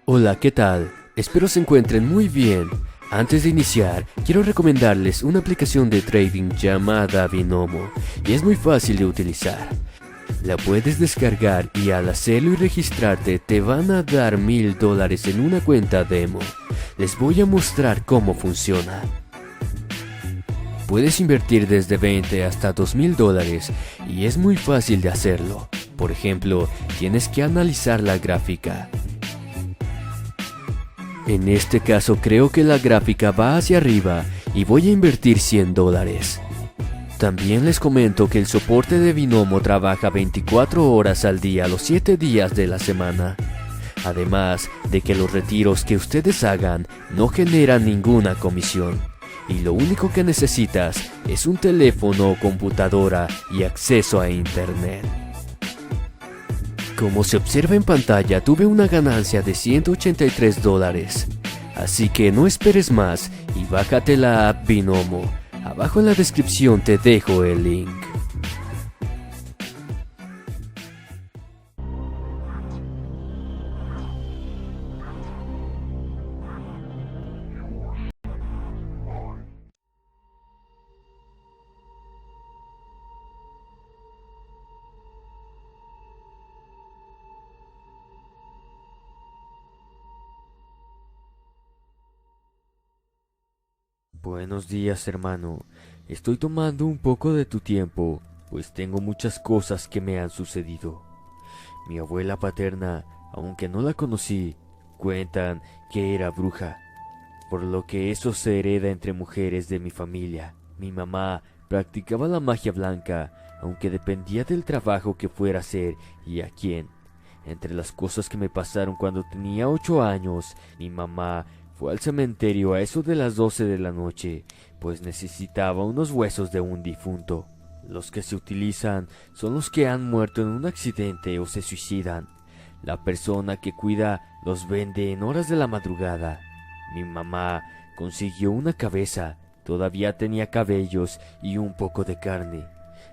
Hola, ¿qué tal? Espero se encuentren muy bien. Antes de iniciar, quiero recomendarles una aplicación de trading llamada Binomo, y es muy fácil de utilizar. La puedes descargar y al hacerlo y registrarte te van a dar $1000 en una cuenta demo. Les voy a mostrar cómo funciona. Puedes invertir desde 20 hasta $2000 y es muy fácil de hacerlo. Por ejemplo, tienes que analizar la gráfica. En este caso creo que la gráfica va hacia arriba y voy a invertir $100. También les comento que el soporte de Binomo trabaja 24 horas al día los 7 días de la semana. Además de que los retiros que ustedes hagan no generan ninguna comisión. Y lo único que necesitas es un teléfono o computadora y acceso a internet. Como se observa en pantalla, tuve una ganancia de $183. Así que no esperes más y bájate la app Binomo. Abajo en la descripción te dejo el link. Buenos días, hermano. Estoy tomando un poco de tu tiempo, pues tengo muchas cosas que me han sucedido. Mi abuela paterna, aunque no la conocí, cuentan que era bruja, por lo que eso se hereda entre mujeres de mi familia. Mi mamá practicaba la magia blanca, aunque dependía del trabajo que fuera a hacer y a quién. Entre las cosas que me pasaron cuando tenía 8 años, mi mamá fue al cementerio a eso de las 12 de la noche, pues necesitaba unos huesos de un difunto. Los que se utilizan son los que han muerto en un accidente o se suicidan. La persona que cuida los vende en horas de la madrugada. Mi mamá consiguió una cabeza, todavía tenía cabellos y un poco de carne.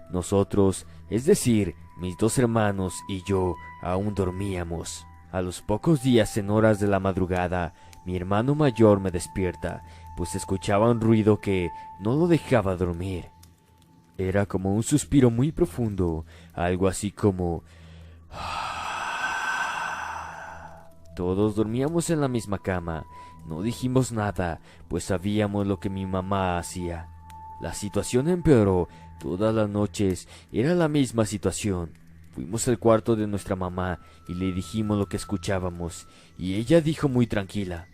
Nosotros, es decir, mis 2 hermanos y yo, aún dormíamos. A los pocos días, en horas de la madrugada, mi hermano mayor me despierta, pues escuchaba un ruido que no lo dejaba dormir. Era como un suspiro muy profundo, algo así como... Todos dormíamos en la misma cama. No dijimos nada, pues sabíamos lo que mi mamá hacía. La situación empeoró. Todas las noches era la misma situación. Fuimos al cuarto de nuestra mamá y le dijimos lo que escuchábamos, y ella dijo muy tranquila: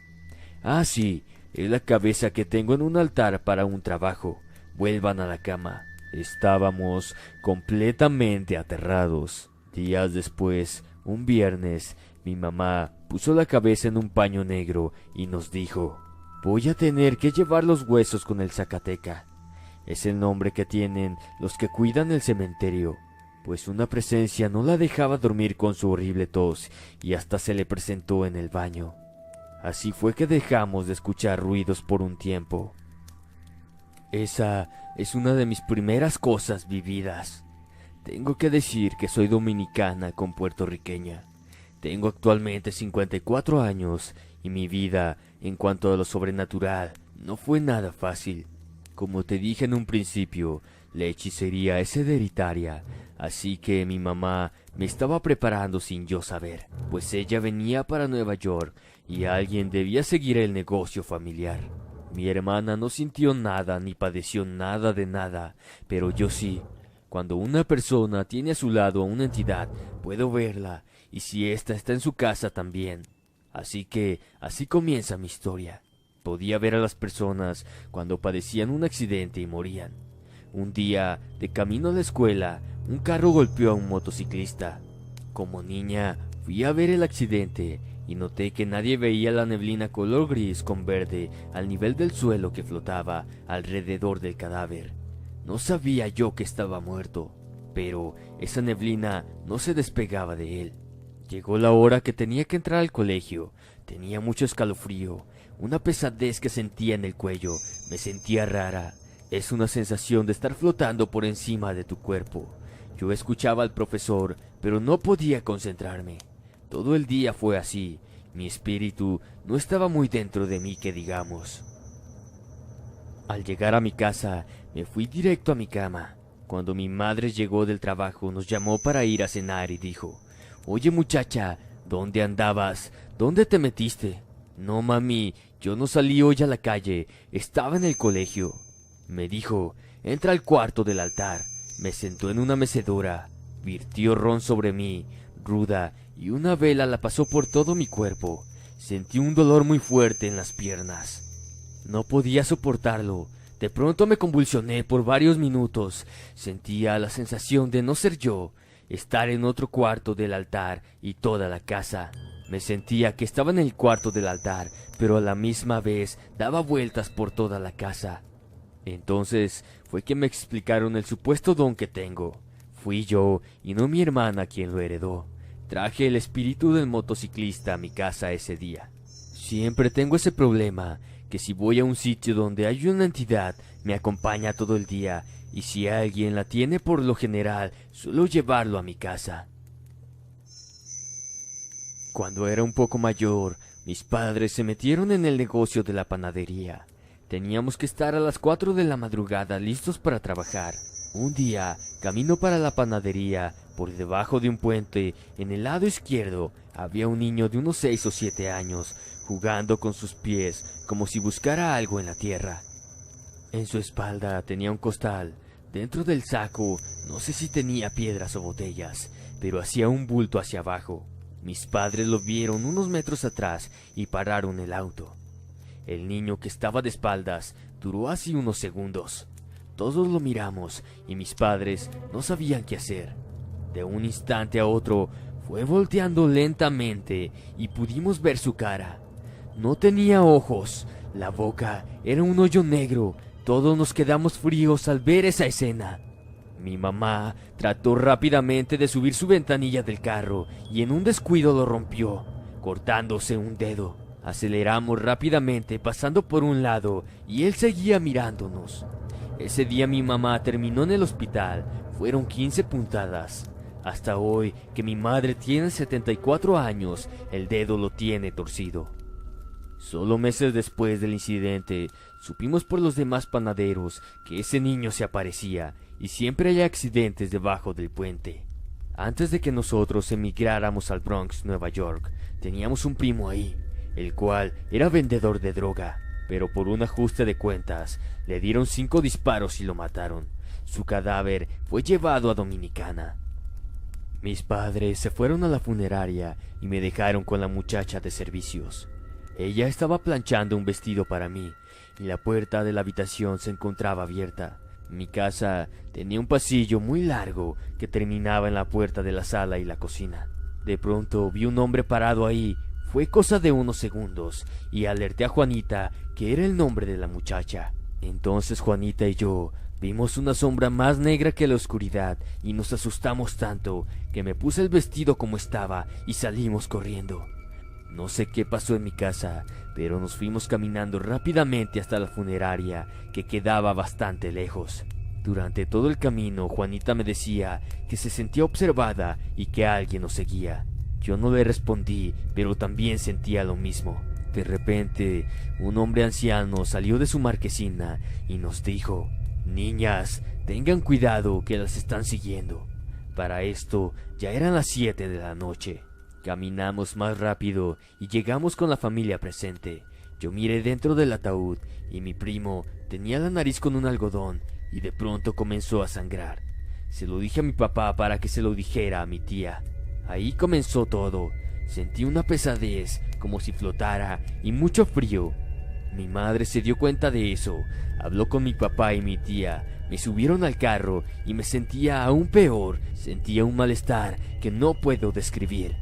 «Ah, sí, es la cabeza que tengo en un altar para un trabajo. Vuelvan a la cama». Estábamos completamente aterrados. Días después, un viernes, mi mamá puso la cabeza en un paño negro y nos dijo: «Voy a tener que llevar los huesos con el Zacateca». Es el nombre que tienen los que cuidan el cementerio, pues una presencia no la dejaba dormir con su horrible tos y hasta se le presentó en el baño. Así fue que dejamos de escuchar ruidos por un tiempo. Esa es una de mis primeras cosas vividas. Tengo que decir que soy dominicana con puertorriqueña. Tengo actualmente 54 años y mi vida, en cuanto a lo sobrenatural, no fue nada fácil. Como te dije en un principio, la hechicería es hereditaria, así que mi mamá me estaba preparando sin yo saber, pues ella venía para Nueva York y alguien debía seguir el negocio familiar. Mi hermana no sintió nada ni padeció nada de nada, pero yo sí. Cuando una persona tiene a su lado a una entidad, puedo verla, y si ésta está en su casa también. Así que así comienza mi historia. Podía ver a las personas cuando padecían un accidente y morían. Un día, de camino a la escuela, un carro golpeó a un motociclista. Como niña, fui a ver el accidente y noté que nadie veía la neblina color gris con verde al nivel del suelo que flotaba alrededor del cadáver. No sabía yo que estaba muerto, pero esa neblina no se despegaba de él. Llegó la hora que tenía que entrar al colegio. Tenía mucho escalofrío, una pesadez que sentía en el cuello. Me sentía rara. Es una sensación de estar flotando por encima de tu cuerpo. Yo escuchaba al profesor, pero no podía concentrarme. Todo el día fue así, Mi espíritu no estaba muy dentro de mí, que digamos. Al llegar a mi casa, me fui directo a mi cama. Cuando mi madre llegó del trabajo, nos llamó para ir a cenar y dijo: «Oye, muchacha, ¿dónde andabas? ¿Dónde te metiste?» «No, mami, yo no salí hoy a la calle, estaba en el colegio». Me dijo: «Entra al cuarto del altar». Me sentó en una mecedora, virtió ron sobre mí, ruda, y una vela la pasó por todo mi cuerpo. Sentí un dolor muy fuerte en las piernas. No podía soportarlo. De pronto me convulsioné por varios minutos. Sentía la sensación de no ser yo, estar en otro cuarto del altar y toda la casa. Me sentía que estaba en el cuarto del altar, pero a la misma vez daba vueltas por toda la casa. Entonces fue que me explicaron el supuesto don que tengo. Fui yo y no mi hermana quien lo heredó. Traje el espíritu del motociclista a mi casa ese día. Siempre tengo ese problema, que si voy a un sitio donde hay una entidad, me acompaña todo el día, y si alguien la tiene, por lo general, suelo llevarlo a mi casa. Cuando era un poco mayor, mis padres se metieron en el negocio de la panadería. Teníamos que estar a las 4 de la madrugada listos para trabajar. Un día, camino para la panadería, por debajo de un puente, en el lado izquierdo, había un niño de unos 6 o 7 años, jugando con sus pies, como si buscara algo en la tierra. En su espalda tenía un costal. Dentro del saco, no sé si tenía piedras o botellas, pero hacía un bulto hacia abajo. Mis padres lo vieron unos metros atrás y pararon el auto. El niño, que estaba de espaldas, duró así unos segundos. Todos lo miramos y mis padres no sabían qué hacer. De un instante a otro, fue volteando lentamente y pudimos ver su cara. No tenía ojos, la boca era un hoyo negro. Todos nos quedamos fríos al ver esa escena. Mi mamá trató rápidamente de subir su ventanilla del carro y en un descuido lo rompió, cortándose un dedo. Aceleramos rápidamente pasando por un lado y él seguía mirándonos. Ese día mi mamá terminó en el hospital. Fueron 15 puntadas. Hasta hoy, que mi madre tiene 74 años, el dedo lo tiene torcido. Solo meses después del incidente, supimos por los demás panaderos que ese niño se aparecía y siempre hay accidentes debajo del puente. Antes de que nosotros emigráramos al Bronx, Nueva York, teníamos un primo ahí, el cual era vendedor de droga, pero por un ajuste de cuentas, le dieron 5 disparos y lo mataron. Su cadáver fue llevado a Dominicana. Mis padres se fueron a la funeraria y me dejaron con la muchacha de servicios. Ella estaba planchando un vestido para mí y la puerta de la habitación se encontraba abierta. Mi casa tenía un pasillo muy largo que terminaba en la puerta de la sala y la cocina. De pronto vi un hombre parado ahí. Fue cosa de unos segundos y alerté a Juanita, que era el nombre de la muchacha. Entonces Juanita y yo vimos una sombra más negra que la oscuridad y nos asustamos tanto que me puse el vestido como estaba y salimos corriendo. No sé qué pasó en mi casa, pero nos fuimos caminando rápidamente hasta la funeraria, que quedaba bastante lejos. Durante todo el camino, Juanita me decía que se sentía observada y que alguien nos seguía. Yo no le respondí, pero también sentía lo mismo. De repente, un hombre anciano salió de su marquesina y nos dijo: «Niñas, tengan cuidado, que las están siguiendo». Para esto, ya eran las 7 de la noche. Caminamos más rápido y llegamos con la familia presente. Yo miré dentro del ataúd y mi primo tenía la nariz con un algodón y de pronto comenzó a sangrar. Se lo dije a mi papá para que se lo dijera a mi tía. Ahí comenzó todo. Sentí una pesadez, como si flotara, y mucho frío. Mi madre se dio cuenta de eso. Habló con mi papá y mi tía. Me subieron al carro y me sentía aún peor. Sentía un malestar que no puedo describir.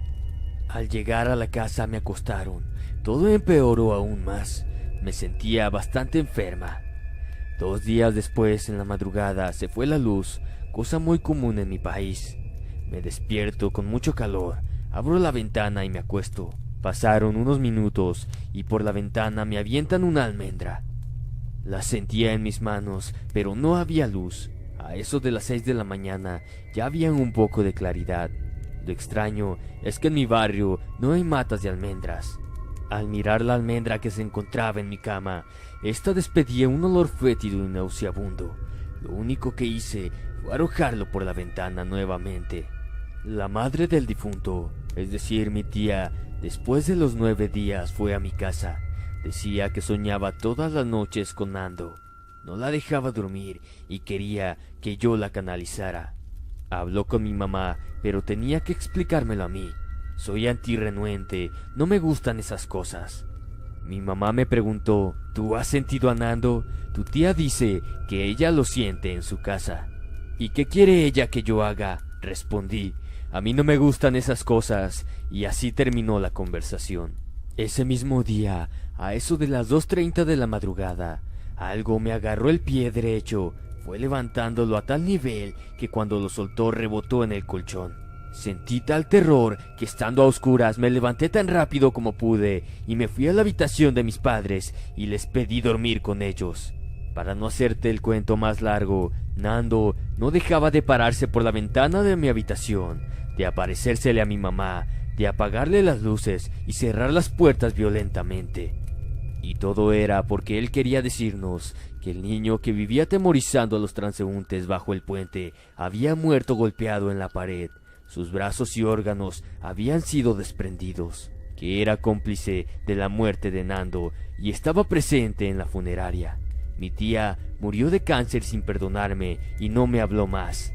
Al llegar a la casa me acostaron. Todo empeoró aún más. Me sentía bastante enferma. 2 días después, en la madrugada, se fue la luz, cosa muy común en mi país. Me despierto con mucho calor, abro la ventana y me acuesto. Pasaron unos minutos y por la ventana me avientan una almendra. La sentía en mis manos, pero no había luz. A eso de las 6 de la mañana ya había un poco de claridad. Lo extraño es que en mi barrio no hay matas de almendras. Al mirar la almendra que se encontraba en mi cama, esta despedía un olor fétido y nauseabundo. Lo único que hice fue arrojarlo por la ventana nuevamente. La madre del difunto, es decir, mi tía, después de los 9 días fue a mi casa. Decía que soñaba todas las noches con Nando. No la dejaba dormir y quería que yo la canalizara. Habló con mi mamá, pero tenía que explicármelo a mí. Soy antirrenuente, no me gustan esas cosas. Mi mamá me preguntó, ¿tú has sentido a Nando? Tu tía dice que ella lo siente en su casa. ¿Y qué quiere ella que yo haga? Respondí, a mí no me gustan esas cosas, y así terminó la conversación. Ese mismo día, a eso de las 2:30 de la madrugada, algo me agarró el pie derecho, fue levantándolo a tal nivel que cuando lo soltó rebotó en el colchón. Sentí tal terror que estando a oscuras me levanté tan rápido como pude y me fui a la habitación de mis padres y les pedí dormir con ellos. Para no hacerte el cuento más largo, Nando no dejaba de pararse por la ventana de mi habitación, de aparecérsele a mi mamá, de apagarle las luces y cerrar las puertas violentamente. Y todo era porque él quería decirnos que el niño que vivía atemorizando a los transeúntes bajo el puente había muerto golpeado en la pared. Sus brazos y órganos habían sido desprendidos, que era cómplice de la muerte de Nando y estaba presente en la funeraria. Mi tía murió de cáncer sin perdonarme y no me habló más.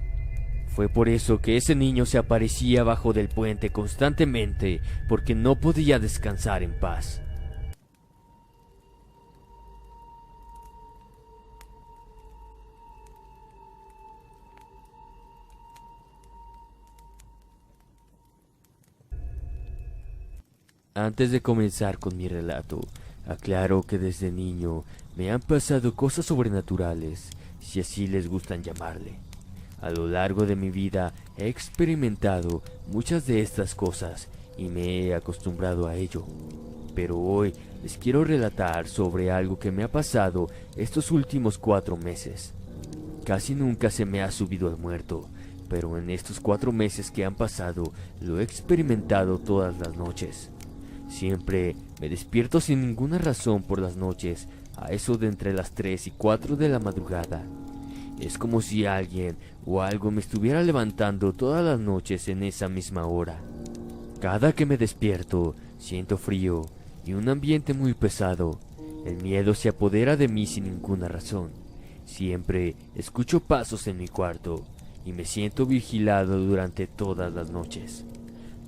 Fue por eso que ese niño se aparecía abajo del puente constantemente, porque no podía descansar en paz. Antes de comenzar con mi relato, aclaro que desde niño me han pasado cosas sobrenaturales, si así les gustan llamarle. A lo largo de mi vida he experimentado muchas de estas cosas y me he acostumbrado a ello. Pero hoy les quiero relatar sobre algo que me ha pasado estos últimos 4 meses. Casi nunca se me ha subido el muerto, pero en estos 4 meses que han pasado lo he experimentado todas las noches. Siempre me despierto sin ninguna razón por las noches, a eso de entre las 3 y 4 de la madrugada. Es como si alguien o algo me estuviera levantando todas las noches en esa misma hora. Cada que me despierto, siento frío y un ambiente muy pesado. El miedo se apodera de mí sin ninguna razón. Siempre escucho pasos en mi cuarto y me siento vigilado durante todas las noches.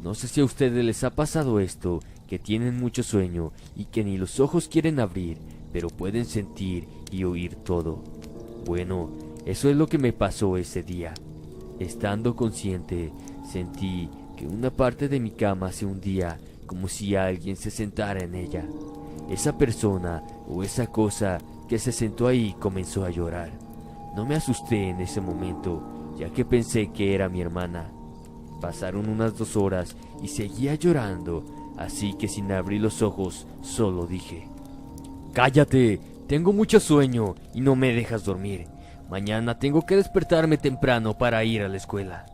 No sé si a ustedes les ha pasado esto, que tienen mucho sueño y que ni los ojos quieren abrir, pero pueden sentir y oír todo. Bueno, eso es lo que me pasó ese día. Estando consciente, sentí que una parte de mi cama se hundía como si alguien se sentara en ella. Esa persona o esa cosa que se sentó ahí comenzó a llorar. No me asusté en ese momento, ya que pensé que era mi hermana. Pasaron unas 2 horas y seguía llorando, así que sin abrir los ojos solo dije: «Cállate, tengo mucho sueño y no me dejas dormir. Mañana tengo que despertarme temprano para ir a la escuela».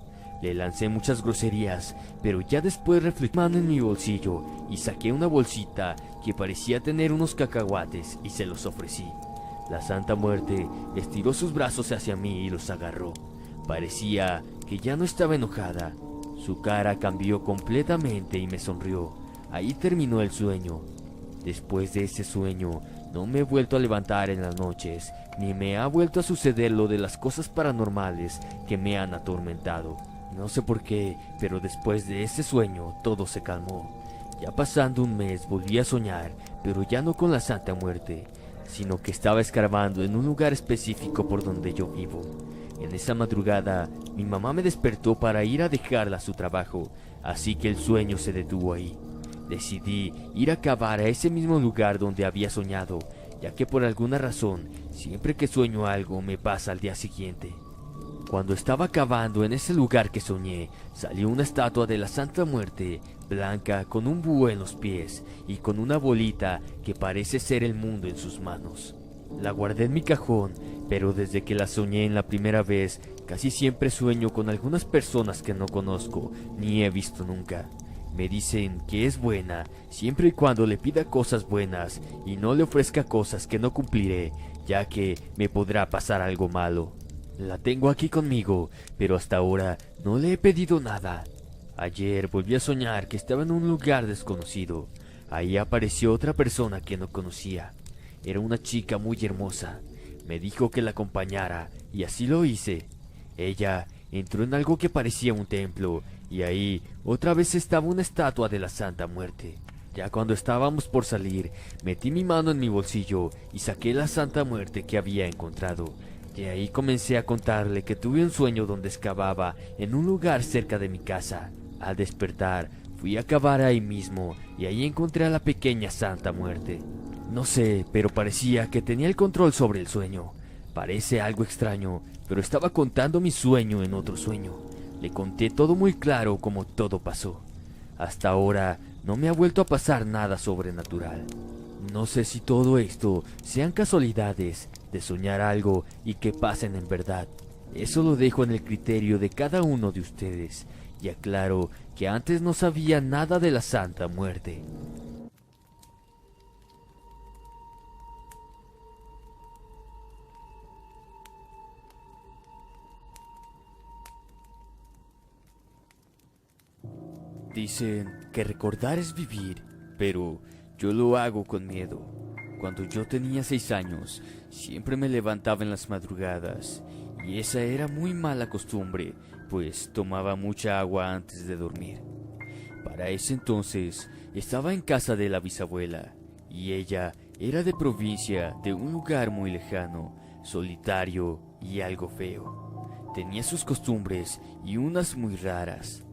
Le lancé muchas groserías, pero ya después reflexioné mano en mi bolsillo y saqué una bolsita que parecía tener unos cacahuates y se los ofrecí. La Santa Muerte estiró sus brazos hacia mí y los agarró. Parecía que ya no estaba enojada. Su cara cambió completamente y me sonrió. Ahí terminó el sueño. Después de ese sueño, no me he vuelto a levantar en las noches, ni me ha vuelto a suceder lo de las cosas paranormales que me han atormentado. No sé por qué, pero después de ese sueño todo se calmó. Ya pasando un mes volví a soñar, pero ya no con la Santa Muerte, sino que estaba escarbando en un lugar específico por donde yo vivo. En esa madrugada, mi mamá me despertó para ir a dejarla a su trabajo, así que el sueño se detuvo ahí. Decidí ir a cavar a ese mismo lugar donde había soñado, ya que por alguna razón, siempre que sueño algo me pasa al día siguiente. Cuando estaba cavando en ese lugar que soñé, salió una estatua de la Santa Muerte, blanca, con un búho en los pies y con una bolita que parece ser el mundo en sus manos. La guardé en mi cajón, pero desde que la soñé en la primera vez, casi siempre sueño con algunas personas que no conozco ni he visto nunca. Me dicen que es buena siempre y cuando le pida cosas buenas y no le ofrezca cosas que no cumpliré, ya que me podrá pasar algo malo. La tengo aquí conmigo, pero hasta ahora no le he pedido nada. Ayer volví a soñar que estaba en un lugar desconocido. Ahí apareció otra persona que no conocía. Era una chica muy hermosa. Me dijo que la acompañara y así lo hice. Ella entró en algo que parecía un templo y ahí otra vez estaba una estatua de la Santa Muerte. Ya cuando estábamos por salir, metí mi mano en mi bolsillo y saqué la Santa Muerte que había encontrado. De ahí comencé a contarle que tuve un sueño donde excavaba en un lugar cerca de mi casa. Al despertar, fui a cavar ahí mismo y ahí encontré a la pequeña Santa Muerte. No sé, pero parecía que tenía el control sobre el sueño. Parece algo extraño, pero estaba contando mi sueño en otro sueño. Le conté todo muy claro como todo pasó. Hasta ahora no me ha vuelto a pasar nada sobrenatural. No sé si todo esto sean casualidades de soñar algo y que pasen en verdad. Eso lo dejo en el criterio de cada uno de ustedes. Y aclaro que antes no sabía nada de la Santa Muerte. Dicen que recordar es vivir, pero yo lo hago con miedo. Cuando yo tenía 6 años, siempre me levantaba en las madrugadas, y esa era muy mala costumbre, pues tomaba mucha agua antes de dormir. Para ese entonces, estaba en casa de la bisabuela, y ella era de provincia, de un lugar muy lejano, solitario y algo feo. Tenía sus costumbres y unas muy raras.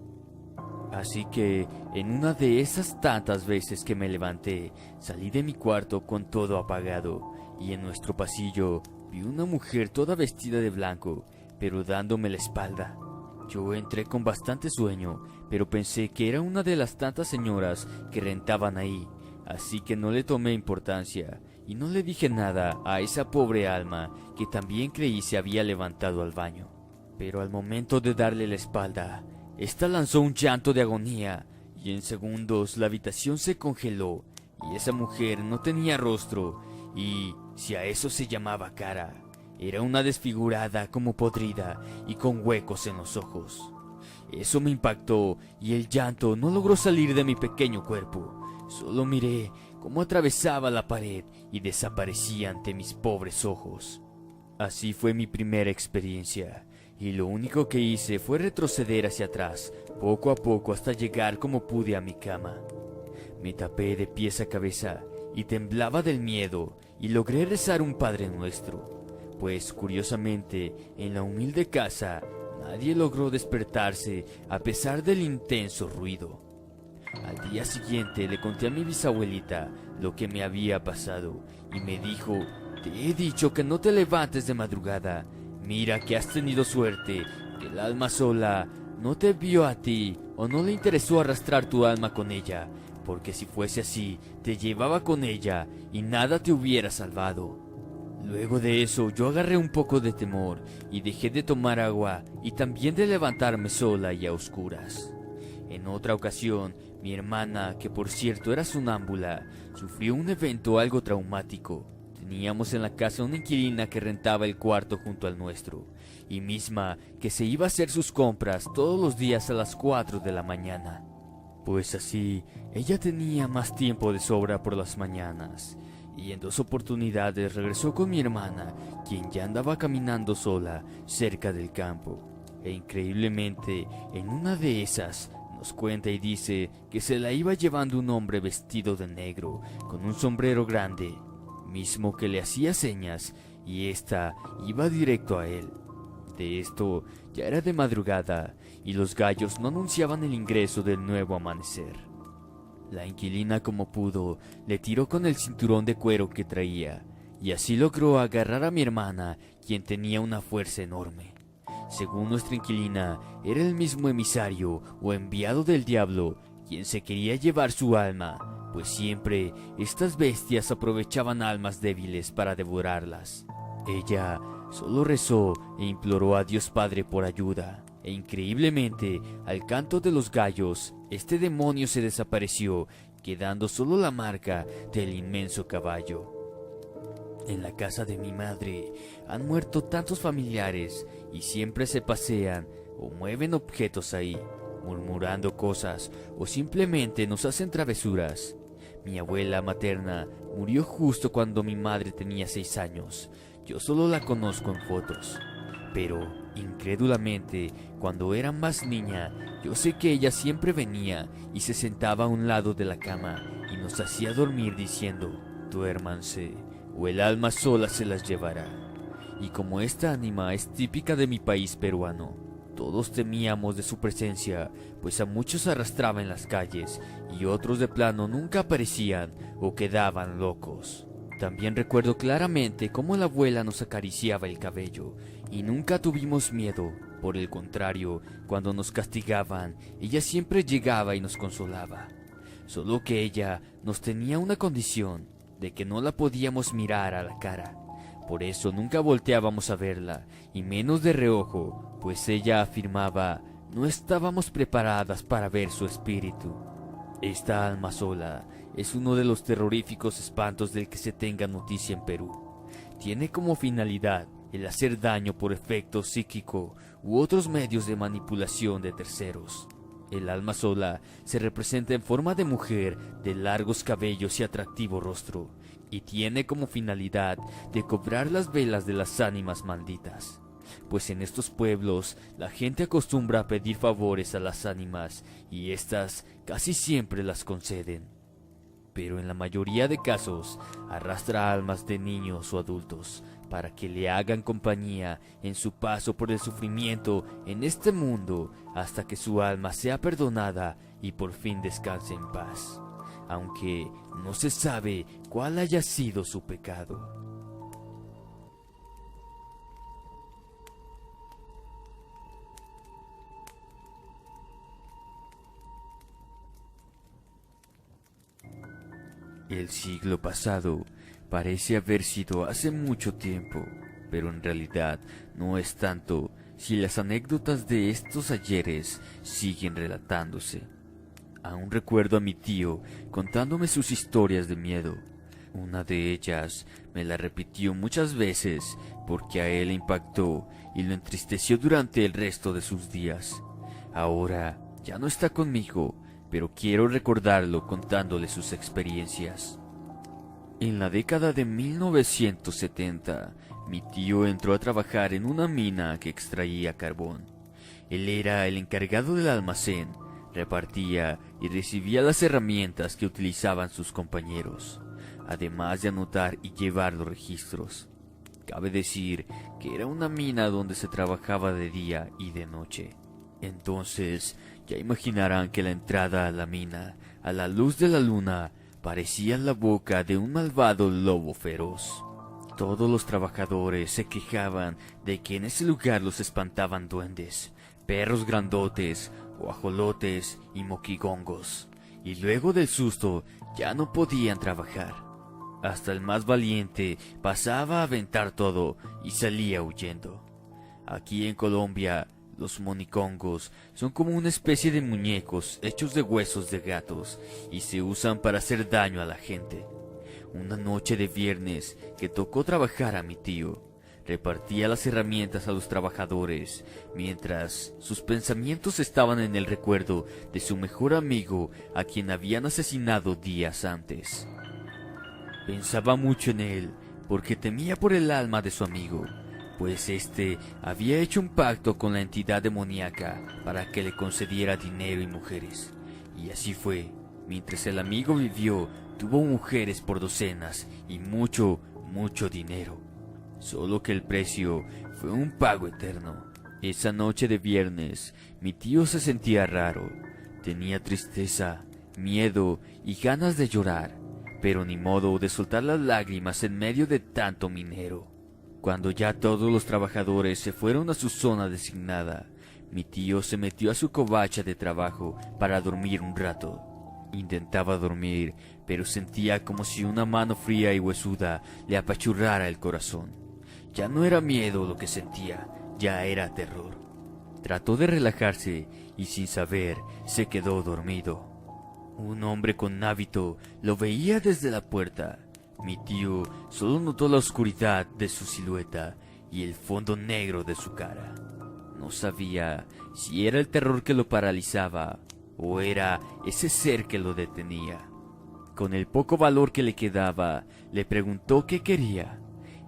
Así que, en una de esas tantas veces que me levanté, salí de mi cuarto con todo apagado, y en nuestro pasillo vi una mujer toda vestida de blanco, pero dándome la espalda. Yo entré con bastante sueño, pero pensé que era una de las tantas señoras que rentaban ahí, así que no le tomé importancia, y no le dije nada a esa pobre alma que también creí se había levantado al baño. Pero al momento de darle la espalda, esta lanzó un llanto de agonía y en segundos la habitación se congeló y esa mujer no tenía rostro y, si a eso se llamaba cara, era una desfigurada como podrida y con huecos en los ojos. Eso me impactó y el llanto no logró salir de mi pequeño cuerpo. Solo miré cómo atravesaba la pared y desaparecía ante mis pobres ojos. Así fue mi primera experiencia. Y lo único que hice fue retroceder hacia atrás, poco a poco hasta llegar como pude a mi cama. Me tapé de pies a cabeza y temblaba del miedo y logré rezar un Padre Nuestro, pues curiosamente en la humilde casa nadie logró despertarse a pesar del intenso ruido. Al día siguiente le conté a mi bisabuelita lo que me había pasado y me dijo: «Te he dicho que no te levantes de madrugada. Mira que has tenido suerte, que el alma sola no te vio a ti o no le interesó arrastrar tu alma con ella, porque si fuese así, te llevaba con ella y nada te hubiera salvado». Luego de eso yo agarré un poco de temor y dejé de tomar agua y también de levantarme sola y a oscuras. En otra ocasión, mi hermana, que por cierto era sonámbula, sufrió un evento algo traumático. Teníamos en la casa una inquilina que rentaba el cuarto junto al nuestro, y misma que se iba a hacer sus compras todos los días a las 4 de la mañana. Pues así, ella tenía más tiempo de sobra por las mañanas, y en 2 oportunidades regresó con mi hermana, quien ya andaba caminando sola cerca del campo. E increíblemente, en una de esas, nos cuenta y dice que se la iba llevando un hombre vestido de negro, con un sombrero grande, mismo que le hacía señas, y ésta iba directo a él. De esto ya era de madrugada, y los gallos no anunciaban el ingreso del nuevo amanecer. La inquilina, como pudo, le tiró con el cinturón de cuero que traía, y así logró agarrar a mi hermana, quien tenía una fuerza enorme. Según nuestra inquilina, era el mismo emisario o enviado del diablo, quien se quería llevar su alma, pues siempre estas bestias aprovechaban almas débiles para devorarlas. Ella solo rezó e imploró a Dios Padre por ayuda, e increíblemente, al canto de los gallos, este demonio se desapareció, quedando solo la marca del inmenso caballo. En la casa de mi madre han muerto tantos familiares y siempre se pasean o mueven objetos ahí, murmurando cosas o simplemente nos hacen travesuras. Mi abuela materna murió justo cuando mi madre tenía 6 años. Yo solo la conozco en fotos. Pero, incrédulamente, cuando era más niña, yo sé que ella siempre venía y se sentaba a un lado de la cama y nos hacía dormir diciendo, duérmanse, o el alma sola se las llevará. Y como esta ánima es típica de mi país peruano, todos temíamos de su presencia, pues a muchos arrastraba en las calles y otros de plano nunca aparecían o quedaban locos. También recuerdo claramente cómo la abuela nos acariciaba el cabello y nunca tuvimos miedo. Por el contrario, cuando nos castigaban, ella siempre llegaba y nos consolaba. Solo que ella nos tenía una condición, de que no la podíamos mirar a la cara. Por eso nunca volteábamos a verla, y menos de reojo, pues ella afirmaba, no estábamos preparadas para ver su espíritu. Esta alma sola es uno de los terroríficos espantos del que se tenga noticia en Perú. Tiene como finalidad el hacer daño por efecto psíquico u otros medios de manipulación de terceros. El alma sola se representa en forma de mujer de largos cabellos y atractivo rostro, y tiene como finalidad de cobrar las velas de las ánimas malditas. Pues en estos pueblos la gente acostumbra a pedir favores a las ánimas y éstas casi siempre las conceden. Pero en la mayoría de casos arrastra almas de niños o adultos para que le hagan compañía en su paso por el sufrimiento en este mundo hasta que su alma sea perdonada y por fin descanse en paz, aunque no se sabe cuál haya sido su pecado. El siglo pasado parece haber sido hace mucho tiempo, pero en realidad no es tanto si las anécdotas de estos ayeres siguen relatándose. Aún recuerdo a mi tío contándome sus historias de miedo. Una de ellas me la repitió muchas veces porque a él le impactó y lo entristeció durante el resto de sus días. Ahora ya no está conmigo, pero quiero recordarlo contándole sus experiencias. En la década de 1970, mi tío entró a trabajar en una mina que extraía carbón. Él era el encargado del almacén, repartía y recibía las herramientas que utilizaban sus compañeros, además de anotar y llevar los registros. Cabe decir que era una mina donde se trabajaba de día y de noche. Entonces, ya imaginarán que la entrada a la mina, a la luz de la luna, parecía la boca de un malvado lobo feroz. Todos los trabajadores se quejaban de que en ese lugar los espantaban duendes, perros grandotes, guajolotes y moquigongos, y luego del susto ya no podían trabajar. Hasta el más valiente pasaba a aventar todo y salía huyendo. Aquí en Colombia, los monicongos son como una especie de muñecos hechos de huesos de gatos y se usan para hacer daño a la gente. Una noche de viernes que tocó trabajar a mi tío, repartía las herramientas a los trabajadores, mientras sus pensamientos estaban en el recuerdo de su mejor amigo a quien habían asesinado días antes. Pensaba mucho en él porque temía por el alma de su amigo, pues éste había hecho un pacto con la entidad demoníaca para que le concediera dinero y mujeres. Y así fue. Mientras el amigo vivió, tuvo mujeres por docenas y mucho, mucho dinero. Solo que el precio fue un pago eterno. Esa noche de viernes, mi tío se sentía raro. Tenía tristeza, miedo y ganas de llorar, pero ni modo de soltar las lágrimas en medio de tanto minero. Cuando ya todos los trabajadores se fueron a su zona designada, mi tío se metió a su covacha de trabajo para dormir un rato. Intentaba dormir, pero sentía como si una mano fría y huesuda le apachurrara el corazón. Ya no era miedo lo que sentía, ya era terror. Trató de relajarse y sin saber se quedó dormido. Un hombre con hábito lo veía desde la puerta. Mi tío solo notó la oscuridad de su silueta y el fondo negro de su cara. No sabía si era el terror que lo paralizaba o era ese ser que lo detenía. Con el poco valor que le quedaba, le preguntó qué quería.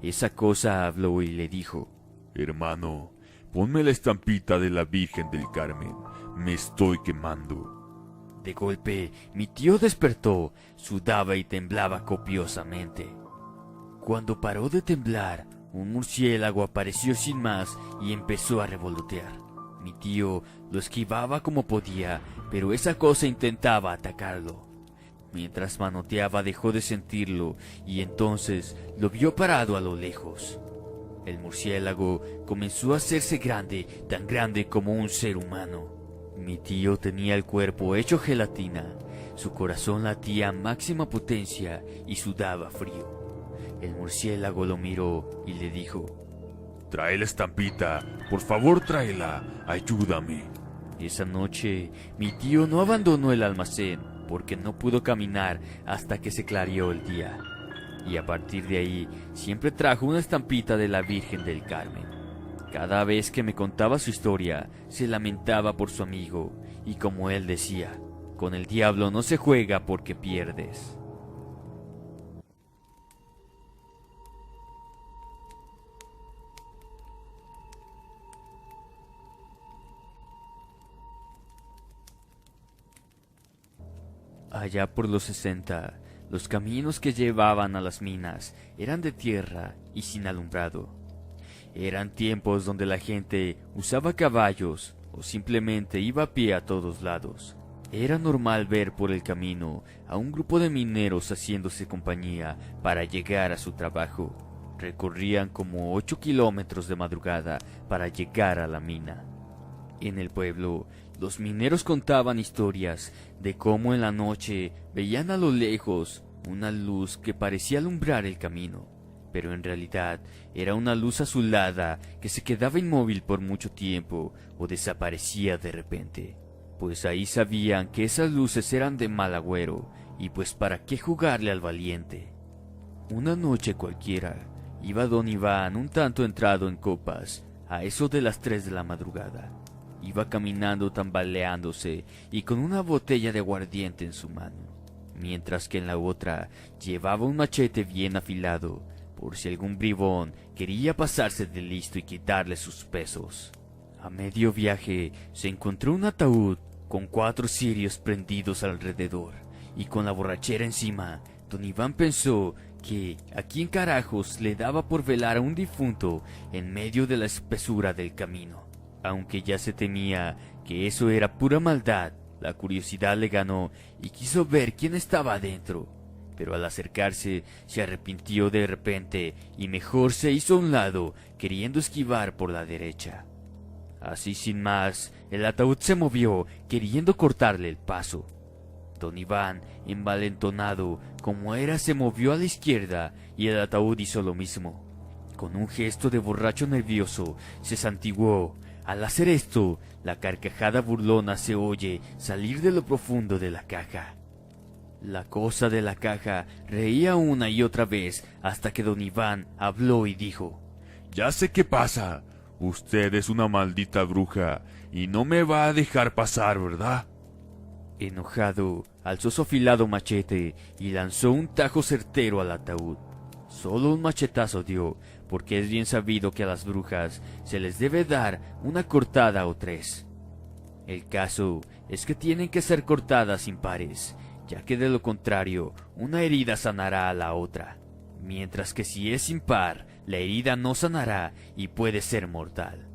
Esa cosa habló y le dijo: Hermano, ponme la estampita de la Virgen del Carmen, me estoy quemando. De golpe, mi tío despertó, sudaba y temblaba copiosamente. Cuando paró de temblar, un murciélago apareció sin más y empezó a revolotear. Mi tío lo esquivaba como podía, pero esa cosa intentaba atacarlo. Mientras manoteaba dejó de sentirlo y entonces lo vio parado a lo lejos. El murciélago comenzó a hacerse grande, tan grande como un ser humano. Mi tío tenía el cuerpo hecho gelatina, su corazón latía a máxima potencia y sudaba frío. El murciélago lo miró y le dijo: Trae la estampita, por favor tráela, ayúdame. Esa noche mi tío no abandonó el almacén porque no pudo caminar hasta que se clareó el día. Y a partir de ahí siempre trajo una estampita de la Virgen del Carmen. Cada vez que me contaba su historia, se lamentaba por su amigo, y como él decía, con el diablo no se juega porque pierdes. Allá por los 60, los caminos que llevaban a las minas eran de tierra y sin alumbrado. Eran tiempos donde la gente usaba caballos o simplemente iba a pie a todos lados. Era normal ver por el camino a un grupo de mineros haciéndose compañía para llegar a su trabajo. Recorrían como 8 kilómetros de madrugada para llegar a la mina. En el pueblo, los mineros contaban historias de cómo en la noche veían a lo lejos una luz que parecía alumbrar el camino, pero en realidad era una luz azulada que se quedaba inmóvil por mucho tiempo o desaparecía de repente, pues ahí sabían que esas luces eran de mal agüero y pues para qué jugarle al valiente. Una noche cualquiera, iba don Iván un tanto entrado en copas, a eso de las 3 de la madrugada. Iba caminando tambaleándose y con una botella de aguardiente en su mano, mientras que en la otra llevaba un machete bien afilado, por si algún bribón quería pasarse de listo y quitarle sus pesos. A medio viaje se encontró un ataúd con 4 cirios prendidos alrededor, y con la borrachera encima, don Iván pensó que a quién carajos le daba por velar a un difunto en medio de la espesura del camino. Aunque ya se temía que eso era pura maldad, la curiosidad le ganó y quiso ver quién estaba adentro. Pero al acercarse se arrepintió de repente y mejor se hizo a un lado, queriendo esquivar por la derecha. Así sin más, el ataúd se movió, queriendo cortarle el paso. Don Iván, envalentonado como era, se movió a la izquierda y el ataúd hizo lo mismo. Con un gesto de borracho nervioso, se santiguó. Al hacer esto, la carcajada burlona se oye salir de lo profundo de la caja. La cosa de la caja reía una y otra vez hasta que don Iván habló y dijo: Ya sé qué pasa. Usted es una maldita bruja y no me va a dejar pasar, ¿verdad? Enojado, alzó su afilado machete y lanzó un tajo certero al ataúd. Solo un machetazo dio, porque es bien sabido que a las brujas se les debe dar una cortada o 3. El caso es que tienen que ser cortadas impares, ya que de lo contrario una herida sanará a la otra, mientras que si es impar, la herida no sanará y puede ser mortal.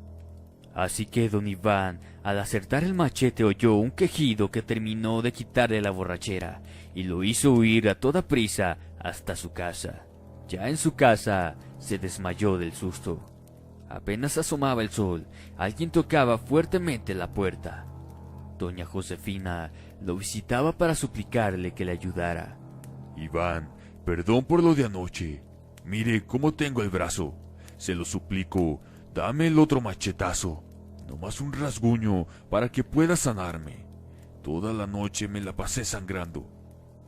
Así que don Iván, al acertar el machete, oyó un quejido que terminó de quitarle la borrachera y lo hizo huir a toda prisa hasta su casa. Ya en su casa se desmayó del susto. Apenas asomaba el sol, alguien tocaba fuertemente la puerta. Doña Josefina lo visitaba para suplicarle que le ayudara. Iván, perdón por lo de anoche. Mire cómo tengo el brazo. Se lo suplico, dame el otro machetazo. Nomás un rasguño para que pueda sanarme. Toda la noche me la pasé sangrando.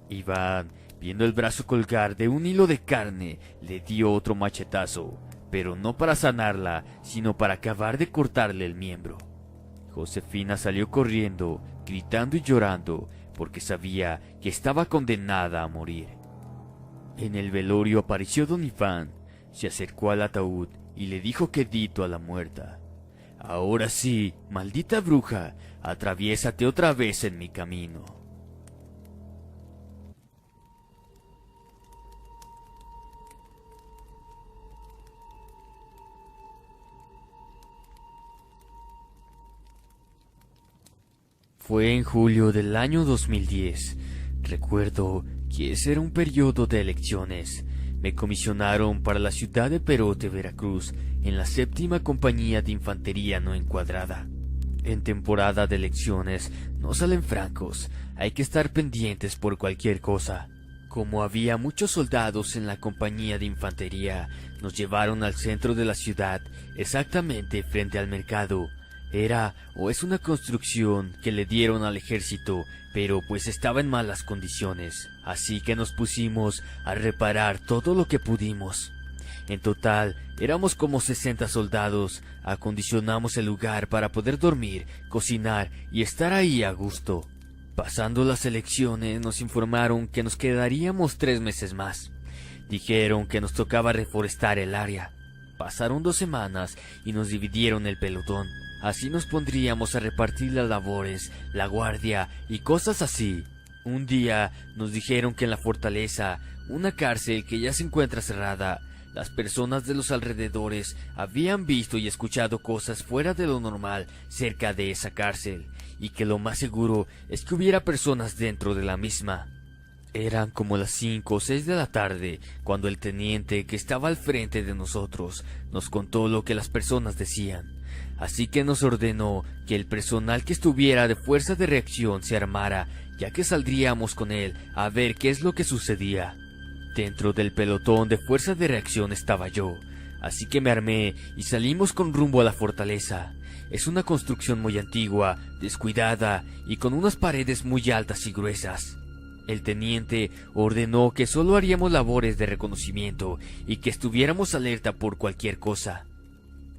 Iván, viendo el brazo colgar de un hilo de carne, le dio otro machetazo, pero no para sanarla, sino para acabar de cortarle el miembro. Josefina salió corriendo, gritando y llorando, porque sabía que estaba condenada a morir. En el velorio apareció don Iván, se acercó al ataúd y le dijo quedito a la muerta: «Ahora sí, maldita bruja, atraviésate otra vez en mi camino». Fue en julio del año 2010. Recuerdo que ese era un periodo de elecciones. Me comisionaron para la ciudad de Perote, Veracruz, en la 7ª Compañía de Infantería No Encuadrada. En temporada de elecciones no salen francos, hay que estar pendientes por cualquier cosa. Como había muchos soldados en la compañía de infantería, nos llevaron al centro de la ciudad, exactamente frente al mercado. Era o es una construcción que le dieron al ejército, pero pues estaba en malas condiciones, así que nos pusimos a reparar todo lo que pudimos. En total, éramos como 60 soldados, acondicionamos el lugar para poder dormir, cocinar y estar ahí a gusto. Pasando las elecciones nos informaron que nos quedaríamos 3 meses más. Dijeron que nos tocaba reforestar el área. Pasaron 2 semanas y nos dividieron el pelotón. Así nos pondríamos a repartir las labores, la guardia y cosas así. Un día nos dijeron que en la fortaleza, una cárcel que ya se encuentra cerrada, las personas de los alrededores habían visto y escuchado cosas fuera de lo normal cerca de esa cárcel, y que lo más seguro es que hubiera personas dentro de la misma. Eran como las 5 o 6 de la tarde cuando el teniente que estaba al frente de nosotros nos contó lo que las personas decían. Así que nos ordenó que el personal que estuviera de fuerza de reacción se armara, ya que saldríamos con él a ver qué es lo que sucedía. Dentro del pelotón de fuerza de reacción estaba yo, así que me armé y salimos con rumbo a la fortaleza. Es una construcción muy antigua, descuidada y con unas paredes muy altas y gruesas. El teniente ordenó que solo haríamos labores de reconocimiento y que estuviéramos alerta por cualquier cosa.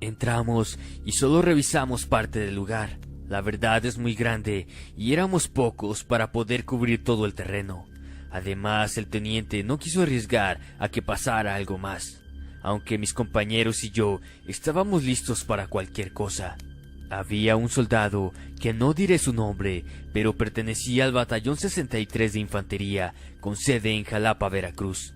Entramos y solo revisamos parte del lugar. La verdad es muy grande y éramos pocos para poder cubrir todo el terreno. Además, el teniente no quiso arriesgar a que pasara algo más, aunque mis compañeros y yo estábamos listos para cualquier cosa. Había un soldado, que no diré su nombre, pero pertenecía al batallón 63 de infantería, con sede en Jalapa, Veracruz,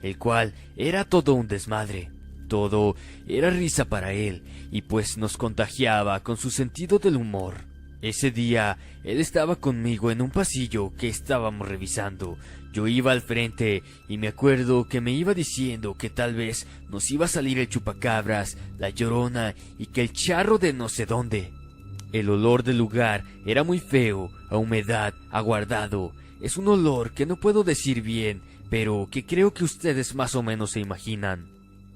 el cual era todo un desmadre. Todo era risa para él, y pues nos contagiaba con su sentido del humor. Ese día, él estaba conmigo en un pasillo que estábamos revisando. Yo iba al frente, y me acuerdo que me iba diciendo que tal vez nos iba a salir el chupacabras, la llorona, y que el charro de no sé dónde. El olor del lugar era muy feo, a humedad, aguardado. Es un olor que no puedo decir bien, pero que creo que ustedes más o menos se imaginan.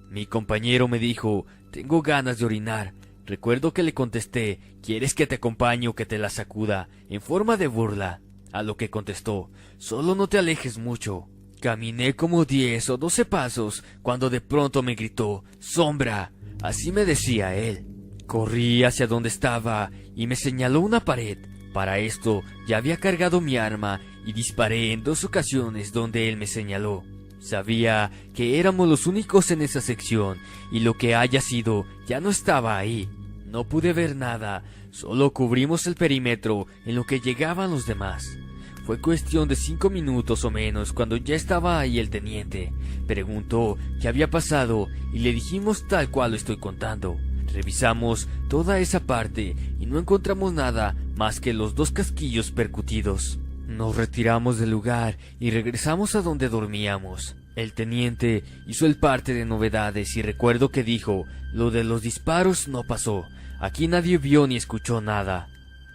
Mi compañero me dijo: «Tengo ganas de orinar». Recuerdo que le contesté: «¿Quieres que te acompañe o que te la sacuda?», en forma de burla. A lo que contestó: «Solo no te alejes mucho». Caminé como 10 o 12 pasos cuando de pronto me gritó: «¡Sombra!». Así me decía él. Corrí hacia donde estaba y me señaló una pared. Para esto ya había cargado mi arma y disparé en 2 ocasiones donde él me señaló. Sabía que éramos los únicos en esa sección y lo que haya sido ya no estaba ahí. No pude ver nada, solo cubrimos el perímetro en lo que llegaban los demás. Fue cuestión de 5 minutos o menos cuando ya estaba ahí el teniente. Preguntó qué había pasado y le dijimos tal cual lo estoy contando. Revisamos toda esa parte y no encontramos nada más que los 2 casquillos percutidos. Nos retiramos del lugar y regresamos a donde dormíamos. El teniente hizo el parte de novedades y recuerdo que dijo: «Lo de los disparos no pasó. Aquí nadie vio ni escuchó nada».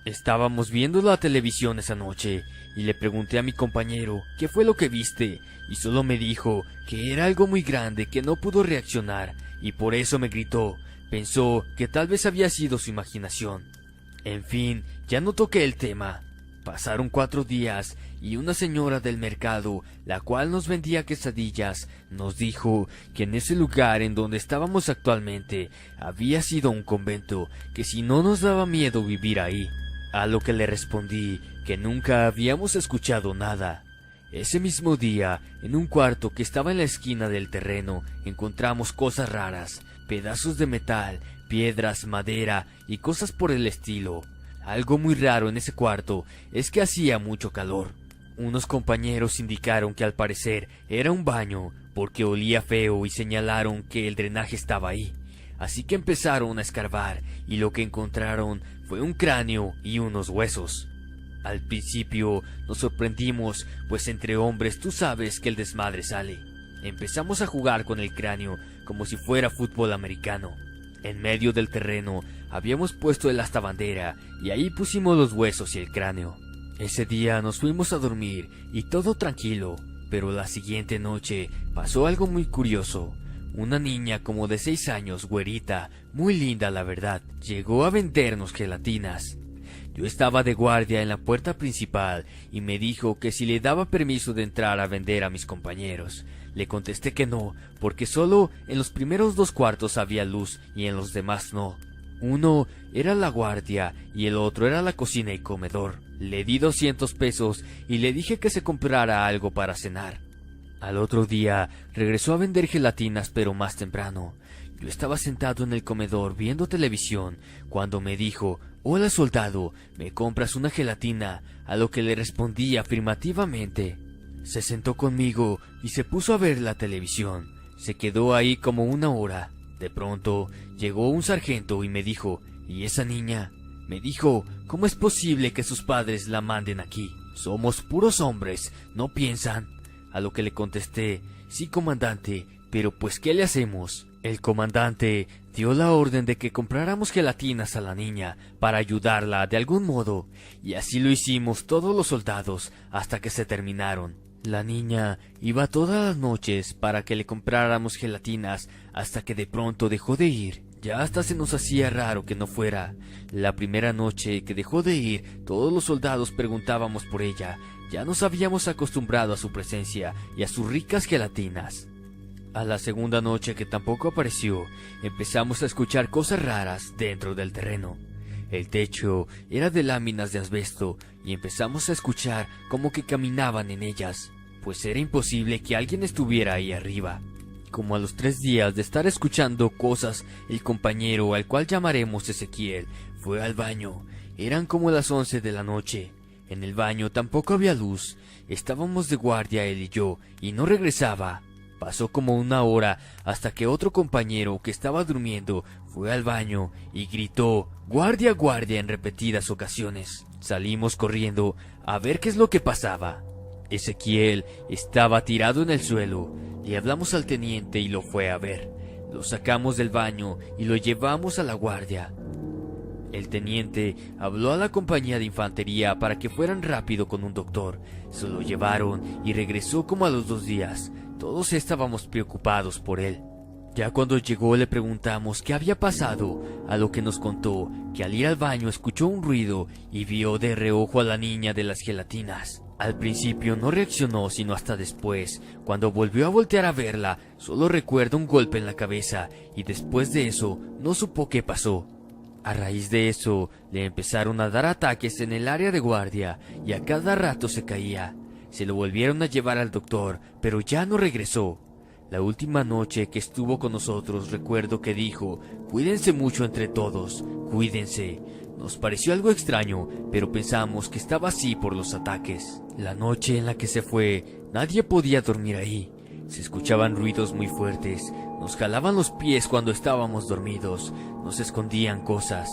Estábamos viendo la televisión esa noche y le pregunté a mi compañero qué fue lo que viste y solo me dijo que era algo muy grande que no pudo reaccionar y por eso me gritó. Pensó que tal vez había sido su imaginación. En fin, ya no toqué el tema. Pasaron 4 días y una señora del mercado, la cual nos vendía quesadillas, nos dijo que en ese lugar en donde estábamos actualmente había sido un convento, que si no nos daba miedo vivir ahí. A lo que le respondí que nunca habíamos escuchado nada. Ese mismo día, en un cuarto que estaba en la esquina del terreno, encontramos cosas raras, pedazos de metal, piedras, madera y cosas por el estilo. Algo muy raro en ese cuarto es que hacía mucho calor. Unos compañeros indicaron que al parecer era un baño porque olía feo y señalaron que el drenaje estaba ahí. Así que empezaron a escarbar y lo que encontraron fue un cráneo y unos huesos. Al principio nos sorprendimos, pues entre hombres tú sabes que el desmadre sale. Empezamos a jugar con el cráneo como si fuera fútbol americano. En medio del terreno habíamos puesto el astabandera y ahí pusimos los huesos y el cráneo. Ese día nos fuimos a dormir y todo tranquilo, pero la siguiente noche pasó algo muy curioso. Una niña como de 6 años, güerita, muy linda la verdad, llegó a vendernos gelatinas. Yo estaba de guardia en la puerta principal y me dijo que si le daba permiso de entrar a vender a mis compañeros. Le contesté que no, porque solo en los primeros 2 cuartos había luz y en los demás no. Uno era la guardia y el otro era la cocina y comedor. Le di 200 pesos y le dije que se comprara algo para cenar. Al otro día regresó a vender gelatinas, pero más temprano. Yo estaba sentado en el comedor viendo televisión cuando me dijo: «Hola soldado, ¿me compras una gelatina?», a lo que le respondí afirmativamente. Se sentó conmigo y se puso a ver la televisión. Se quedó ahí como 1 hora. De pronto llegó un sargento y me dijo: «¿Y esa niña?». Me dijo: «¿Cómo es posible que sus padres la manden aquí? Somos puros hombres, ¿no piensan?». A lo que le contesté: «Sí, comandante, pero pues ¿qué le hacemos?». El comandante dio la orden de que compráramos gelatinas a la niña para ayudarla de algún modo, y así lo hicimos todos los soldados hasta que se terminaron. La niña iba todas las noches para que le compráramos gelatinas hasta que de pronto dejó de ir. Ya hasta se nos hacía raro que no fuera. La primera noche que dejó de ir, todos los soldados preguntábamos por ella. Ya nos habíamos acostumbrado a su presencia y a sus ricas gelatinas. A la segunda noche que tampoco apareció, empezamos a escuchar cosas raras dentro del terreno. El techo era de láminas de asbesto y empezamos a escuchar como que caminaban en ellas, pues era imposible que alguien estuviera ahí arriba. Como a los 3 días de estar escuchando cosas, el compañero, al cual llamaremos Ezequiel, fue al baño. Eran como las 11 de la noche. En el baño tampoco había luz. Estábamos de guardia él y yo, y no regresaba. Pasó como 1 hora hasta que otro compañero que estaba durmiendo fue al baño y gritó: «¡Guardia, guardia!» en repetidas ocasiones. Salimos corriendo a ver qué es lo que pasaba. Ezequiel estaba tirado en el suelo. Le hablamos al teniente y lo fue a ver. Lo sacamos del baño y lo llevamos a la guardia. El teniente habló a la compañía de infantería para que fueran rápido con un doctor. Se lo llevaron y regresó como a los 2 días. Todos estábamos preocupados por él. Ya cuando llegó le preguntamos qué había pasado, a lo que nos contó que al ir al baño escuchó un ruido y vio de reojo a la niña de las gelatinas. Al principio no reaccionó sino hasta después. Cuando volvió a voltear a verla, solo recuerda un golpe en la cabeza y después de eso no supo qué pasó. A raíz de eso le empezaron a dar ataques en el área de guardia y a cada rato se caía. Se lo volvieron a llevar al doctor, pero ya no regresó. La última noche que estuvo con nosotros recuerdo que dijo: «Cuídense mucho entre todos, cuídense». Nos pareció algo extraño, pero pensamos que estaba así por los ataques. La noche en la que se fue, nadie podía dormir ahí. Se escuchaban ruidos muy fuertes, nos jalaban los pies cuando estábamos dormidos, nos escondían cosas.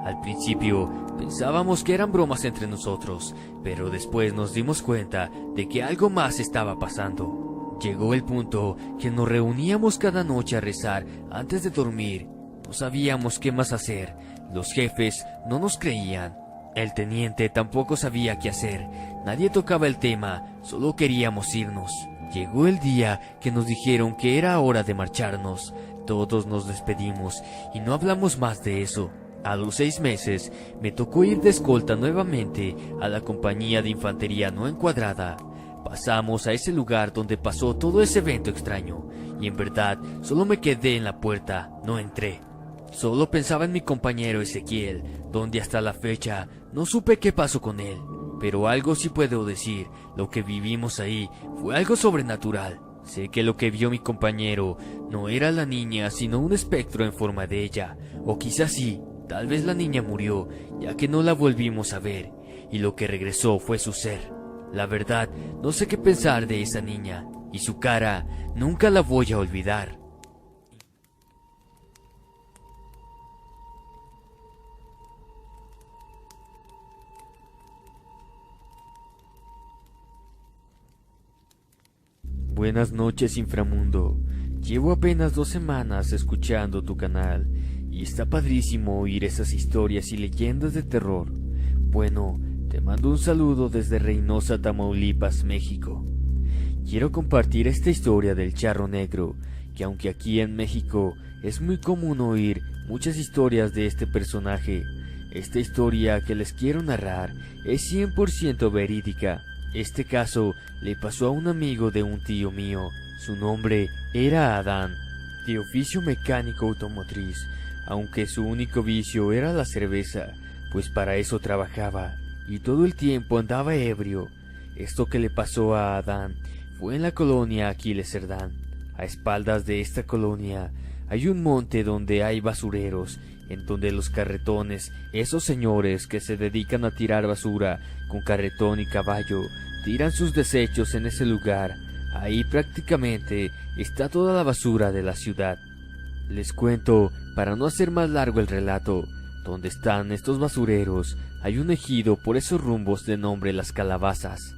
Al principio pensábamos que eran bromas entre nosotros, pero después nos dimos cuenta de que algo más estaba pasando. Llegó el punto que nos reuníamos cada noche a rezar antes de dormir. No sabíamos qué más hacer. Los jefes no nos creían. El teniente tampoco sabía qué hacer. Nadie tocaba el tema, solo queríamos irnos. Llegó el día que nos dijeron que era hora de marcharnos. Todos nos despedimos y no hablamos más de eso. A los 6 meses me tocó ir de escolta nuevamente a la compañía de infantería no encuadrada. Pasamos a ese lugar donde pasó todo ese evento extraño, y en verdad solo me quedé en la puerta, no entré. Solo pensaba en mi compañero Ezequiel, donde hasta la fecha no supe qué pasó con él. Pero algo sí puedo decir, lo que vivimos ahí fue algo sobrenatural. Sé que lo que vio mi compañero no era la niña, sino un espectro en forma de ella. O quizás sí, tal vez la niña murió, ya que no la volvimos a ver, y lo que regresó fue su ser. La verdad, no sé qué pensar de esa niña, y su cara nunca la voy a olvidar. Buenas noches, inframundo. Llevo apenas 2 semanas escuchando tu canal y está padrísimo oír esas historias y leyendas de terror. Bueno, te mando un saludo desde Reynosa, Tamaulipas, México. Quiero compartir esta historia del charro negro, que aunque aquí en México es muy común oír muchas historias de este personaje, esta historia que les quiero narrar es 100% verídica. Este caso le pasó a un amigo de un tío mío. Su nombre era Adán, de oficio mecánico automotriz, aunque su único vicio era la cerveza, pues para eso trabajaba, y todo el tiempo andaba ebrio. Esto que le pasó a Adán fue en la colonia Aquiles Cerdán. A espaldas de esta colonia hay un monte donde hay basureros, en donde los carretones, esos señores que se dedican a tirar basura con carretón y caballo, tiran sus desechos en ese lugar. Ahí prácticamente está toda la basura de la ciudad. Les cuento, para no hacer más largo el relato, donde están estos basureros, hay un ejido por esos rumbos de nombre Las Calabazas.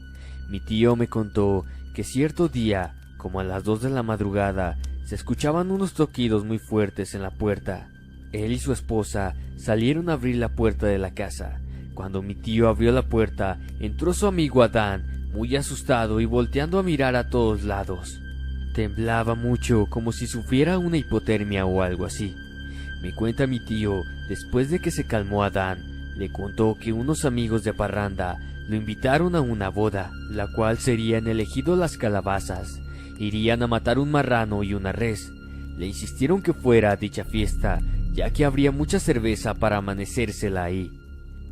Mi tío me contó que cierto día, como a las 2 de la madrugada, se escuchaban unos toquidos muy fuertes en la puerta. Él y su esposa salieron a abrir la puerta de la casa. Cuando mi tío abrió la puerta, entró su amigo Adán, muy asustado y volteando a mirar a todos lados. Temblaba mucho, como si sufriera una hipotermia o algo así. Me cuenta mi tío, después de que se calmó Adán, le contó que unos amigos de parranda lo invitaron a una boda, la cual sería en el ejido Las Calabazas. Irían a matar un marrano y una res. Le insistieron que fuera a dicha fiesta, ya que habría mucha cerveza para amanecérsela ahí.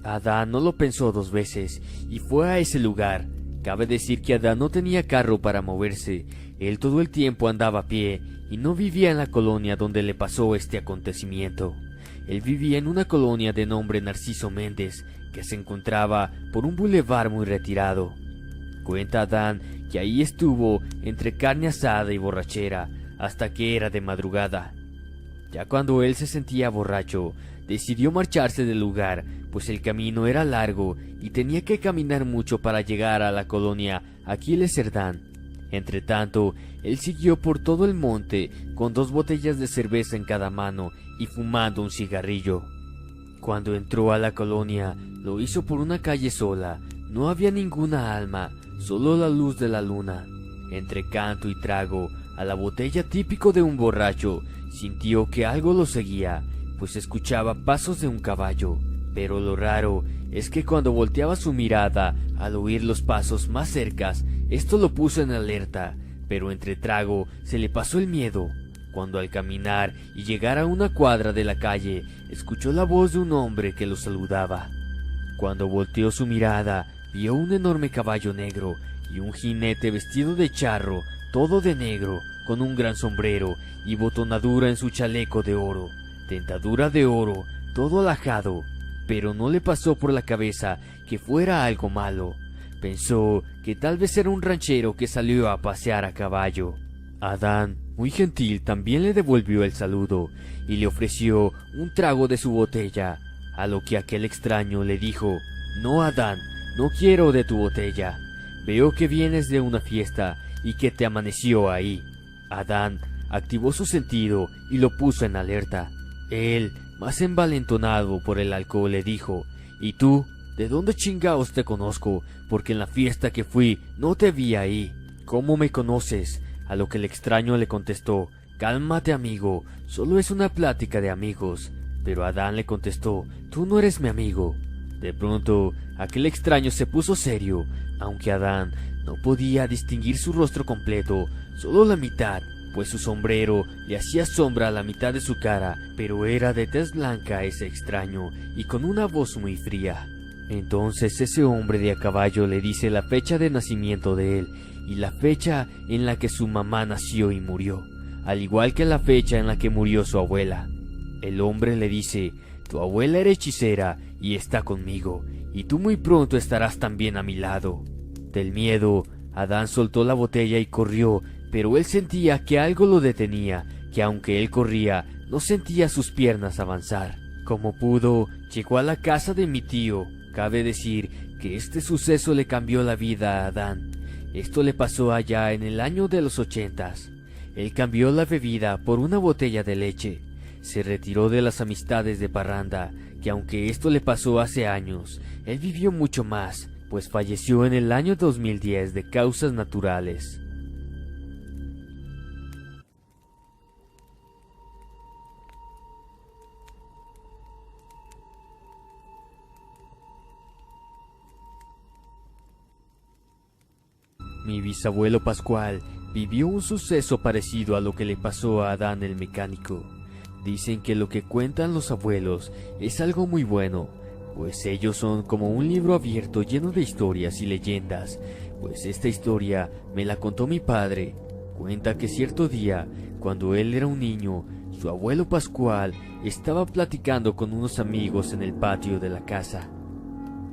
Adán no lo pensó 2 veces y fue a ese lugar. Cabe decir que Adán no tenía carro para moverse, él todo el tiempo andaba a pie y no vivía en la colonia donde le pasó este acontecimiento. Él vivía en una colonia de nombre Narciso Méndez, que se encontraba por un bulevar muy retirado. Cuenta Adán que ahí estuvo entre carne asada y borrachera hasta que era de madrugada. Ya cuando él se sentía borracho, decidió marcharse del lugar, pues el camino era largo y tenía que caminar mucho para llegar a la colonia Aquiles Cerdán. Entretanto, él siguió por todo el monte con 2 botellas de cerveza en cada mano y fumando un cigarrillo. Cuando entró a la colonia, lo hizo por una calle sola. No había ninguna alma, solo la luz de la luna. Entre canto y trago a la botella típico de un borracho, sintió que algo lo seguía, pues escuchaba pasos de un caballo. Pero lo raro es que cuando volteaba su mirada al oír los pasos más cercas, esto lo puso en alerta, pero entre trago se le pasó el miedo. Cuando al caminar y llegar a una cuadra de la calle, escuchó la voz de un hombre que lo saludaba. Cuando volteó su mirada, vio un enorme caballo negro y un jinete vestido de charro, todo de negro, con un gran sombrero y botonadura en su chaleco de oro, dentadura de oro, todo alajado. Pero no le pasó por la cabeza que fuera algo malo. Pensó que tal vez era un ranchero que salió a pasear a caballo. Adán, muy gentil, también le devolvió el saludo y le ofreció un trago de su botella, a lo que aquel extraño le dijo: «No, Adán, no quiero de tu botella. Veo que vienes de una fiesta y que te amaneció ahí». Adán activó su sentido y lo puso en alerta. Él, más envalentonado por el alcohol, le dijo: «¿Y tú? ¿de dónde chingaos te conozco? Porque en la fiesta que fui no te vi ahí. ¿Cómo me conoces? A lo que el extraño le contestó: cálmate, amigo, solo es una plática de amigos. Pero Adán le contestó: tú no eres mi amigo. De pronto, aquel extraño se puso serio, aunque Adán no podía distinguir su rostro completo, solo la mitad, pues su sombrero le hacía sombra a la mitad de su cara, pero era de tez blanca ese extraño, y con una voz muy fría. Entonces ese hombre de a caballo le dice la fecha de nacimiento de él, y la fecha en la que su mamá nació y murió, al igual que la fecha en la que murió su abuela. El hombre le dice: tu abuela era hechicera y está conmigo, y tú muy pronto estarás también a mi lado. Del miedo, Adán soltó la botella y corrió, pero él sentía que algo lo detenía, que aunque él corría, no sentía sus piernas avanzar. Como pudo, llegó a la casa de mi tío. Cabe decir que este suceso le cambió la vida a Adán. Esto le pasó allá en el año de los 80s. Él cambió la bebida por una botella de leche. Se retiró de las amistades de parranda, que aunque esto le pasó hace años, él vivió mucho más, pues falleció en el año 2010 de causas naturales. Mi bisabuelo Pascual vivió un suceso parecido a lo que le pasó a Adán el mecánico. Dicen que lo que cuentan los abuelos es algo muy bueno, pues ellos son como un libro abierto lleno de historias y leyendas, pues esta historia me la contó mi padre. Cuenta que cierto día, cuando él era un niño, su abuelo Pascual estaba platicando con unos amigos en el patio de la casa.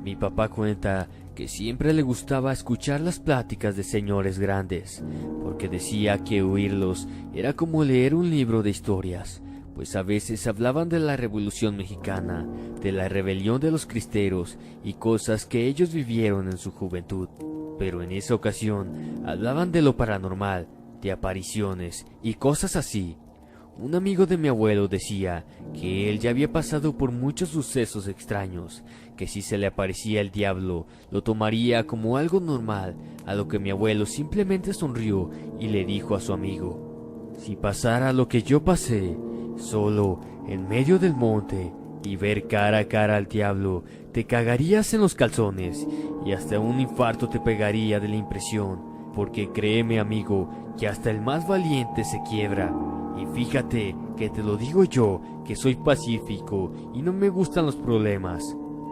Mi papá cuenta que siempre le gustaba escuchar las pláticas de señores grandes, porque decía que oírlos era como leer un libro de historias, pues a veces hablaban de la Revolución Mexicana, de la rebelión de los cristeros y cosas que ellos vivieron en su juventud. Pero en esa ocasión hablaban de lo paranormal, de apariciones y cosas así. Un amigo de mi abuelo decía que él ya había pasado por muchos sucesos extraños, que si se le aparecía el diablo, lo tomaría como algo normal, a lo que mi abuelo simplemente sonrió y le dijo a su amigo: si pasara lo que yo pasé, solo en medio del monte, y ver cara a cara al diablo, te cagarías en los calzones y hasta un infarto te pegaría de la impresión, porque créeme, amigo, que hasta el más valiente se quiebra. Y fíjate que te lo digo yo, que soy pacífico y no me gustan los problemas.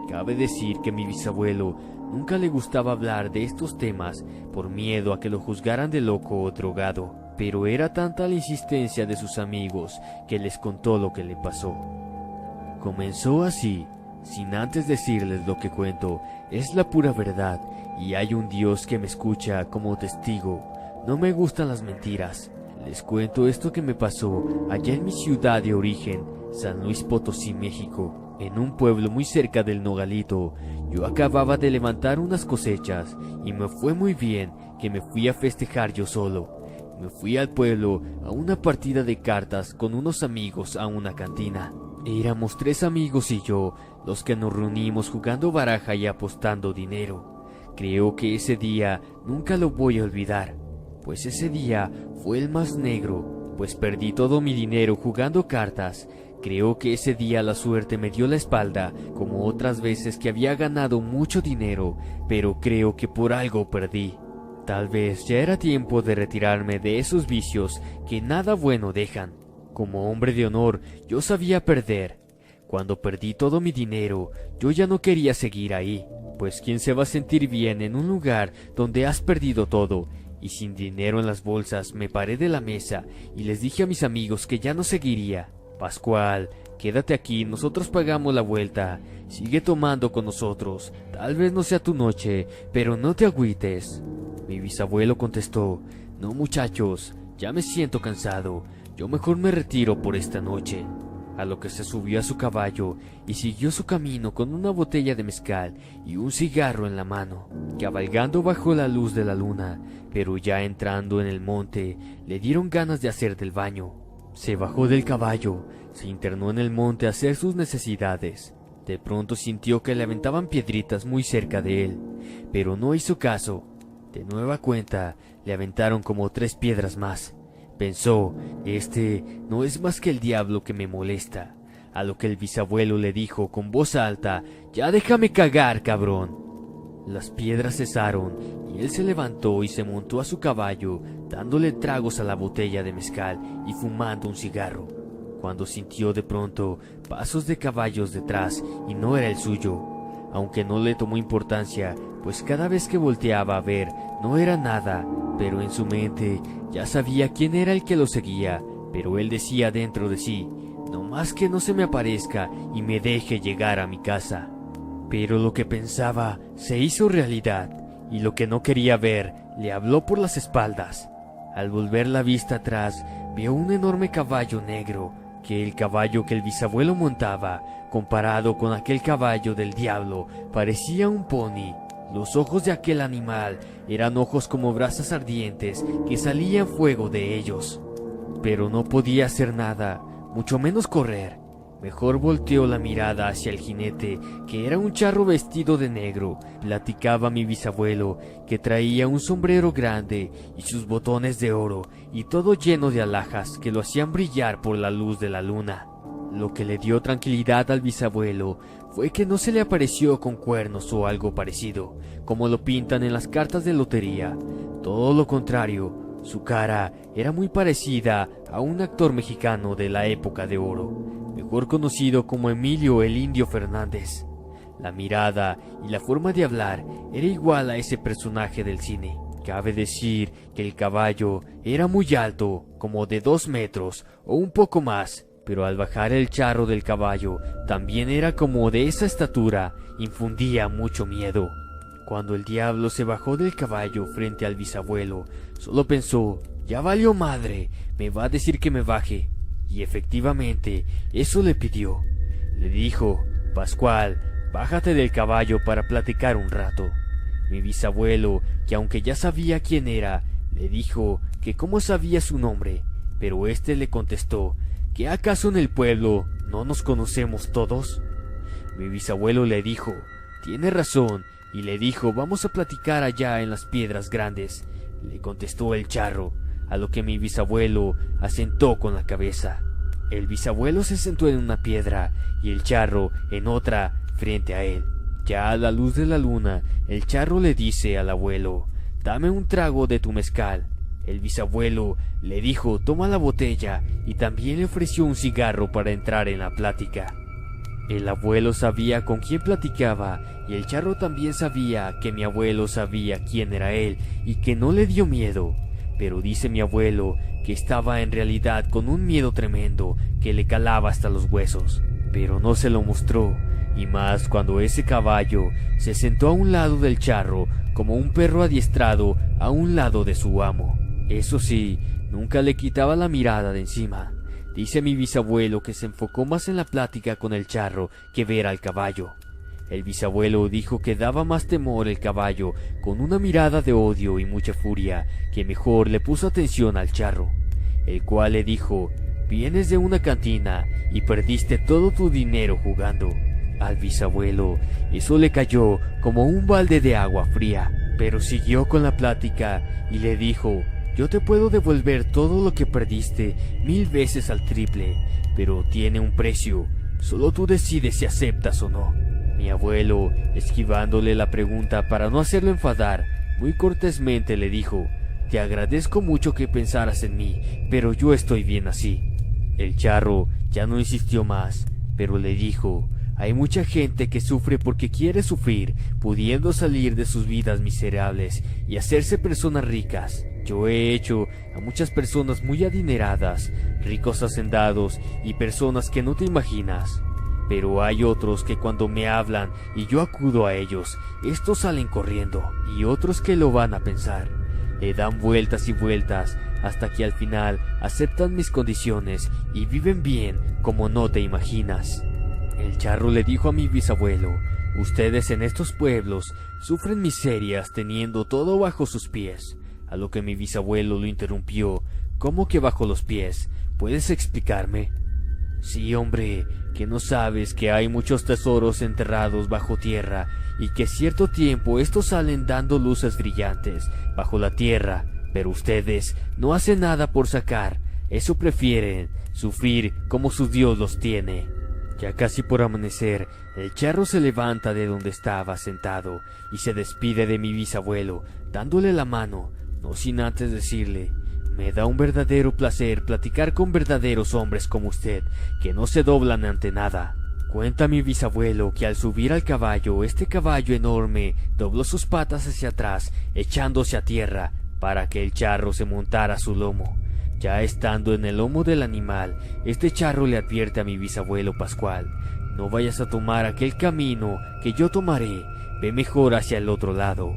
Cabe decir que mi bisabuelo nunca le gustaba hablar de estos temas por miedo a que lo juzgaran de loco o drogado, pero era tanta la insistencia de sus amigos que les contó lo que le pasó. Comenzó así, sin antes decirles lo que cuento, es la pura verdad y hay un Dios que me escucha como testigo. No me gustan las mentiras. Les cuento esto que me pasó allá en mi ciudad de origen, San Luis Potosí, México, en un pueblo muy cerca del Nogalito. Yo acababa de levantar unas cosechas y me fue muy bien que me fui a festejar yo solo. Me fui al pueblo a una partida de cartas con unos amigos a una cantina. Éramos 3 amigos y yo los que nos reunimos jugando baraja y apostando dinero. Creo que ese día nunca lo voy a olvidar, pues ese día fue el más negro, pues perdí todo mi dinero jugando cartas. Creo que ese día la suerte me dio la espalda, como otras veces que había ganado mucho dinero, pero creo que por algo perdí. Tal vez ya era tiempo de retirarme de esos vicios que nada bueno dejan. Como hombre de honor, yo sabía perder. Cuando perdí todo mi dinero, yo ya no quería seguir ahí, pues ¿quién se va a sentir bien en un lugar donde has perdido todo? Y sin dinero en las bolsas me paré de la mesa y les dije a mis amigos que ya no seguiría. Pascual, quédate aquí, nosotros pagamos la vuelta. Sigue tomando con nosotros, tal vez no sea tu noche, pero no te agüites. Mi bisabuelo contestó: no muchachos, ya me siento cansado, yo mejor me retiro por esta noche. A lo que se subió a su caballo y siguió su camino con una botella de mezcal y un cigarro en la mano, cabalgando bajo la luz de la luna, pero ya entrando en el monte le dieron ganas de hacer del baño. Se bajó del caballo, se internó en el monte a hacer sus necesidades. De pronto sintió que le aventaban piedritas muy cerca de él, pero no hizo caso. De nueva cuenta, le aventaron como 3 piedras más. Pensó, este no es más que el diablo que me molesta. A lo que el bisabuelo le dijo con voz alta, «Ya déjame cagar, cabrón». Las piedras cesaron y él se levantó y se montó a su caballo, dándole tragos a la botella de mezcal y fumando un cigarro, cuando sintió de pronto pasos de caballos detrás y no era el suyo, aunque no le tomó importancia, pues cada vez que volteaba a ver no era nada, pero en su mente ya sabía quién era el que lo seguía, pero él decía dentro de sí, «No más que no se me aparezca y me deje llegar a mi casa». Pero lo que pensaba se hizo realidad, y lo que no quería ver le habló por las espaldas. Al volver la vista atrás, vio un enorme caballo negro, que el caballo que el bisabuelo montaba, comparado con aquel caballo del diablo, parecía un pony. Los ojos de aquel animal eran ojos como brasas ardientes que salían fuego de ellos. Pero no podía hacer nada, mucho menos correr. Mejor volteó la mirada hacia el jinete, que era un charro vestido de negro. Platicaba mi bisabuelo que traía un sombrero grande y sus botones de oro, y todo lleno de alhajas que lo hacían brillar por la luz de la luna. Lo que le dio tranquilidad al bisabuelo fue que no se le apareció con cuernos o algo parecido, como lo pintan en las cartas de lotería. Todo lo contrario, su cara era muy parecida a un actor mexicano de la época de oro, mejor conocido como Emilio el Indio Fernández. La mirada y la forma de hablar era igual a ese personaje del cine. Cabe decir que el caballo era muy alto, como de 2 metros o un poco más, pero al bajar el charro del caballo también era como de esa estatura, infundía mucho miedo. Cuando el diablo se bajó del caballo frente al bisabuelo, solo pensó, «Ya valió madre, me va a decir que me baje». Y efectivamente, eso le pidió. Le dijo, «Pascual, bájate del caballo para platicar un rato». Mi bisabuelo, que aunque ya sabía quién era, le dijo que cómo sabía su nombre, pero éste le contestó, ¿que acaso en el pueblo no nos conocemos todos? Mi bisabuelo le dijo, «Tiene razón», y le dijo, «Vamos a platicar allá en las piedras grandes». Le contestó el charro, a lo que mi bisabuelo asentó con la cabeza. El bisabuelo se sentó en una piedra y el charro en otra frente a él. Ya a la luz de la luna, el charro le dice al abuelo, «Dame un trago de tu mezcal». El bisabuelo le dijo, «Toma la botella», y también le ofreció un cigarro para entrar en la plática. El abuelo sabía con quién platicaba, y el charro también sabía que mi abuelo sabía quién era él y que no le dio miedo. Pero dice mi abuelo que estaba en realidad con un miedo tremendo que le calaba hasta los huesos, pero no se lo mostró, y más cuando ese caballo se sentó a un lado del charro como un perro adiestrado a un lado de su amo. Eso sí, nunca le quitaba la mirada de encima. Dice mi bisabuelo que se enfocó más en la plática con el charro que ver al caballo. El bisabuelo dijo que daba más temor el caballo, con una mirada de odio y mucha furia, que mejor le puso atención al charro, el cual le dijo, «Vienes de una cantina y perdiste todo tu dinero jugando». Al bisabuelo eso le cayó como un balde de agua fría, pero siguió con la plática y le dijo, «Yo te puedo devolver todo lo que perdiste 1000 veces al triple, pero tiene un precio, solo tú decides si aceptas o no». Mi abuelo, esquivándole la pregunta para no hacerlo enfadar, muy cortésmente le dijo, «Te agradezco mucho que pensaras en mí, pero yo estoy bien así». El charro ya no insistió más, pero le dijo, «Hay mucha gente que sufre porque quiere sufrir, pudiendo salir de sus vidas miserables y hacerse personas ricas. Yo he hecho a muchas personas muy adineradas, ricos hacendados y personas que no te imaginas. Pero hay otros que cuando me hablan y yo acudo a ellos, estos salen corriendo, y otros que lo van a pensar. Le dan vueltas y vueltas hasta que al final aceptan mis condiciones y viven bien como no te imaginas». El charro le dijo a mi bisabuelo, «Ustedes en estos pueblos sufren miserias teniendo todo bajo sus pies». A lo que mi bisabuelo lo interrumpió, «¿Cómo que bajo los pies? ¿Puedes explicarme?». Sí, hombre, que no sabes que hay muchos tesoros enterrados bajo tierra y que cierto tiempo estos salen dando luces brillantes bajo la tierra, pero ustedes no hacen nada por sacar, eso prefieren sufrir como su Dios los tiene. Ya casi por amanecer, el charro se levanta de donde estaba sentado y se despide de mi bisabuelo, dándole la mano, no sin antes decirle: me da un verdadero placer platicar con verdaderos hombres como usted, que no se doblan ante nada. Cuenta mi bisabuelo que al subir al caballo, este caballo enorme dobló sus patas hacia atrás, echándose a tierra, para que el charro se montara a su lomo. Ya estando en el lomo del animal, este charro le advierte a mi bisabuelo Pascual: no vayas a tomar aquel camino que yo tomaré, ve mejor hacia el otro lado.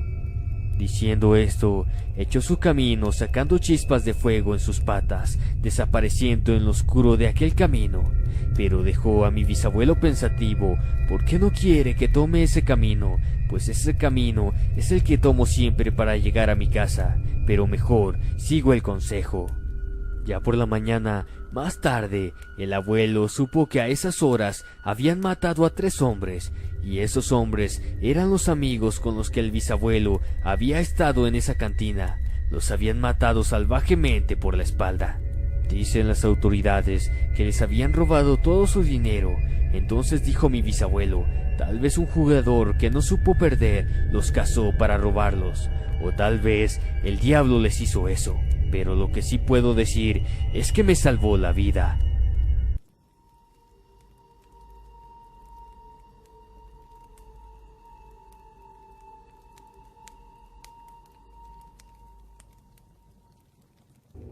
Diciendo esto, echó su camino sacando chispas de fuego en sus patas, desapareciendo en lo oscuro de aquel camino. Pero dejó a mi bisabuelo pensativo, ¿por qué no quiere que tome ese camino? Pues ese camino es el que tomo siempre para llegar a mi casa, pero mejor sigo el consejo. Ya por la mañana, más tarde, el abuelo supo que a esas horas habían matado a 3 hombres, y esos hombres eran los amigos con los que el bisabuelo había estado en esa cantina. Los habían matado salvajemente por la espalda. Dicen las autoridades que les habían robado todo su dinero. Entonces dijo mi bisabuelo: tal vez un jugador que no supo perder los cazó para robarlos, o tal vez el diablo les hizo eso. Pero lo que sí puedo decir es que me salvó la vida.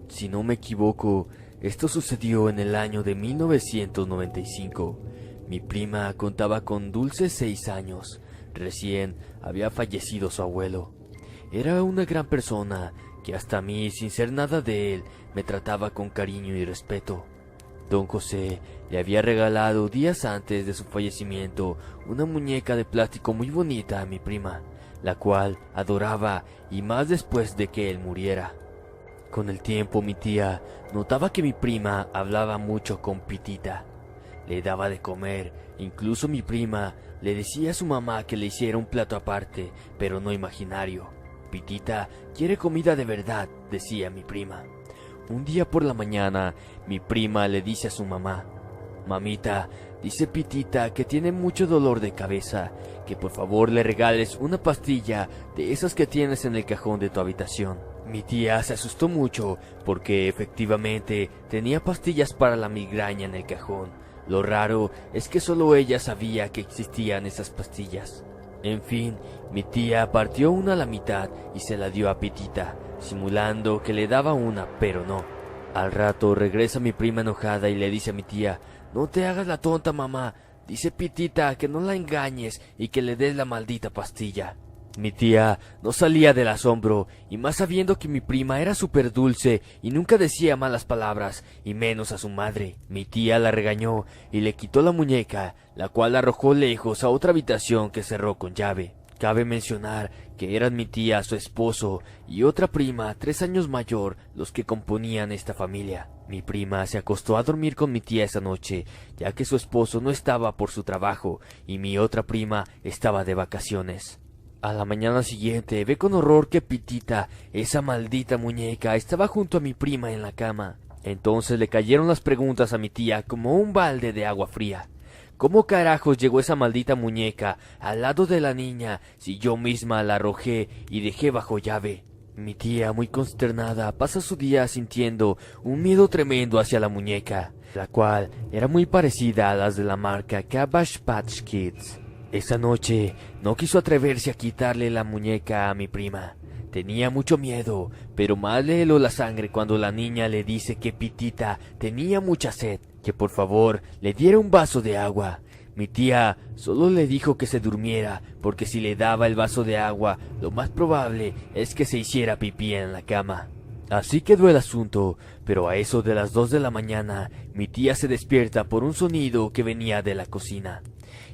Si no me equivoco, esto sucedió en el año de 1995. Mi prima contaba con dulces 6 años. Recién había fallecido su abuelo. Era una gran persona que hasta a mí, sin ser nada de él, me trataba con cariño y respeto. Don José le había regalado días antes de su fallecimiento una muñeca de plástico muy bonita a mi prima, la cual adoraba, y más después de que él muriera. Con el tiempo mi tía notaba que mi prima hablaba mucho con Pitita. Le daba de comer, incluso mi prima le decía a su mamá que le hiciera un plato aparte, pero no imaginario. Pitita quiere comida de verdad, decía mi prima. Un día por la mañana, mi prima le dice a su mamá: mamita, dice Pitita que tiene mucho dolor de cabeza, que por favor le regales una pastilla de esas que tienes en el cajón de tu habitación. Mi tía se asustó mucho porque efectivamente tenía pastillas para la migraña en el cajón. Lo raro es que solo ella sabía que existían esas pastillas. En fin, mi tía partió una a la mitad y se la dio a Pitita, simulando que le daba una, pero no. Al rato regresa mi prima enojada y le dice a mi tía: no te hagas la tonta, mamá, dice Pitita que no la engañes y que le des la maldita pastilla. Mi tía no salía del asombro, y más sabiendo que mi prima era súper dulce y nunca decía malas palabras, y menos a su madre. Mi tía la regañó y le quitó la muñeca, la cual arrojó lejos a otra habitación que cerró con llave. Cabe mencionar que eran mi tía, su esposo, y otra prima 3 años mayor los que componían esta familia. Mi prima se acostó a dormir con mi tía esa noche, ya que su esposo no estaba por su trabajo, y mi otra prima estaba de vacaciones. A la mañana siguiente ve con horror que Pitita, esa maldita muñeca, estaba junto a mi prima en la cama. Entonces le cayeron las preguntas a mi tía como un balde de agua fría. ¿Cómo carajos llegó esa maldita muñeca al lado de la niña si yo misma la arrojé y dejé bajo llave? Mi tía, muy consternada, pasa su día sintiendo un miedo tremendo hacia la muñeca, la cual era muy parecida a las de la marca Cabbage Patch Kids. Esa noche no quiso atreverse a quitarle la muñeca a mi prima. Tenía mucho miedo, pero más le heló la sangre cuando la niña le dice que Pitita tenía mucha sed, que por favor le diera un vaso de agua. Mi tía solo le dijo que se durmiera, porque si le daba el vaso de agua, lo más probable es que se hiciera pipí en la cama. Así quedó el asunto, pero a eso de las 2 de la mañana, mi tía se despierta por un sonido que venía de la cocina.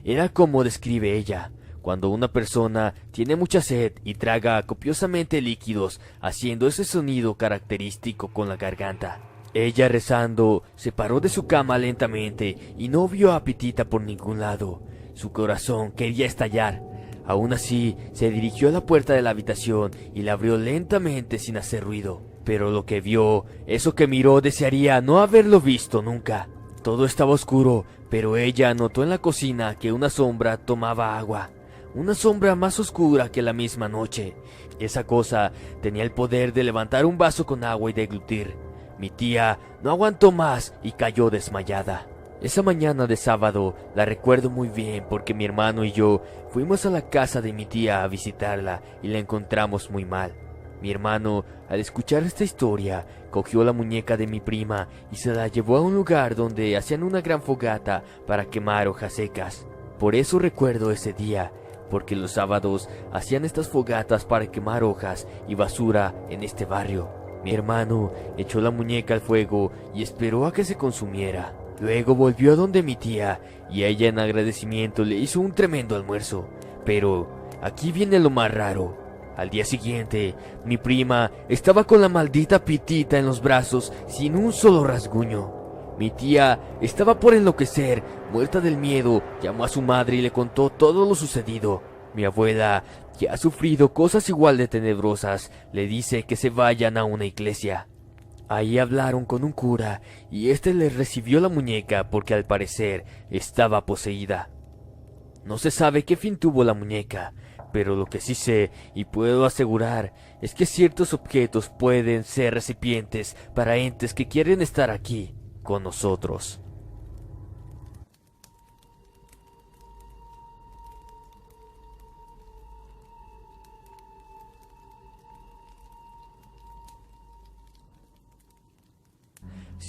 Era como describe ella, cuando una persona tiene mucha sed y traga copiosamente líquidos, haciendo ese sonido característico con la garganta. Ella, rezando, se paró de su cama lentamente y no vio a Pitita por ningún lado. Su corazón quería estallar. Aún así, se dirigió a la puerta de la habitación y la abrió lentamente sin hacer ruido. Pero lo que vio, eso que miró, desearía no haberlo visto nunca. Todo estaba oscuro, pero ella notó en la cocina que una sombra tomaba agua. Una sombra más oscura que la misma noche. Esa cosa tenía el poder de levantar un vaso con agua y deglutir. Mi tía no aguantó más y cayó desmayada. Esa mañana de sábado la recuerdo muy bien porque mi hermano y yo fuimos a la casa de mi tía a visitarla y la encontramos muy mal. Mi hermano, al escuchar esta historia, cogió la muñeca de mi prima y se la llevó a un lugar donde hacían una gran fogata para quemar hojas secas. Por eso recuerdo ese día, porque los sábados hacían estas fogatas para quemar hojas y basura en este barrio. Mi hermano echó la muñeca al fuego y esperó a que se consumiera. Luego volvió a donde mi tía y ella en agradecimiento le hizo un tremendo almuerzo. Pero aquí viene lo más raro. Al día siguiente, mi prima estaba con la maldita Pitita en los brazos sin un solo rasguño. Mi tía estaba por enloquecer, muerta del miedo, llamó a su madre y le contó todo lo sucedido. Mi abuela, que ha sufrido cosas igual de tenebrosas, le dice que se vayan a una iglesia. Ahí hablaron con un cura y éste les recibió la muñeca porque al parecer estaba poseída. No se sabe qué fin tuvo la muñeca, pero lo que sí sé y puedo asegurar es que ciertos objetos pueden ser recipientes para entes que quieren estar aquí con nosotros.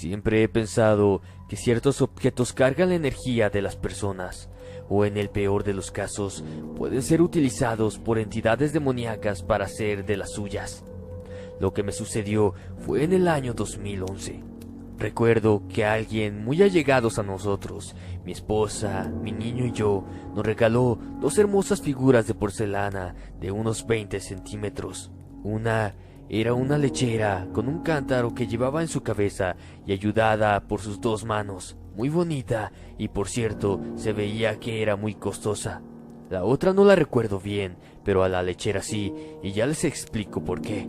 Siempre he pensado que ciertos objetos cargan la energía de las personas, o en el peor de los casos, pueden ser utilizados por entidades demoníacas para hacer de las suyas. Lo que me sucedió fue en el año 2011. Recuerdo que alguien muy allegados a nosotros, mi esposa, mi niño y yo, nos regaló dos hermosas figuras de porcelana de unos 20 centímetros. Una era una lechera con un cántaro que llevaba en su cabeza y ayudada por sus dos manos, muy bonita y por cierto se veía que era muy costosa. La otra no la recuerdo bien, pero a la lechera sí, y ya les explico por qué.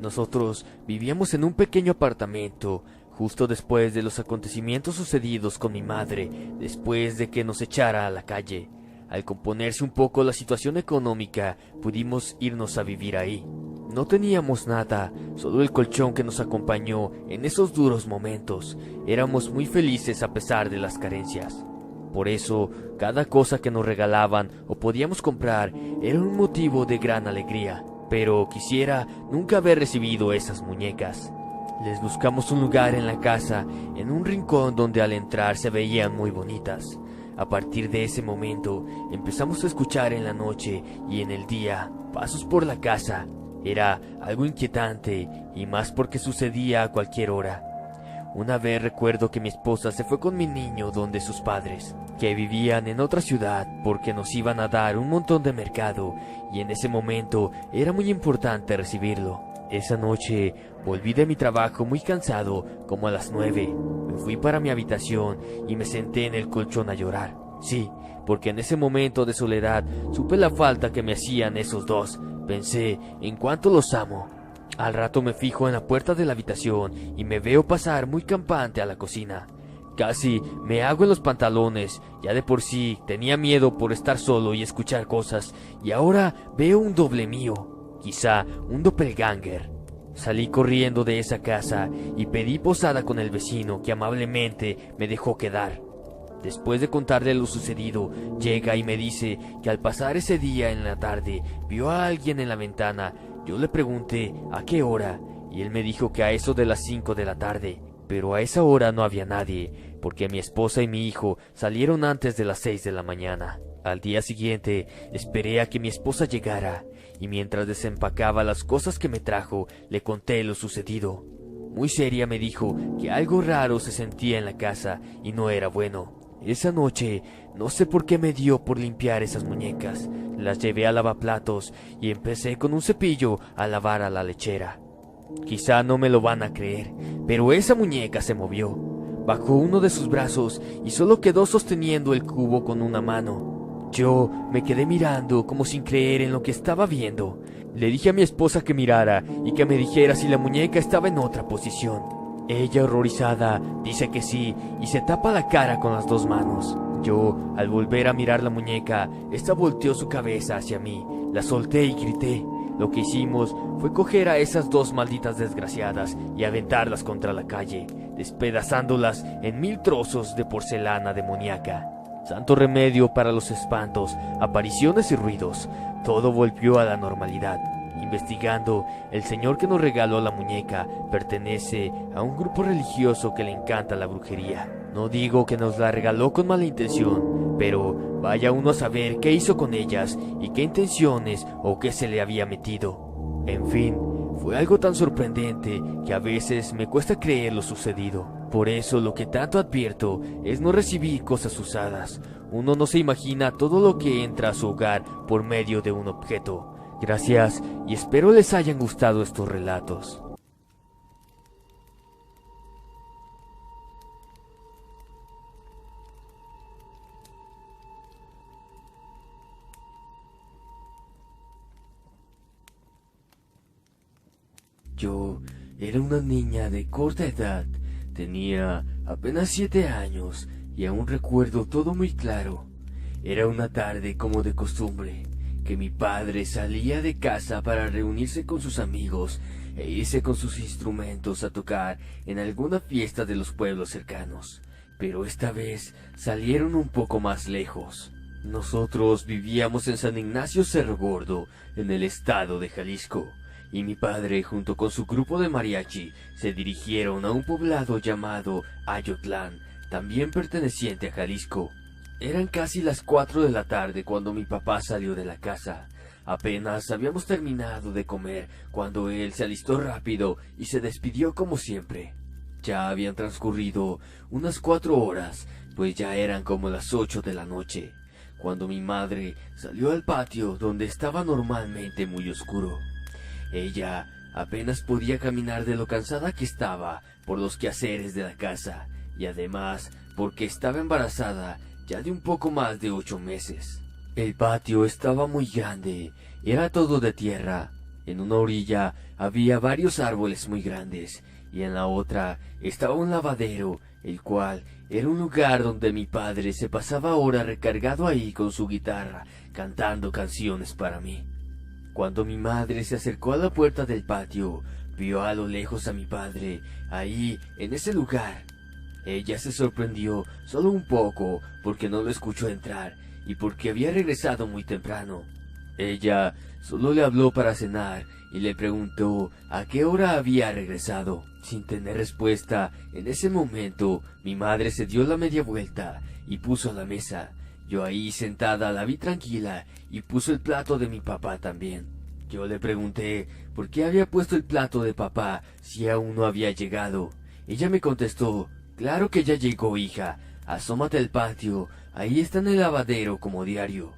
Nosotros vivíamos en un pequeño apartamento justo después de los acontecimientos sucedidos con mi madre, después de que nos echara a la calle. Al componerse un poco la situación económica, pudimos irnos a vivir ahí. No teníamos nada, solo el colchón que nos acompañó en esos duros momentos. Éramos muy felices a pesar de las carencias. Por eso, cada cosa que nos regalaban o podíamos comprar era un motivo de gran alegría. Pero quisiera nunca haber recibido esas muñecas. Les buscamos un lugar en la casa, en un rincón donde al entrar se veían muy bonitas. A partir de ese momento, empezamos a escuchar en la noche y en el día pasos por la casa. Era algo inquietante y más porque sucedía a cualquier hora. Una vez recuerdo que mi esposa se fue con mi niño donde sus padres, que vivían en otra ciudad porque nos iban a dar un montón de mercado y en ese momento era muy importante recibirlo. Esa noche volví de mi trabajo muy cansado, como a las 9. Me fui para mi habitación y me senté en el colchón a llorar. Sí, porque en ese momento de soledad supe la falta que me hacían esos dos. Pensé en cuánto los amo. Al rato me fijo en la puerta de la habitación y me veo pasar muy campante a la cocina. Casi me hago en los pantalones, ya de por sí tenía miedo por estar solo y escuchar cosas, y ahora veo un doble mío, quizá un doppelganger. Salí corriendo de esa casa y pedí posada con el vecino que amablemente me dejó quedar. Después de contarle lo sucedido, llega y me dice que al pasar ese día en la tarde vio a alguien en la ventana. Yo le pregunté a qué hora y él me dijo que a eso de las 5 de la tarde, pero a esa hora no había nadie, porque mi esposa y mi hijo salieron antes de las 6 de la mañana. Al día siguiente esperé a que mi esposa llegara y mientras desempacaba las cosas que me trajo, le conté lo sucedido. Muy seria me dijo que algo raro se sentía en la casa y no era bueno. Esa noche, no sé por qué me dio por limpiar esas muñecas. Las llevé a lavaplatos y empecé con un cepillo a lavar a la lechera. Quizá no me lo van a creer, pero esa muñeca se movió. Bajó uno de sus brazos y solo quedó sosteniendo el cubo con una mano. Yo me quedé mirando como sin creer en lo que estaba viendo. Le dije a mi esposa que mirara y que me dijera si la muñeca estaba en otra posición. Ella, horrorizada, dice que sí y se tapa la cara con las dos manos. Yo, al volver a mirar la muñeca, esta volteó su cabeza hacia mí. La solté y grité. Lo que hicimos fue coger a esas dos malditas desgraciadas y aventarlas contra la calle, despedazándolas en 1000 trozos de porcelana demoníaca. Santo remedio para los espantos, apariciones y ruidos. Todo volvió a la normalidad. Investigando, el señor que nos regaló la muñeca pertenece a un grupo religioso que le encanta la brujería. No digo que nos la regaló con mala intención, pero vaya uno a saber qué hizo con ellas y qué intenciones o qué se le había metido. En fin, fue algo tan sorprendente que a veces me cuesta creer lo sucedido. Por eso lo que tanto advierto es no recibir cosas usadas. Uno no se imagina todo lo que entra a su hogar por medio de un objeto. Gracias y espero les hayan gustado estos relatos. Yo era una niña de corta edad, tenía apenas 7 años y aún recuerdo todo muy claro. Era una tarde como de costumbre, que mi padre salía de casa para reunirse con sus amigos e irse con sus instrumentos a tocar en alguna fiesta de los pueblos cercanos. Pero esta vez salieron un poco más lejos. Nosotros vivíamos en San Ignacio Cerro Gordo, en el estado de Jalisco, y mi padre junto con su grupo de mariachi se dirigieron a un poblado llamado Ayotlán, también perteneciente a Jalisco. Eran casi las 4 de la tarde cuando mi papá salió de la casa. Apenas habíamos terminado de comer cuando él se alistó rápido y se despidió como siempre. Ya habían transcurrido unas 4 horas, pues ya eran como las 8 de la noche, cuando mi madre salió al patio donde estaba normalmente muy oscuro. Ella apenas podía caminar de lo cansada que estaba por los quehaceres de la casa, y además porque estaba embarazada ya de un poco más de 8 meses. El patio estaba muy grande, era todo de tierra. En una orilla había varios árboles muy grandes, y en la otra estaba un lavadero, el cual era un lugar donde mi padre se pasaba horas recargado ahí con su guitarra, cantando canciones para mí. Cuando mi madre se acercó a la puerta del patio, vio a lo lejos a mi padre, ahí, en ese lugar. Ella se sorprendió solo un poco porque no lo escuchó entrar y porque había regresado muy temprano. Ella solo le habló para cenar y le preguntó a qué hora había regresado. Sin tener respuesta, en ese momento mi madre se dio la media vuelta y puso la mesa. Yo ahí sentada la vi tranquila y puso el plato de mi papá también. Yo le pregunté por qué había puesto el plato de papá si aún no había llegado. Ella me contestó: «Claro que ya llegó, hija. Asómate al patio. Ahí está en el lavadero como diario».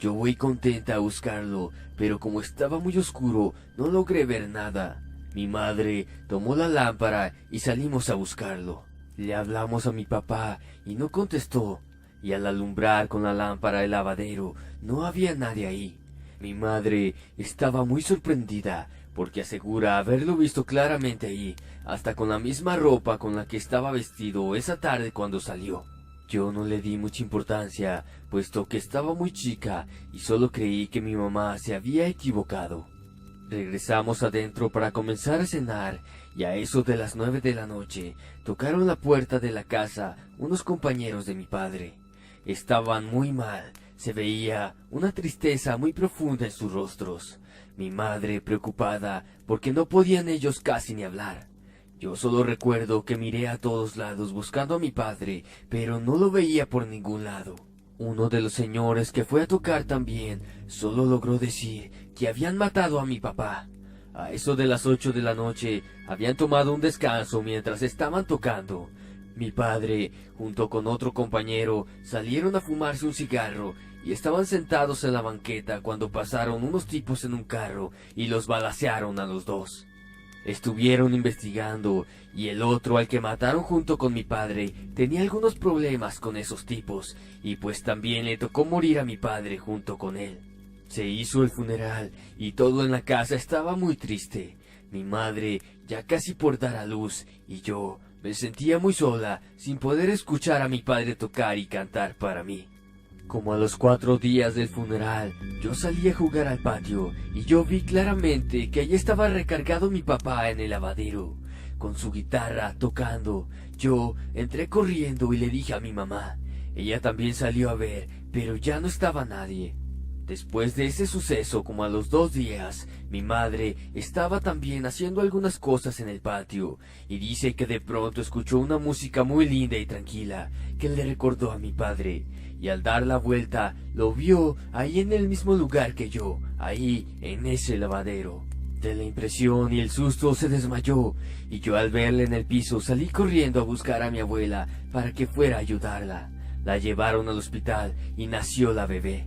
Yo voy contenta a buscarlo, pero como estaba muy oscuro, no logré ver nada. Mi madre tomó la lámpara y salimos a buscarlo. Le hablamos a mi papá y no contestó. Y al alumbrar con la lámpara el lavadero, no había nadie ahí. Mi madre estaba muy sorprendida, porque asegura haberlo visto claramente ahí, hasta con la misma ropa con la que estaba vestido esa tarde cuando salió. Yo no le di mucha importancia, puesto que estaba muy chica y solo creí que mi mamá se había equivocado. Regresamos adentro para comenzar a cenar, y a eso de las 9 de la noche tocaron la puerta de la casa unos compañeros de mi padre. Estaban muy mal, se veía una tristeza muy profunda en sus rostros. Mi madre preocupada porque no podían ellos casi ni hablar. Yo solo recuerdo que miré a todos lados buscando a mi padre, pero no lo veía por ningún lado. Uno de los señores que fue a tocar también solo logró decir que habían matado a mi papá. A eso de las 8 de la noche habían tomado un descanso mientras estaban tocando. Mi padre, junto con otro compañero, salieron a fumarse un cigarro y estaban sentados en la banqueta cuando pasaron unos tipos en un carro y los balacearon a los dos. Estuvieron investigando y el otro al que mataron junto con mi padre tenía algunos problemas con esos tipos y pues también le tocó morir a mi padre junto con él. Se hizo el funeral y todo en la casa estaba muy triste. Mi madre ya casi por dar a luz y yo me sentía muy sola sin poder escuchar a mi padre tocar y cantar para mí. Como a los 4 días del funeral, yo salí a jugar al patio y yo vi claramente que allí estaba recargado mi papá en el lavadero, con su guitarra tocando. Yo entré corriendo y le dije a mi mamá. Ella también salió a ver, pero ya no estaba nadie. Después de ese suceso, como a los 2 días, mi madre estaba también haciendo algunas cosas en el patio y dice que de pronto escuchó una música muy linda y tranquila que le recordó a mi padre. Y al dar la vuelta, lo vio ahí en el mismo lugar que yo, ahí en ese lavadero. De la impresión y el susto se desmayó, y yo al verla en el piso salí corriendo a buscar a mi abuela para que fuera a ayudarla. La llevaron al hospital y nació la bebé.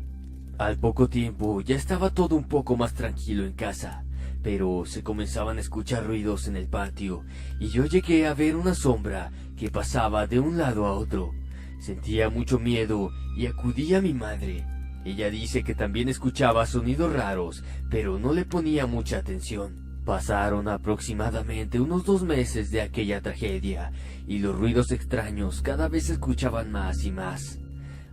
Al poco tiempo ya estaba todo un poco más tranquilo en casa, pero se comenzaban a escuchar ruidos en el patio, y yo llegué a ver una sombra que pasaba de un lado a otro. Sentía mucho miedo y acudí a mi madre. Ella dice que también escuchaba sonidos raros, pero no le ponía mucha atención. Pasaron aproximadamente unos 2 meses de aquella tragedia, y los ruidos extraños cada vez se escuchaban más y más.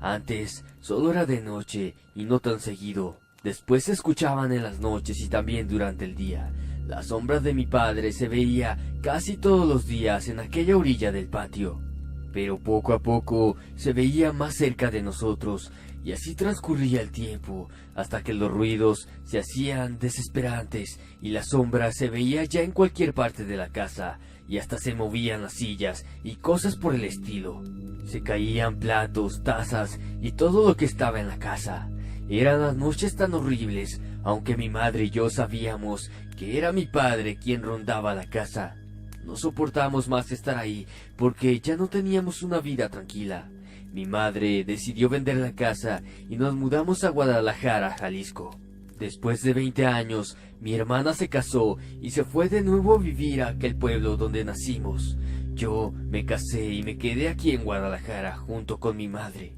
Antes solo era de noche y no tan seguido. Después se escuchaban en las noches y también durante el día. La sombra de mi padre se veía casi todos los días en aquella orilla del patio. Pero poco a poco se veía más cerca de nosotros, y así transcurría el tiempo, hasta que los ruidos se hacían desesperantes, y la sombra se veía ya en cualquier parte de la casa, y hasta se movían las sillas y cosas por el estilo. Se caían platos, tazas y todo lo que estaba en la casa. Eran las noches tan horribles, aunque mi madre y yo sabíamos que era mi padre quien rondaba la casa. No soportamos más estar ahí, porque ya no teníamos una vida tranquila. Mi madre decidió vender la casa y nos mudamos a Guadalajara, Jalisco. Después de 20 años, mi hermana se casó y se fue de nuevo a vivir a aquel pueblo donde nacimos. Yo me casé y me quedé aquí en Guadalajara junto con mi madre.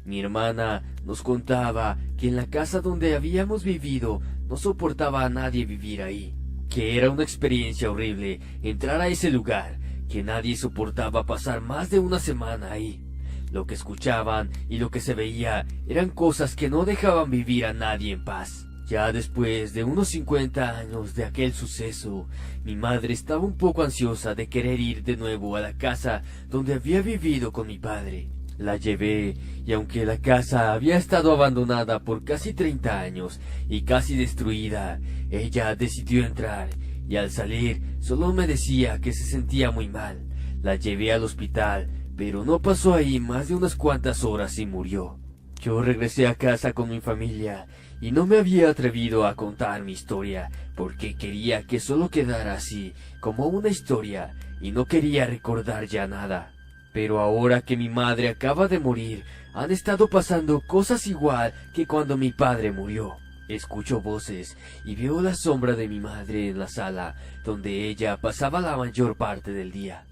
Mi hermana nos contaba que en la casa donde habíamos vivido no soportaba a nadie vivir ahí, que era una experiencia horrible entrar a ese lugar, que nadie soportaba pasar más de una semana ahí. Lo que escuchaban y lo que se veía eran cosas que no dejaban vivir a nadie en paz. Ya después de unos 50 años de aquel suceso, mi madre estaba un poco ansiosa de querer ir de nuevo a la casa donde había vivido con mi padre. La llevé, y aunque la casa había estado abandonada por casi 30 años y casi destruida, ella decidió entrar, y al salir solo me decía que se sentía muy mal. La llevé al hospital, pero no pasó ahí más de unas cuantas horas y murió. Yo regresé a casa con mi familia, y no me había atrevido a contar mi historia, porque quería que solo quedara así, como una historia, y no quería recordar ya nada. Pero ahora que mi madre acaba de morir, han estado pasando cosas igual que cuando mi padre murió. Escucho voces y veo la sombra de mi madre en la sala, donde ella pasaba la mayor parte del día.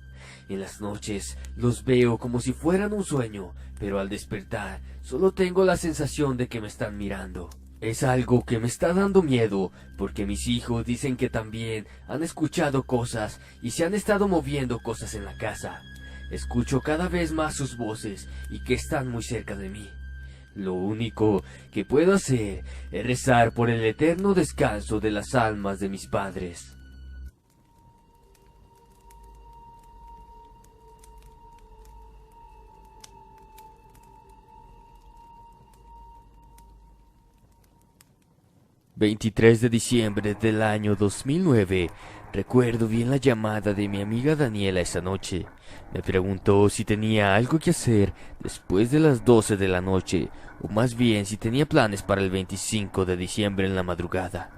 En las noches los veo como si fueran un sueño, pero al despertar solo tengo la sensación de que me están mirando. Es algo que me está dando miedo, porque mis hijos dicen que también han escuchado cosas y se han estado moviendo cosas en la casa. Escucho cada vez más sus voces y que están muy cerca de mí. Lo único que puedo hacer es rezar por el eterno descanso de las almas de mis padres. ...23 de diciembre del año 2009... Recuerdo bien la llamada de mi amiga Daniela esa noche. Me preguntó si tenía algo que hacer después de las 12 de la noche, o más bien si tenía planes para el 25 de diciembre en la madrugada.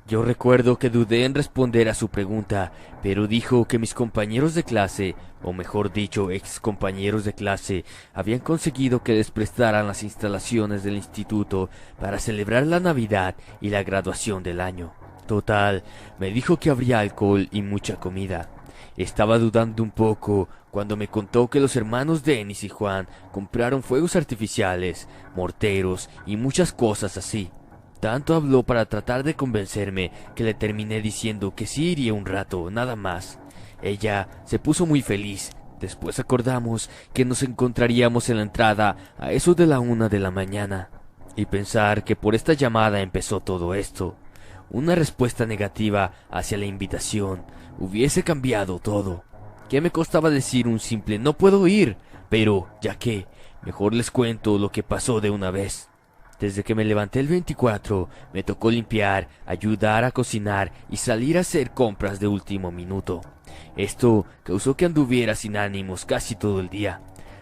Yo recuerdo que dudé en responder a su pregunta, pero dijo que mis compañeros de clase, o mejor dicho, ex compañeros de clase, habían conseguido que les prestaran las instalaciones del instituto para celebrar la Navidad y la graduación del año. Total, me dijo que habría alcohol y mucha comida. Estaba dudando un poco cuando me contó que los hermanos Denis y Juan compraron fuegos artificiales, morteros y muchas cosas así. Tanto habló para tratar de convencerme que le terminé diciendo que sí iría un rato, nada más. Ella se puso muy feliz. Después acordamos que nos encontraríamos en la entrada a eso de la 1 de la mañana. Y pensar que por esta llamada empezó todo esto. Una respuesta negativa hacia la invitación hubiese cambiado todo. ¿Qué me costaba decir un simple no puedo ir? Pero, ya que, mejor les cuento lo que pasó de una vez. Desde que me levanté el 24, me tocó limpiar, ayudar a cocinar y salir a hacer compras de último minuto. Esto causó que anduviera sin ánimos casi todo el día.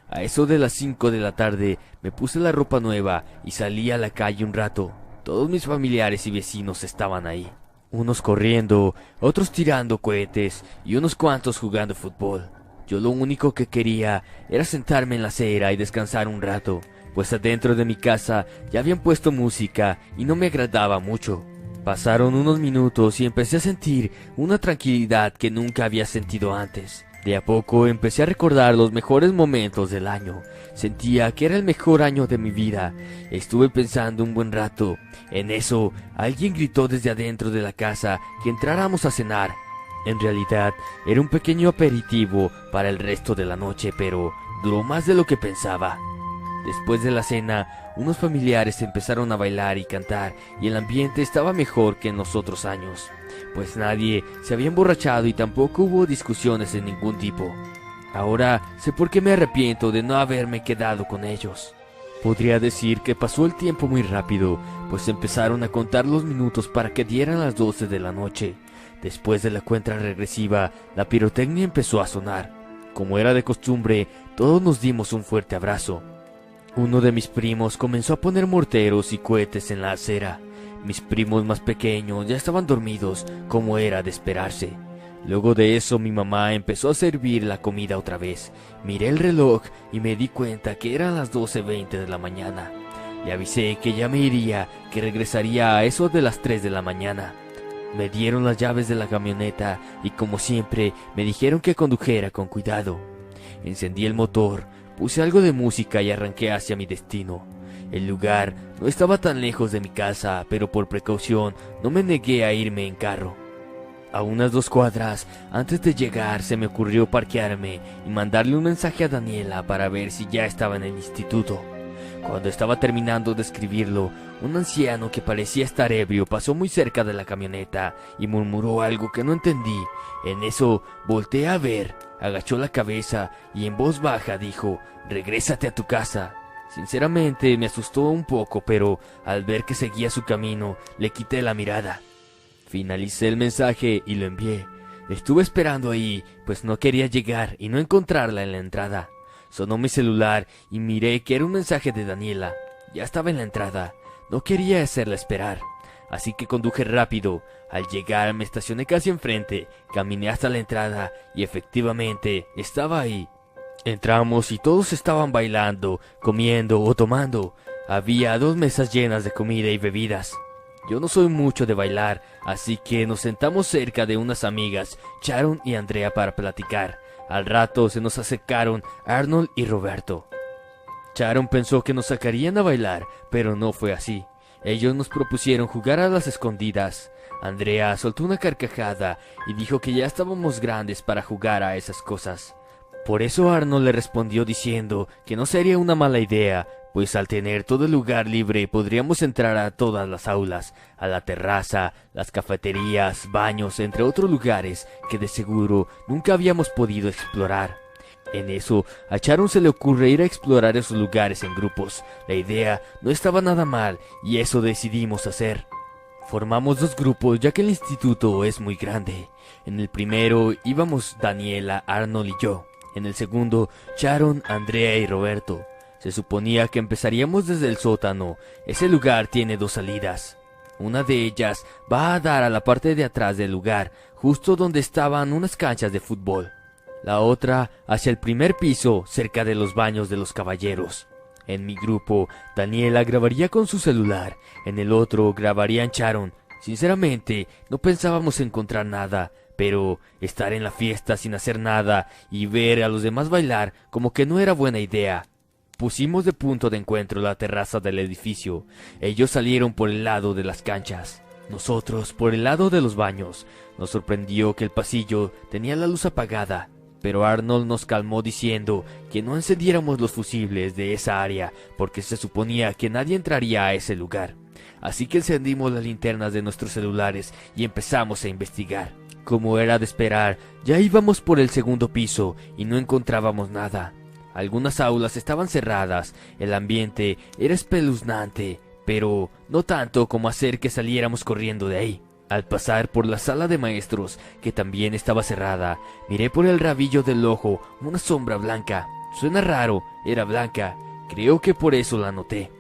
A eso de las 5 de la tarde me puse la ropa nueva y salí a la calle un rato. Todos mis familiares y vecinos estaban ahí. Unos corriendo, otros tirando cohetes y unos cuantos jugando fútbol. Yo lo único que quería era sentarme en la acera y descansar un rato, pues adentro de mi casa ya habían puesto música y no me agradaba mucho. Pasaron unos minutos y empecé a sentir una tranquilidad que nunca había sentido antes. De a poco empecé a recordar los mejores momentos del año. Sentía que era el mejor año de mi vida. Estuve pensando un buen rato. En eso, alguien gritó desde adentro de la casa que entráramos a cenar. En realidad, era un pequeño aperitivo para el resto de la noche, pero duró más de lo que pensaba. Después de la cena, unos familiares empezaron a bailar y cantar, y el ambiente estaba mejor que en los otros años, pues nadie se había emborrachado y tampoco hubo discusiones de ningún tipo. Ahora sé por qué me arrepiento de no haberme quedado con ellos. Podría decir que pasó el tiempo muy rápido, pues empezaron a contar los minutos para que dieran las 12 de la noche. Después de la cuenta regresiva, la pirotecnia empezó a sonar. Como era de costumbre, todos nos dimos un fuerte abrazo. Uno de mis primos comenzó a poner morteros y cohetes en la acera. Mis primos más pequeños ya estaban dormidos, como era de esperarse. Luego de eso mi mamá empezó a servir la comida otra vez. Miré el reloj y me di cuenta que eran las 12:20 de la mañana. Le avisé que ya me iría, que regresaría a eso de las 3 de la mañana. Me dieron las llaves de la camioneta y como siempre me dijeron que condujera con cuidado. Encendí el motor, puse algo de música y arranqué hacia mi destino. El lugar no estaba tan lejos de mi casa, pero por precaución no me negué a irme en carro. A unas 2 cuadras antes de llegar se me ocurrió parquearme y mandarle un mensaje a Daniela para ver si ya estaba en el instituto. Cuando estaba terminando de escribirlo, un anciano que parecía estar ebrio pasó muy cerca de la camioneta y murmuró algo que no entendí. En eso volteé a ver, agachó la cabeza y en voz baja dijo: «Regrésate a tu casa». Sinceramente me asustó un poco, pero al ver que seguía su camino, le quité la mirada. Finalicé el mensaje y lo envié. Estuve esperando ahí, pues no quería llegar y no encontrarla en la entrada. Sonó mi celular y miré que era un mensaje de Daniela. Ya estaba en la entrada. No quería hacerla esperar, así que conduje rápido. Al llegar me estacioné casi enfrente, caminé hasta la entrada y efectivamente estaba ahí. Entramos y todos estaban bailando, comiendo o tomando. Había 2 mesas llenas de comida y bebidas. Yo no soy mucho de bailar, así que nos sentamos cerca de unas amigas, Sharon y Andrea, para platicar. Al rato se nos acercaron Arnold y Roberto. Sharon pensó que nos sacarían a bailar, pero no fue así. Ellos nos propusieron jugar a las escondidas. Andrea soltó una carcajada y dijo que ya estábamos grandes para jugar a esas cosas. Por eso Arnold le respondió diciendo que no sería una mala idea, pues al tener todo el lugar libre podríamos entrar a todas las aulas, a la terraza, las cafeterías, baños, entre otros lugares que de seguro nunca habíamos podido explorar. En eso, a Sharon se le ocurre ir a explorar esos lugares en grupos. La idea no estaba nada mal y eso decidimos hacer. Formamos 2 grupos ya que el instituto es muy grande. En el primero íbamos Daniela, Arnold y yo. En el segundo, Sharon, Andrea y Roberto. Se suponía que empezaríamos desde el sótano. Ese lugar tiene 2 salidas. Una de ellas va a dar a la parte de atrás del lugar, justo donde estaban unas canchas de fútbol. La otra hacia el primer piso, cerca de los baños de los caballeros. En mi grupo, Daniela grabaría con su celular. En el otro grabarían Sharon. Sinceramente, no pensábamos encontrar nada, pero estar en la fiesta sin hacer nada y ver a los demás bailar como que no era buena idea. Pusimos de punto de encuentro la terraza del edificio. Ellos salieron por el lado de las canchas, nosotros por el lado de los baños. Nos sorprendió que el pasillo tenía la luz apagada, pero Arnold nos calmó diciendo que no encendiéramos los fusibles de esa área porque se suponía que nadie entraría a ese lugar. Así que encendimos las linternas de nuestros celulares y empezamos a investigar. Como era de esperar, ya íbamos por el segundo piso y no encontrábamos nada. Algunas aulas estaban cerradas, el ambiente era espeluznante, pero no tanto como hacer que saliéramos corriendo de ahí. Al pasar por la sala de maestros, que también estaba cerrada, miré por el rabillo del ojo una sombra blanca. Suena raro, era blanca, creo que por eso la noté.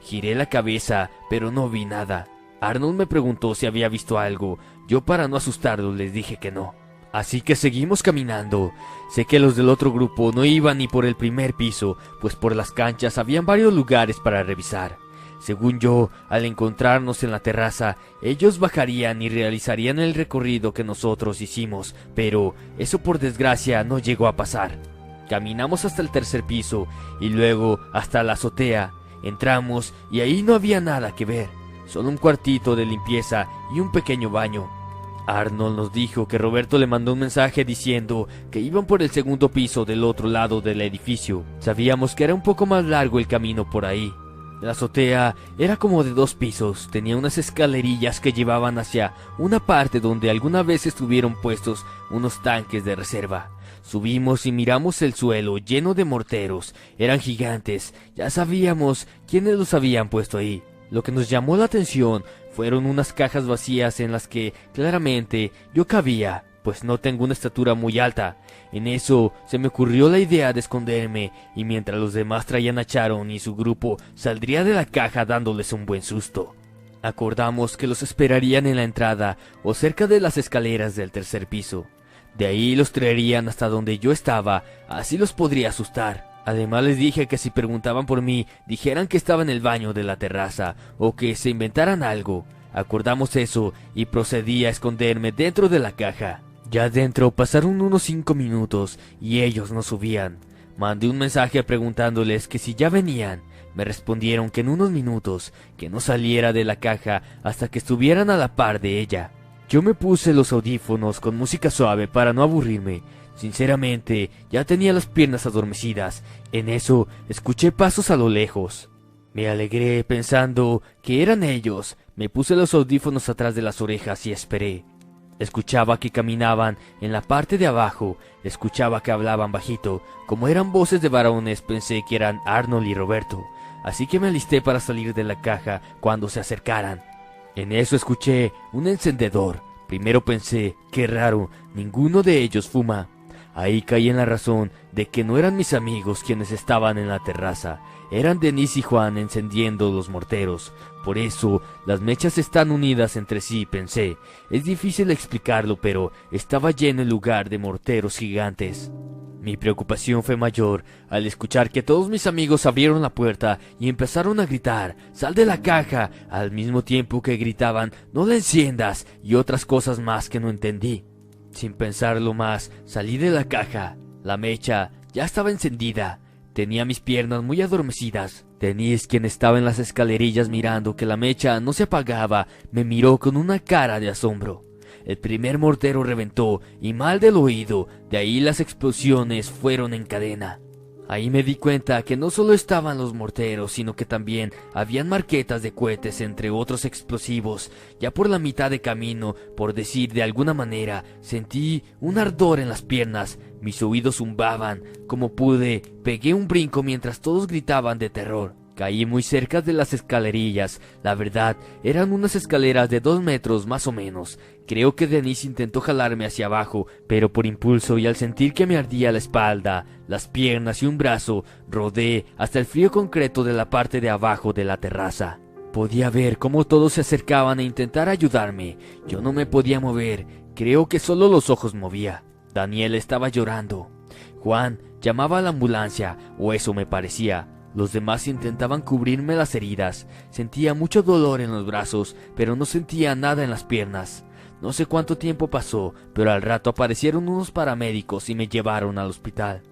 Giré la cabeza, pero no vi nada. Arnold me preguntó si había visto algo. Yo, para no asustarlo, les dije que no. Así que seguimos caminando. Sé que los del otro grupo no iban ni por el primer piso, pues por las canchas habían varios lugares para revisar. Según yo, al encontrarnos en la terraza, ellos bajarían y realizarían el recorrido que nosotros hicimos, pero eso por desgracia no llegó a pasar. Caminamos hasta el tercer piso y luego hasta la azotea. Entramos y ahí no había nada que ver, solo un cuartito de limpieza y un pequeño baño. Arnold nos dijo que Roberto le mandó un mensaje diciendo que iban por el segundo piso del otro lado del edificio. Sabíamos que era un poco más largo el camino por ahí. La azotea era como de 2 pisos, tenía unas escalerillas que llevaban hacia una parte donde alguna vez estuvieron puestos unos tanques de reserva. Subimos y miramos el suelo lleno de morteros, eran gigantes, ya sabíamos quiénes los habían puesto ahí. Lo que nos llamó la atención fueron unas cajas vacías en las que claramente yo cabía, pues no tengo una estatura muy alta. En eso se me ocurrió la idea de esconderme, y mientras los demás traían a Sharon y su grupo, saldría de la caja dándoles un buen susto. Acordamos que los esperarían en la entrada o cerca de las escaleras del tercer piso. De ahí los traerían hasta donde yo estaba, así los podría asustar. Además les dije que si preguntaban por mí, dijeran que estaba en el baño de la terraza o que se inventaran algo. Acordamos eso y procedí a esconderme dentro de la caja. Ya dentro pasaron unos 5 minutos y ellos no subían. Mandé un mensaje preguntándoles que si ya venían. Me respondieron que en unos minutos, que no saliera de la caja hasta que estuvieran a la par de ella. Yo me puse los audífonos con música suave para no aburrirme. Sinceramente, ya tenía las piernas adormecidas. En eso, escuché pasos a lo lejos. Me alegré pensando que eran ellos. Me puse los audífonos atrás de las orejas y esperé. Escuchaba que caminaban en la parte de abajo, escuchaba que hablaban bajito. Como eran voces de varones, pensé que eran Arnold y Roberto. Así que me alisté para salir de la caja cuando se acercaran. En eso escuché un encendedor. Primero pensé, qué raro, ninguno de ellos fuma. Ahí caí en la razón de que no eran mis amigos quienes estaban en la terraza, eran Denise y Juan encendiendo los morteros. Por eso las mechas están unidas entre sí, pensé. Es difícil explicarlo, pero estaba lleno el lugar de morteros gigantes. Mi preocupación fue mayor al escuchar que todos mis amigos abrieron la puerta y empezaron a gritar, ¡sal de la caja!, al mismo tiempo que gritaban, ¡no la enciendas!, y otras cosas más que no entendí. Sin pensarlo más, salí de la caja. La mecha ya estaba encendida. Tenía mis piernas muy adormecidas. Denise, quien estaba en las escalerillas mirando que la mecha no se apagaba, me miró con una cara de asombro. El primer mortero reventó, y mal del oído, de ahí las explosiones fueron en cadena. Ahí me di cuenta que no solo estaban los morteros, sino que también habían marquetas de cohetes entre otros explosivos. Ya por la mitad de camino, por decir de alguna manera, sentí un ardor en las piernas. Mis oídos zumbaban. Como pude, pegué un brinco mientras todos gritaban de terror. Caí muy cerca de las escalerillas. La verdad, eran unas escaleras de 2 metros más o menos. Creo que Denise intentó jalarme hacia abajo, pero por impulso y al sentir que me ardía la espalda, las piernas y un brazo, rodé hasta el frío concreto de la parte de abajo de la terraza. Podía ver cómo todos se acercaban a intentar ayudarme. Yo no me podía mover, creo que solo los ojos movía. Daniel estaba llorando. Juan llamaba a la ambulancia, o eso me parecía. Los demás intentaban cubrirme las heridas. Sentía mucho dolor en los brazos, pero no sentía nada en las piernas. No sé cuánto tiempo pasó, pero al rato aparecieron unos paramédicos y me llevaron al hospital.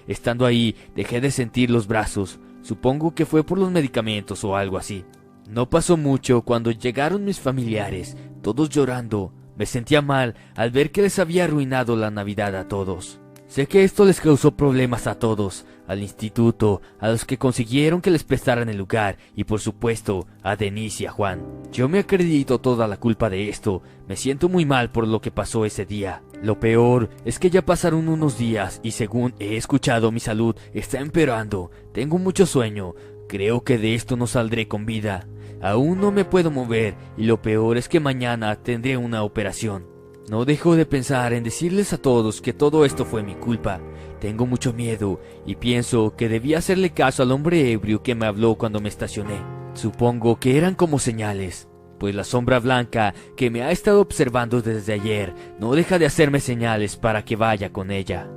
Estando ahí, dejé de sentir los brazos. Supongo que fue por los medicamentos o algo así. No pasó mucho cuando llegaron mis familiares, todos llorando. Me sentía mal al ver que les había arruinado la Navidad a todos. Sé que esto les causó problemas a todos, al instituto, a los que consiguieron que les prestaran el lugar y por supuesto a Denise y a Juan. Yo me acredito toda la culpa de esto, me siento muy mal por lo que pasó ese día. Lo peor es que ya pasaron unos días y según he escuchado mi salud está empeorando, tengo mucho sueño, creo que de esto no saldré con vida. Aún no me puedo mover y lo peor es que mañana tendré una operación. No dejo de pensar en decirles a todos que todo esto fue mi culpa. Tengo mucho miedo y pienso que debía hacerle caso al hombre ebrio que me habló cuando me estacioné. Supongo que eran como señales, pues la sombra blanca que me ha estado observando desde ayer no deja de hacerme señales para que vaya con ella.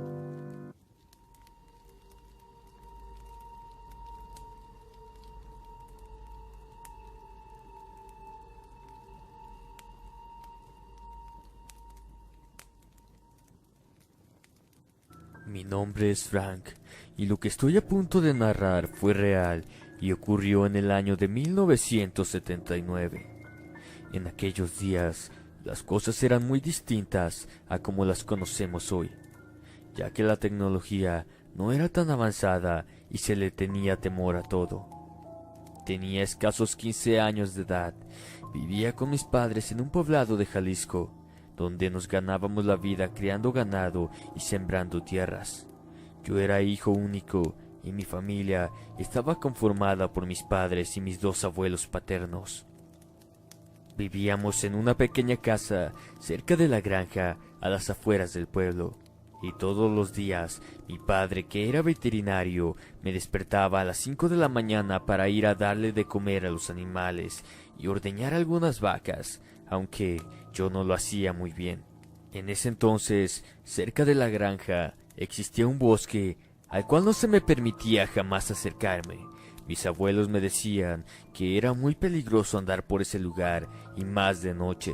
Mi nombre es Frank, y lo que estoy a punto de narrar fue real y ocurrió en el año de 1979. En aquellos días, las cosas eran muy distintas a como las conocemos hoy, ya que la tecnología no era tan avanzada y se le tenía temor a todo. Tenía escasos 15 años de edad, vivía con mis padres en un poblado de Jalisco, donde nos ganábamos la vida criando ganado y sembrando tierras. Yo era hijo único y mi familia estaba conformada por mis padres y mis dos abuelos paternos. Vivíamos en una pequeña casa cerca de la granja a las afueras del pueblo, y todos los días mi padre, que era veterinario, me despertaba a las 5 de la mañana para ir a darle de comer a los animales y ordeñar algunas vacas, aunque yo no lo hacía muy bien. En ese entonces, cerca de la granja, existía un bosque al cual no se me permitía jamás acercarme. Mis abuelos me decían que era muy peligroso andar por ese lugar y más de noche.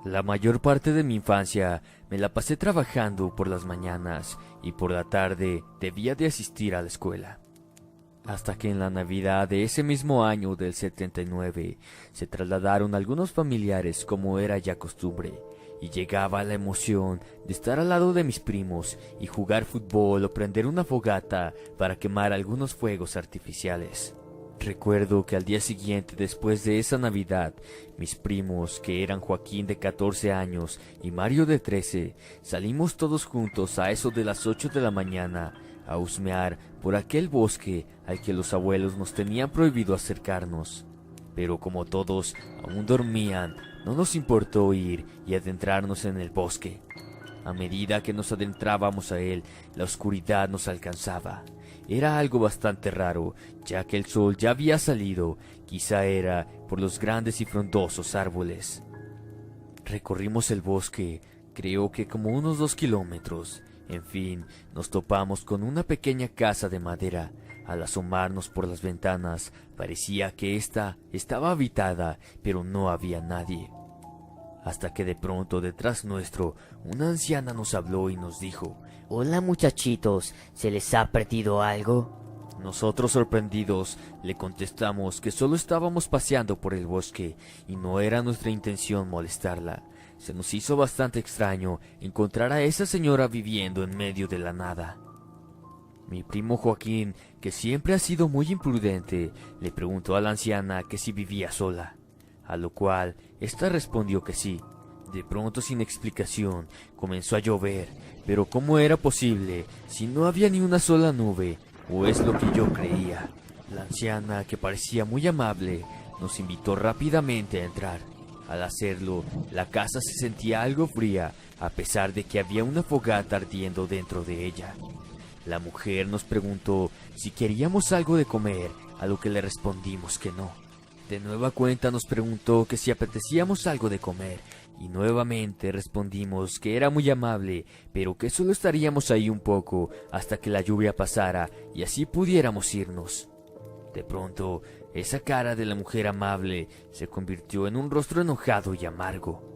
La mayor parte de mi infancia me la pasé trabajando por las mañanas y por la tarde debía de asistir a la escuela. Hasta que en la Navidad de ese mismo año del 79 se trasladaron algunos familiares como era ya costumbre, y llegaba la emoción de estar al lado de mis primos y jugar fútbol o prender una fogata para quemar algunos fuegos artificiales. Recuerdo que al día siguiente, después de esa Navidad, mis primos, que eran Joaquín de 14 años y Mario de 13, salimos todos juntos a eso de las 8 de la mañana a husmear por aquel bosque al que los abuelos nos tenían prohibido acercarnos. Pero como todos aún dormían, no nos importó ir y adentrarnos en el bosque. A medida que nos adentrábamos a él, la oscuridad nos alcanzaba. Era algo bastante raro, ya que el sol ya había salido, quizá era por los grandes y frondosos árboles. Recorrimos el bosque, creo que como unos 2 kilómetros. En fin, nos topamos con una pequeña casa de madera. Al asomarnos por las ventanas, parecía que ésta estaba habitada, pero no había nadie. Hasta que de pronto detrás nuestro, una anciana nos habló y nos dijo: Hola muchachitos, ¿se les ha perdido algo? Nosotros, sorprendidos, le contestamos que solo estábamos paseando por el bosque y no era nuestra intención molestarla. Se nos hizo bastante extraño encontrar a esa señora viviendo en medio de la nada. Mi primo Joaquín, que siempre ha sido muy imprudente, le preguntó a la anciana que si vivía sola, a lo cual ésta respondió que sí. De pronto, sin explicación, comenzó a llover, pero ¿cómo era posible si no había ni una sola nube? O es lo que yo creía. La anciana, que parecía muy amable, nos invitó rápidamente a entrar. Al hacerlo, la casa se sentía algo fría, a pesar de que había una fogata ardiendo dentro de ella. La mujer nos preguntó si queríamos algo de comer, a lo que le respondimos que no. De nueva cuenta nos preguntó que si apetecíamos algo de comer, y nuevamente respondimos que era muy amable, pero que solo estaríamos ahí un poco hasta que la lluvia pasara y así pudiéramos irnos. De pronto, esa cara de la mujer amable se convirtió en un rostro enojado y amargo.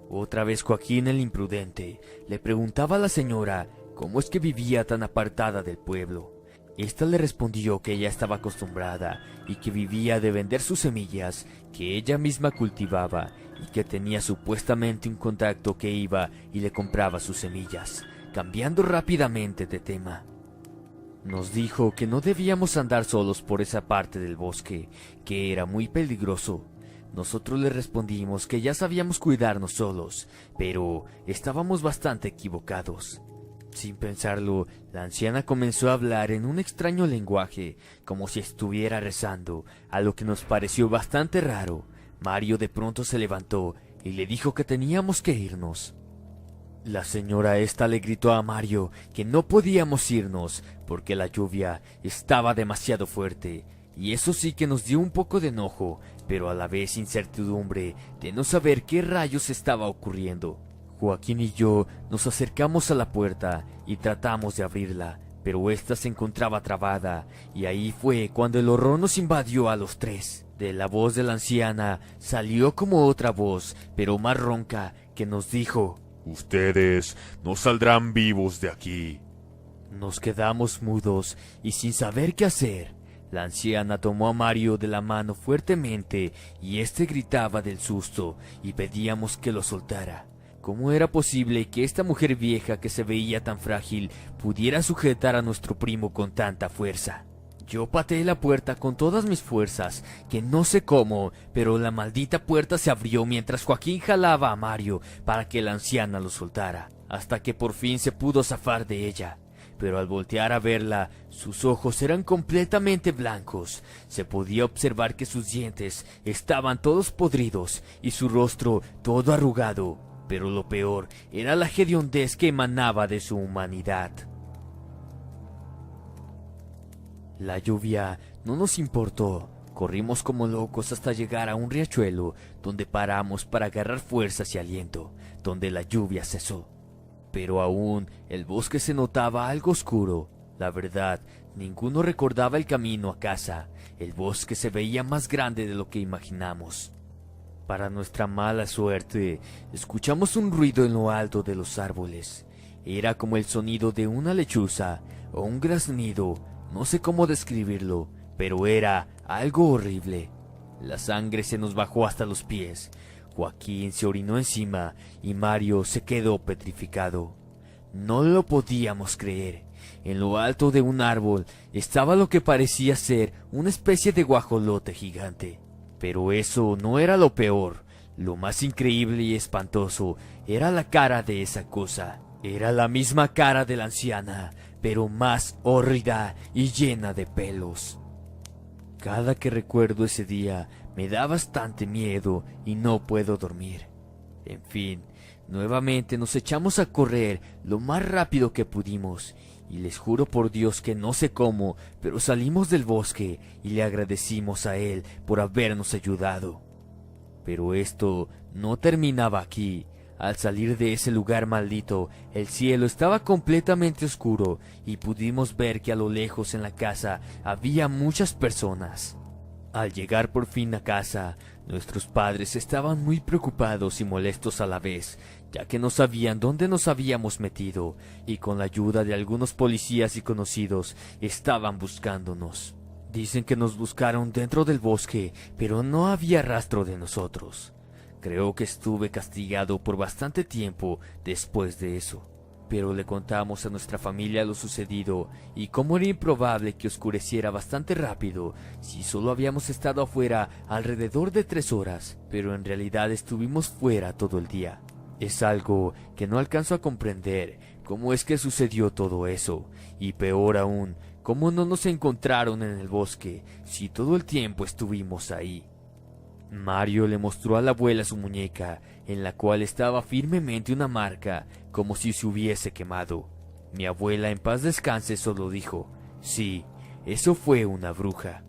Otra vez Joaquín el imprudente le preguntaba a la señora cómo es que vivía tan apartada del pueblo. Esta le respondió que ella estaba acostumbrada y que vivía de vender sus semillas que ella misma cultivaba y que tenía supuestamente un contacto que iba y le compraba sus semillas, cambiando rápidamente de tema. Nos dijo que no debíamos andar solos por esa parte del bosque, que era muy peligroso. Nosotros le respondimos que ya sabíamos cuidarnos solos, pero estábamos bastante equivocados. Sin pensarlo, la anciana comenzó a hablar en un extraño lenguaje, como si estuviera rezando, a lo que nos pareció bastante raro. Mario de pronto se levantó y le dijo que teníamos que irnos. La señora esta le gritó a Mario que no podíamos irnos porque la lluvia estaba demasiado fuerte, y eso sí que nos dio un poco de enojo, pero a la vez incertidumbre de no saber qué rayos estaba ocurriendo. Joaquín y yo nos acercamos a la puerta y tratamos de abrirla, pero ésta se encontraba trabada, y ahí fue cuando el horror nos invadió a los tres. De la voz de la anciana salió como otra voz, pero más ronca, que nos dijo: Ustedes no saldrán vivos de aquí. Nos quedamos mudos y sin saber qué hacer. La anciana tomó a Mario de la mano fuertemente y éste gritaba del susto y pedíamos que lo soltara. ¿Cómo era posible que esta mujer vieja que se veía tan frágil pudiera sujetar a nuestro primo con tanta fuerza? Yo pateé la puerta con todas mis fuerzas, que no sé cómo, pero la maldita puerta se abrió mientras Joaquín jalaba a Mario para que la anciana lo soltara, hasta que por fin se pudo zafar de ella. Pero al voltear a verla, sus ojos eran completamente blancos. Se podía observar que sus dientes estaban todos podridos y su rostro todo arrugado. Pero lo peor era la hediondez que emanaba de su humanidad. La lluvia no nos importó. Corrimos como locos hasta llegar a un riachuelo, donde paramos para agarrar fuerzas y aliento, donde la lluvia cesó. Pero aún el bosque se notaba algo oscuro. La verdad, ninguno recordaba el camino a casa. El bosque se veía más grande de lo que imaginamos. Para nuestra mala suerte, escuchamos un ruido en lo alto de los árboles. Era como el sonido de una lechuza o un graznido, no sé cómo describirlo, pero era algo horrible. La sangre se nos bajó hasta los pies. Joaquín se orinó encima y Mario se quedó petrificado. No lo podíamos creer. En lo alto de un árbol estaba lo que parecía ser una especie de guajolote gigante. Pero eso no era lo peor. Lo más increíble y espantoso era la cara de esa cosa. Era la misma cara de la anciana, pero más hórrida y llena de pelos. Cada que recuerdo ese día me da bastante miedo y no puedo dormir. En fin, nuevamente nos echamos a correr lo más rápido que pudimos, y les juro por Dios que no sé cómo, pero salimos del bosque y le agradecimos a él por habernos ayudado. Pero esto no terminaba aquí. Al salir de ese lugar maldito, el cielo estaba completamente oscuro y pudimos ver que a lo lejos en la casa había muchas personas. Al llegar por fin a casa, nuestros padres estaban muy preocupados y molestos a la vez, ya que no sabían dónde nos habíamos metido, y con la ayuda de algunos policías y conocidos estaban buscándonos. Dicen que nos buscaron dentro del bosque, pero no había rastro de nosotros. Creo que estuve castigado por bastante tiempo después de eso. Pero le contamos a nuestra familia lo sucedido y cómo era improbable que oscureciera bastante rápido si solo habíamos estado afuera alrededor de 3 horas, pero en realidad estuvimos fuera todo el día. Es algo que no alcanzo a comprender cómo es que sucedió todo eso, y peor aún, cómo no nos encontraron en el bosque si todo el tiempo estuvimos ahí. Mario le mostró a la abuela su muñeca, en la cual estaba firmemente una marca, como si se hubiese quemado. Mi abuela, en paz descanse, solo dijo: sí, eso fue una bruja.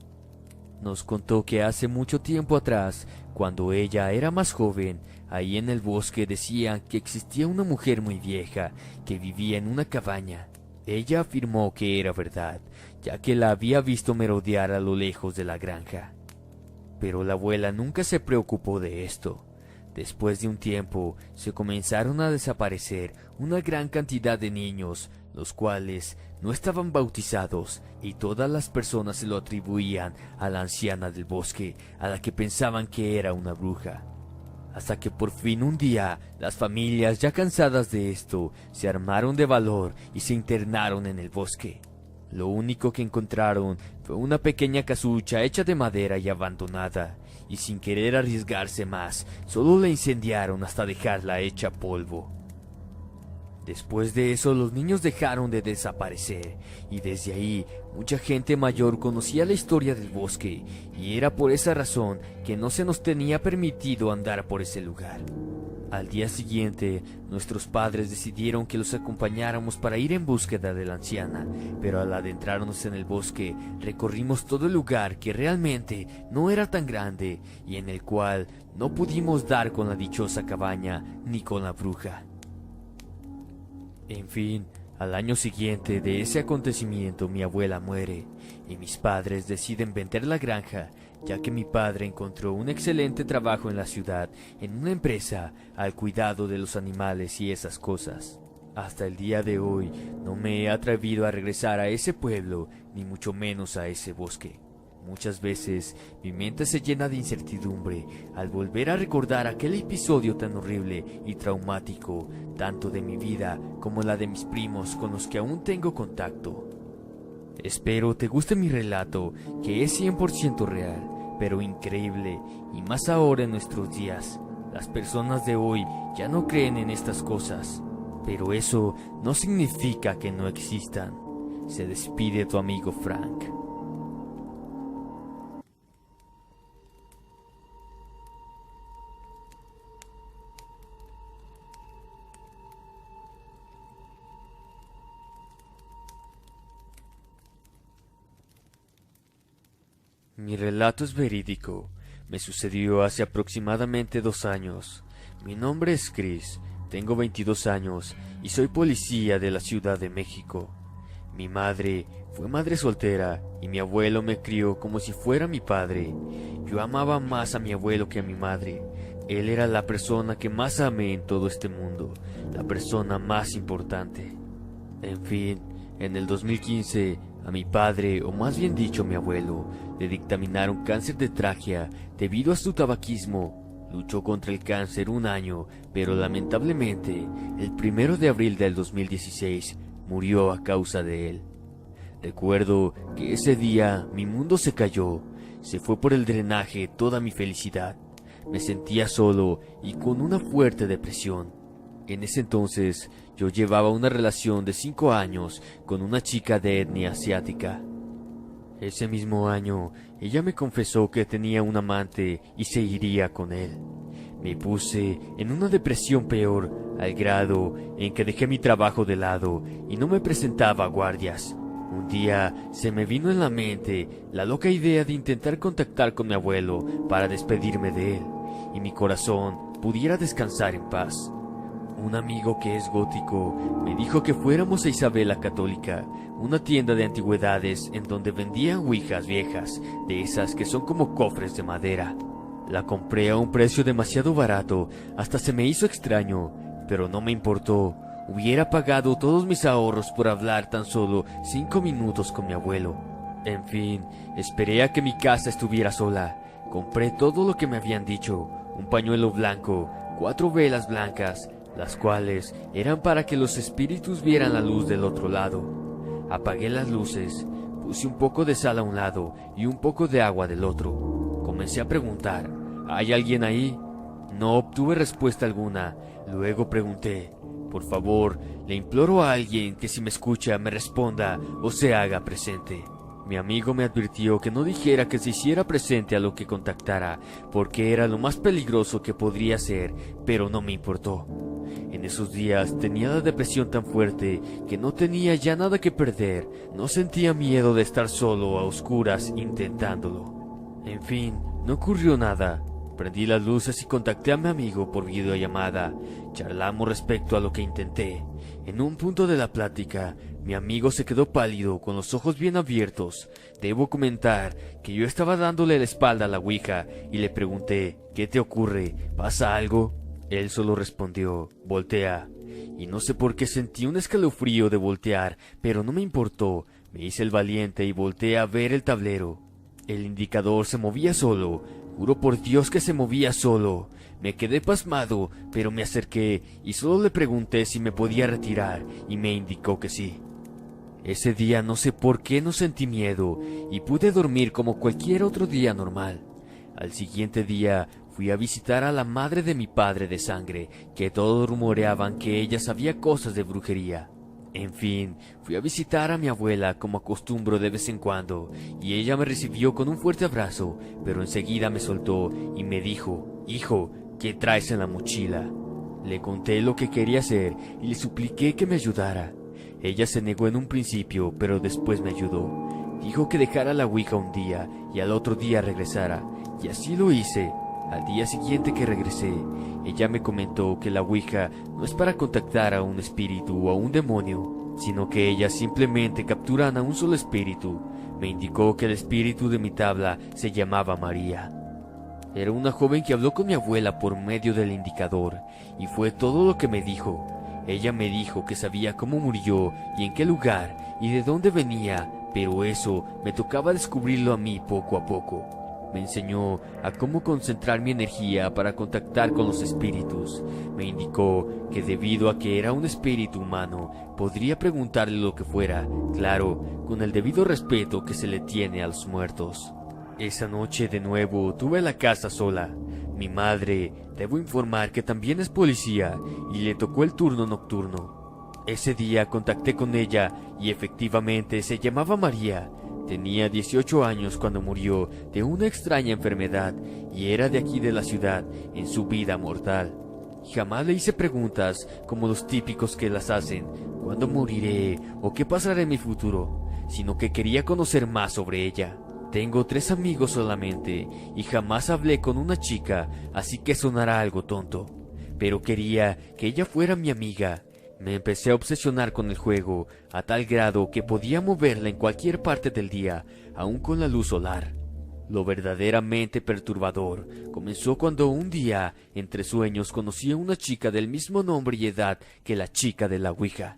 Nos contó que hace mucho tiempo atrás, cuando ella era más joven, ahí en el bosque decían que existía una mujer muy vieja que vivía en una cabaña. Ella afirmó que era verdad, ya que la había visto merodear a lo lejos de la granja. Pero la abuela nunca se preocupó de esto. Después de un tiempo, se comenzaron a desaparecer una gran cantidad de niños, los cuales no estaban bautizados, y todas las personas se lo atribuían a la anciana del bosque, a la que pensaban que era una bruja. Hasta que por fin un día, las familias, ya cansadas de esto, se armaron de valor y se internaron en el bosque. Lo único que encontraron fue una pequeña casucha hecha de madera y abandonada, y sin querer arriesgarse más, solo la incendiaron hasta dejarla hecha polvo. Después de eso, los niños dejaron de desaparecer, y desde ahí mucha gente mayor conocía la historia del bosque, y era por esa razón que no se nos tenía permitido andar por ese lugar. Al día siguiente, nuestros padres decidieron que los acompañáramos para ir en búsqueda de la anciana, pero al adentrarnos en el bosque, recorrimos todo el lugar, que realmente no era tan grande, y en el cual no pudimos dar con la dichosa cabaña ni con la bruja. En fin, al año siguiente de ese acontecimiento mi abuela muere, y mis padres deciden vender la granja, ya que mi padre encontró un excelente trabajo en la ciudad, en una empresa al cuidado de los animales y esas cosas. Hasta el día de hoy no me he atrevido a regresar a ese pueblo, ni mucho menos a ese bosque. Muchas veces mi mente se llena de incertidumbre al volver a recordar aquel episodio tan horrible y traumático, tanto de mi vida como la de mis primos con los que aún tengo contacto. Espero te guste mi relato, que es 100% real, pero increíble, y más ahora en nuestros días. Las personas de hoy ya no creen en estas cosas, pero eso no significa que no existan. Se despide tu amigo Frank. Mi relato es verídico. Me sucedió hace aproximadamente 2 años. Mi nombre es Chris, tengo 22 años y soy policía de la Ciudad de México. Mi madre fue madre soltera y mi abuelo me crió como si fuera mi padre. Yo amaba más a mi abuelo que a mi madre. Él era la persona que más amé en todo este mundo, la persona más importante. En fin, en el 2015, a mi padre, o más bien dicho mi abuelo, le dictaminaron cáncer de tráquea debido a su tabaquismo. Luchó contra el cáncer 1 año, pero lamentablemente, el 1 de abril del 2016, murió a causa de él. Recuerdo que ese día mi mundo se cayó, se fue por el drenaje toda mi felicidad. Me sentía solo y con una fuerte depresión. En ese entonces, yo llevaba una relación de 5 años con una chica de etnia asiática. Ese mismo año, ella me confesó que tenía un amante y se iría con él. Me puse en una depresión peor, al grado en que dejé mi trabajo de lado y no me presentaba a guardias. Un día se me vino en la mente la loca idea de intentar contactar con mi abuelo para despedirme de él, y mi corazón pudiera descansar en paz. Un amigo que es gótico me dijo que fuéramos a Isabel la Católica, una tienda de antigüedades en donde vendían ouijas viejas, de esas que son como cofres de madera. La compré a un precio demasiado barato, hasta se me hizo extraño, pero no me importó. Hubiera pagado todos mis ahorros por hablar tan solo 5 minutos con mi abuelo. En fin, esperé a que mi casa estuviera sola. Compré todo lo que me habían dicho, un pañuelo blanco, 4 velas blancas, las cuales eran para que los espíritus vieran la luz del otro lado. Apagué las luces, puse un poco de sal a un lado y un poco de agua del otro. Comencé a preguntar, ¿hay alguien ahí? No obtuve respuesta alguna. Luego pregunté, por favor, le imploro a alguien que si me escucha me responda o se haga presente. Mi amigo me advirtió que no dijera que se hiciera presente a lo que contactara, porque era lo más peligroso que podría ser, pero no me importó. En esos días tenía la depresión tan fuerte que no tenía ya nada que perder, no sentía miedo de estar solo a oscuras intentándolo. En fin, no ocurrió nada. Prendí las luces y contacté a mi amigo por videollamada. Charlamos respecto a lo que intenté. En un punto de la plática, mi amigo se quedó pálido, con los ojos bien abiertos. Debo comentar que yo estaba dándole la espalda a la ouija y le pregunté, ¿qué te ocurre? ¿Pasa algo? Él solo respondió, voltea. Y no sé por qué sentí un escalofrío de voltear, pero no me importó. Me hice el valiente y volteé a ver el tablero. El indicador se movía solo. Juro por Dios que se movía solo. Me quedé pasmado, pero me acerqué y solo le pregunté si me podía retirar y me indicó que sí. Ese día no sé por qué no sentí miedo y pude dormir como cualquier otro día normal. Al siguiente día fui a visitar a la madre de mi padre de sangre, que todos rumoreaban que ella sabía cosas de brujería. En fin, fui a visitar a mi abuela como acostumbro de vez en cuando, y ella me recibió con un fuerte abrazo, pero enseguida me soltó y me dijo, «Hijo, ¿qué traes en la mochila?». Le conté lo que quería hacer y le supliqué que me ayudara. Ella se negó en un principio, pero después me ayudó. Dijo que dejara la ouija un día y al otro día regresara, y así lo hice. Al día siguiente que regresé, ella me comentó que la ouija no es para contactar a un espíritu o a un demonio, sino que ellas simplemente capturan a un solo espíritu. Me indicó que el espíritu de mi tabla se llamaba María. Era una joven que habló con mi abuela por medio del indicador, y fue todo lo que me dijo. Ella me dijo que sabía cómo murió y en qué lugar y de dónde venía, pero eso me tocaba descubrirlo a mí poco a poco. Me enseñó a cómo concentrar mi energía para contactar con los espíritus. Me indicó que debido a que era un espíritu humano, podría preguntarle lo que fuera, claro, con el debido respeto que se le tiene a los muertos. Esa noche de nuevo tuve la casa sola. Mi madre, debo informar que también es policía y le tocó el turno nocturno. Ese día contacté con ella y efectivamente se llamaba María. Tenía 18 años cuando murió de una extraña enfermedad y era de aquí de la ciudad en su vida mortal. Jamás le hice preguntas como los típicos que las hacen, ¿cuándo moriré o qué pasará en mi futuro?, sino que quería conocer más sobre ella. Tengo 3 amigos solamente y jamás hablé con una chica, así que sonará algo tonto, pero quería que ella fuera mi amiga. Me empecé a obsesionar con el juego, a tal grado que podía moverla en cualquier parte del día, aun con la luz solar. Lo verdaderamente perturbador comenzó cuando un día, entre sueños, conocí a una chica del mismo nombre y edad que la chica de la ouija.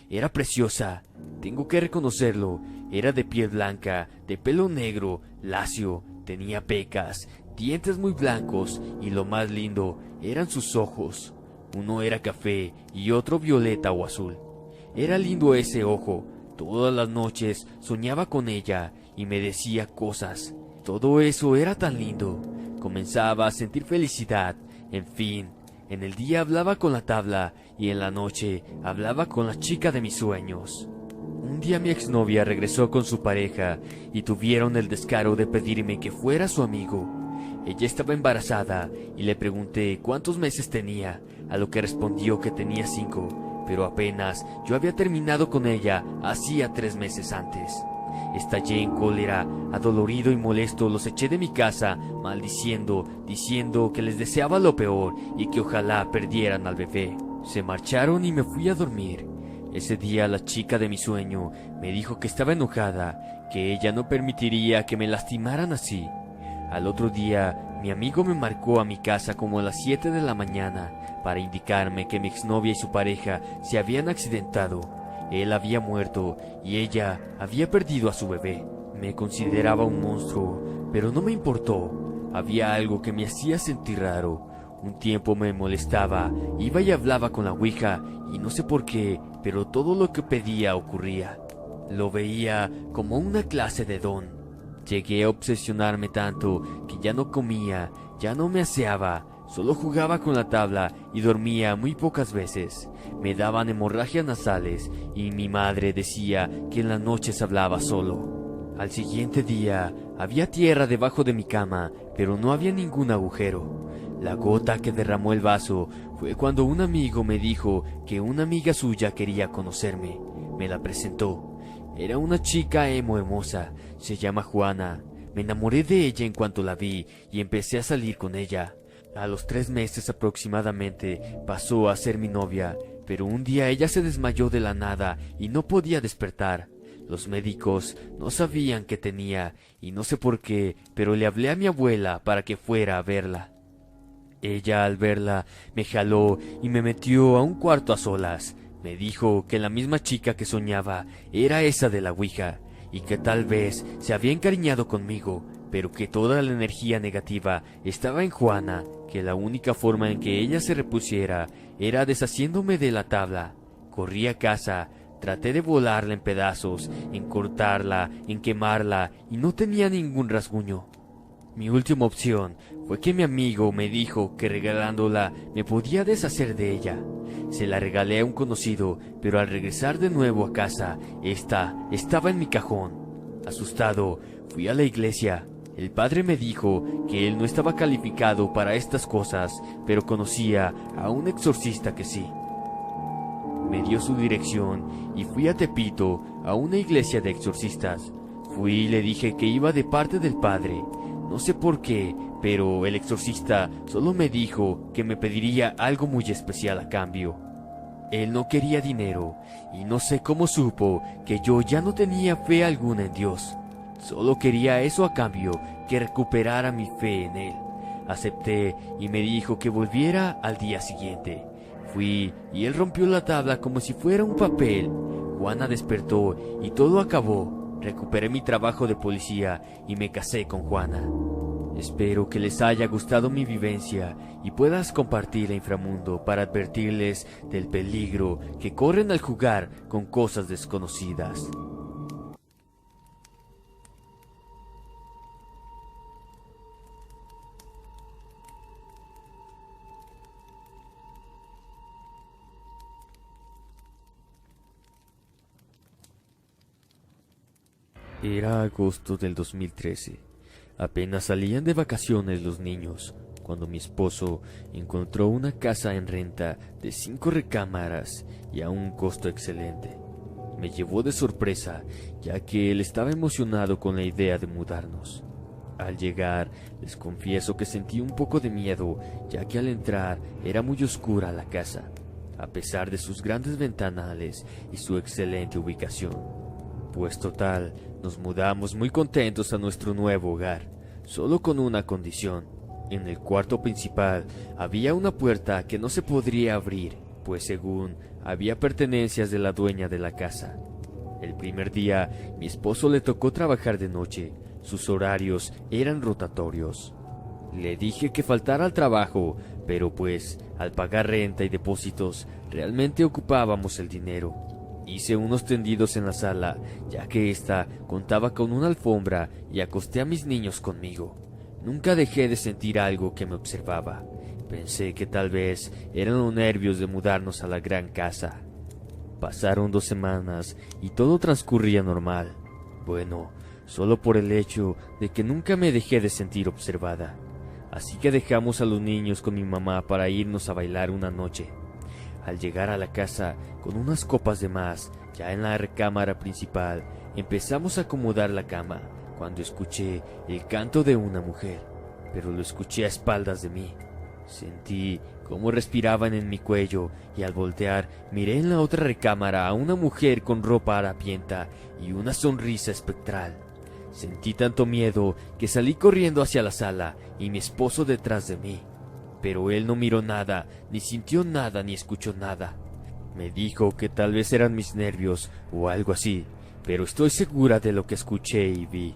Era preciosa, tengo que reconocerlo, era de piel blanca, de pelo negro, lacio, tenía pecas, dientes muy blancos y lo más lindo eran sus ojos. Uno era café y otro violeta o azul. Era lindo ese ojo. Todas las noches soñaba con ella y me decía cosas. Todo eso era tan lindo. Comenzaba a sentir felicidad. En fin, en el día hablaba con la tabla y en la noche hablaba con la chica de mis sueños. Un día mi exnovia regresó con su pareja y tuvieron el descaro de pedirme que fuera su amigo. Ella estaba embarazada y le pregunté cuántos meses tenía, a lo que respondió que tenía 5, pero apenas yo había terminado con ella hacía 3 meses antes. Estallé en cólera, adolorido y molesto los eché de mi casa, maldiciendo, diciendo que les deseaba lo peor y que ojalá perdieran al bebé. Se marcharon y me fui a dormir. Ese día la chica de mi sueño me dijo que estaba enojada, que ella no permitiría que me lastimaran así. Al otro día, mi amigo me marcó a mi casa como a las 7 de la mañana para indicarme que mi exnovia y su pareja se habían accidentado. Él había muerto y ella había perdido a su bebé. Me consideraba un monstruo, pero no me importó. Había algo que me hacía sentir raro. Un tiempo me molestaba, iba y hablaba con la ouija y no sé por qué, pero todo lo que pedía ocurría. Lo veía como una clase de don. Llegué a obsesionarme tanto que ya no comía, ya no me aseaba, solo jugaba con la tabla y dormía muy pocas veces. Me daban hemorragias nasales y mi madre decía que en las noches hablaba solo. Al siguiente día había tierra debajo de mi cama, pero no había ningún agujero. La gota que derramó el vaso fue cuando un amigo me dijo que una amiga suya quería conocerme. Me la presentó. Era una chica hermosa, se llama Juana. Me enamoré de ella en cuanto la vi y empecé a salir con ella. A los 3 meses aproximadamente pasó a ser mi novia, pero un día ella se desmayó de la nada y no podía despertar. Los médicos no sabían qué tenía y no sé por qué, pero le hablé a mi abuela para que fuera a verla. Ella, al verla, me jaló y me metió a un cuarto a solas. Me dijo que la misma chica que soñaba era esa de la ouija y que tal vez se había encariñado conmigo, pero que toda la energía negativa estaba en Juana, que la única forma en que ella se repusiera era deshaciéndome de la tabla. Corrí a casa, traté de volarla en pedazos, en cortarla, en quemarla, y no tenía ningún rasguño. Mi última opción fue que mi amigo me dijo que regalándola me podía deshacer de ella. Se la regalé a un conocido, pero al regresar de nuevo a casa, esta estaba en mi cajón. Asustado, fui a la iglesia. El padre me dijo que él no estaba calificado para estas cosas, pero conocía a un exorcista que sí. Me dio su dirección y fui a Tepito, a una iglesia de exorcistas. Fui y le dije que iba de parte del padre. No sé por qué, pero el exorcista solo me dijo que me pediría algo muy especial a cambio. Él no quería dinero, y no sé cómo supo que yo ya no tenía fe alguna en Dios. Solo quería eso a cambio, que recuperara mi fe en Él. Acepté y me dijo que volviera al día siguiente. Fui y él rompió la tabla como si fuera un papel. Juana despertó y todo acabó. Recuperé mi trabajo de policía y me casé con Juana. Espero que les haya gustado mi vivencia y puedas compartir a Inframundo para advertirles del peligro que corren al jugar con cosas desconocidas. Era agosto del 2013. Apenas salían de vacaciones los niños, cuando mi esposo encontró una casa en renta de 5 recámaras y a un costo excelente. Me llevó de sorpresa, ya que él estaba emocionado con la idea de mudarnos. Al llegar, les confieso que sentí un poco de miedo, ya que al entrar era muy oscura la casa, a pesar de sus grandes ventanales y su excelente ubicación. Pues total, nos mudamos muy contentos a nuestro nuevo hogar, solo con una condición. En el cuarto principal había una puerta que no se podría abrir, pues según había pertenencias de la dueña de la casa. El primer día, mi esposo le tocó trabajar de noche. Sus horarios eran rotatorios. Le dije que faltara al trabajo, pero pues, al pagar renta y depósitos, realmente ocupábamos el dinero. Hice unos tendidos en la sala, ya que ésta contaba con una alfombra, y acosté a mis niños conmigo. Nunca dejé de sentir algo que me observaba. Pensé que tal vez eran los nervios de mudarnos a la gran casa. Pasaron 2 semanas y todo transcurría normal. Bueno, solo por el hecho de que nunca me dejé de sentir observada. Así que dejamos a los niños con mi mamá para irnos a bailar una noche. Al llegar a la casa, con unas copas de más, ya en la recámara principal, empezamos a acomodar la cama, cuando escuché el canto de una mujer, pero lo escuché a espaldas de mí. Sentí cómo respiraban en mi cuello, y al voltear, miré en la otra recámara a una mujer con ropa harapienta y una sonrisa espectral. Sentí tanto miedo que salí corriendo hacia la sala, y mi esposo detrás de mí. Pero él no miró nada, ni sintió nada, ni escuchó nada. Me dijo que tal vez eran mis nervios o algo así, pero estoy segura de lo que escuché y vi.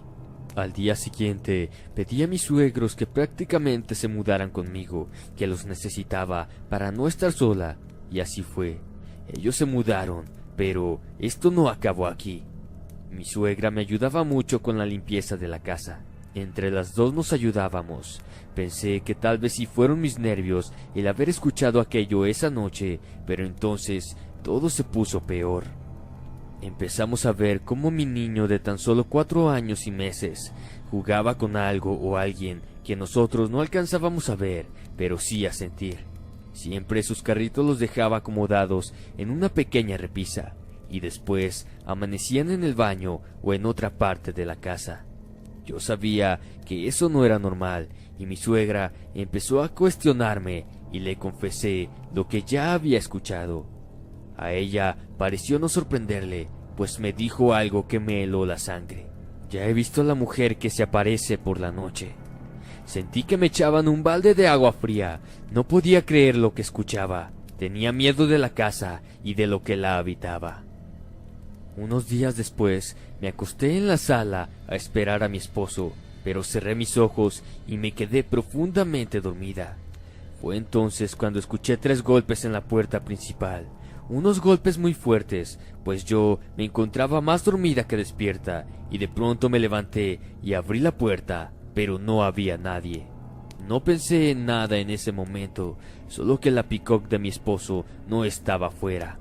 Al día siguiente, pedí a mis suegros que prácticamente se mudaran conmigo, que los necesitaba para no estar sola, y así fue. Ellos se mudaron, pero esto no acabó aquí. Mi suegra me ayudaba mucho con la limpieza de la casa. Entre las dos nos ayudábamos. Pensé que tal vez sí fueron mis nervios el haber escuchado aquello esa noche, pero entonces todo se puso peor. Empezamos a ver cómo mi niño de tan solo 4 años y meses jugaba con algo o alguien que nosotros no alcanzábamos a ver, pero sí a sentir. Siempre sus carritos los dejaba acomodados en una pequeña repisa, y después amanecían en el baño o en otra parte de la casa. Yo sabía que eso no era normal y mi suegra empezó a cuestionarme y le confesé lo que ya había escuchado. A ella pareció no sorprenderle, pues me dijo algo que me heló la sangre. Ya he visto a la mujer que se aparece por la noche. Sentí que me echaban un balde de agua fría. No podía creer lo que escuchaba. Tenía miedo de la casa y de lo que la habitaba. Unos días después me acosté en la sala a esperar a mi esposo, pero cerré mis ojos y me quedé profundamente dormida. Fue entonces cuando escuché 3 golpes en la puerta principal. Unos golpes muy fuertes, pues yo me encontraba más dormida que despierta, y de pronto me levanté y abrí la puerta, pero no había nadie. No pensé en nada en ese momento, solo que la Peacock de mi esposo no estaba fuera.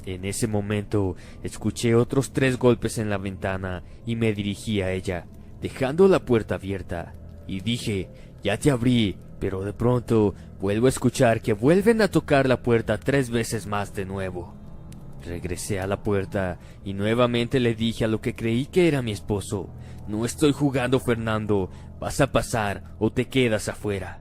En ese momento escuché otros 3 golpes en la ventana y me dirigí a ella, dejando la puerta abierta, y dije, ya te abrí, pero de pronto vuelvo a escuchar que vuelven a tocar la puerta 3 veces más de nuevo. Regresé a la puerta y nuevamente le dije a lo que creí que era mi esposo, no estoy jugando, Fernando, vas a pasar o te quedas afuera.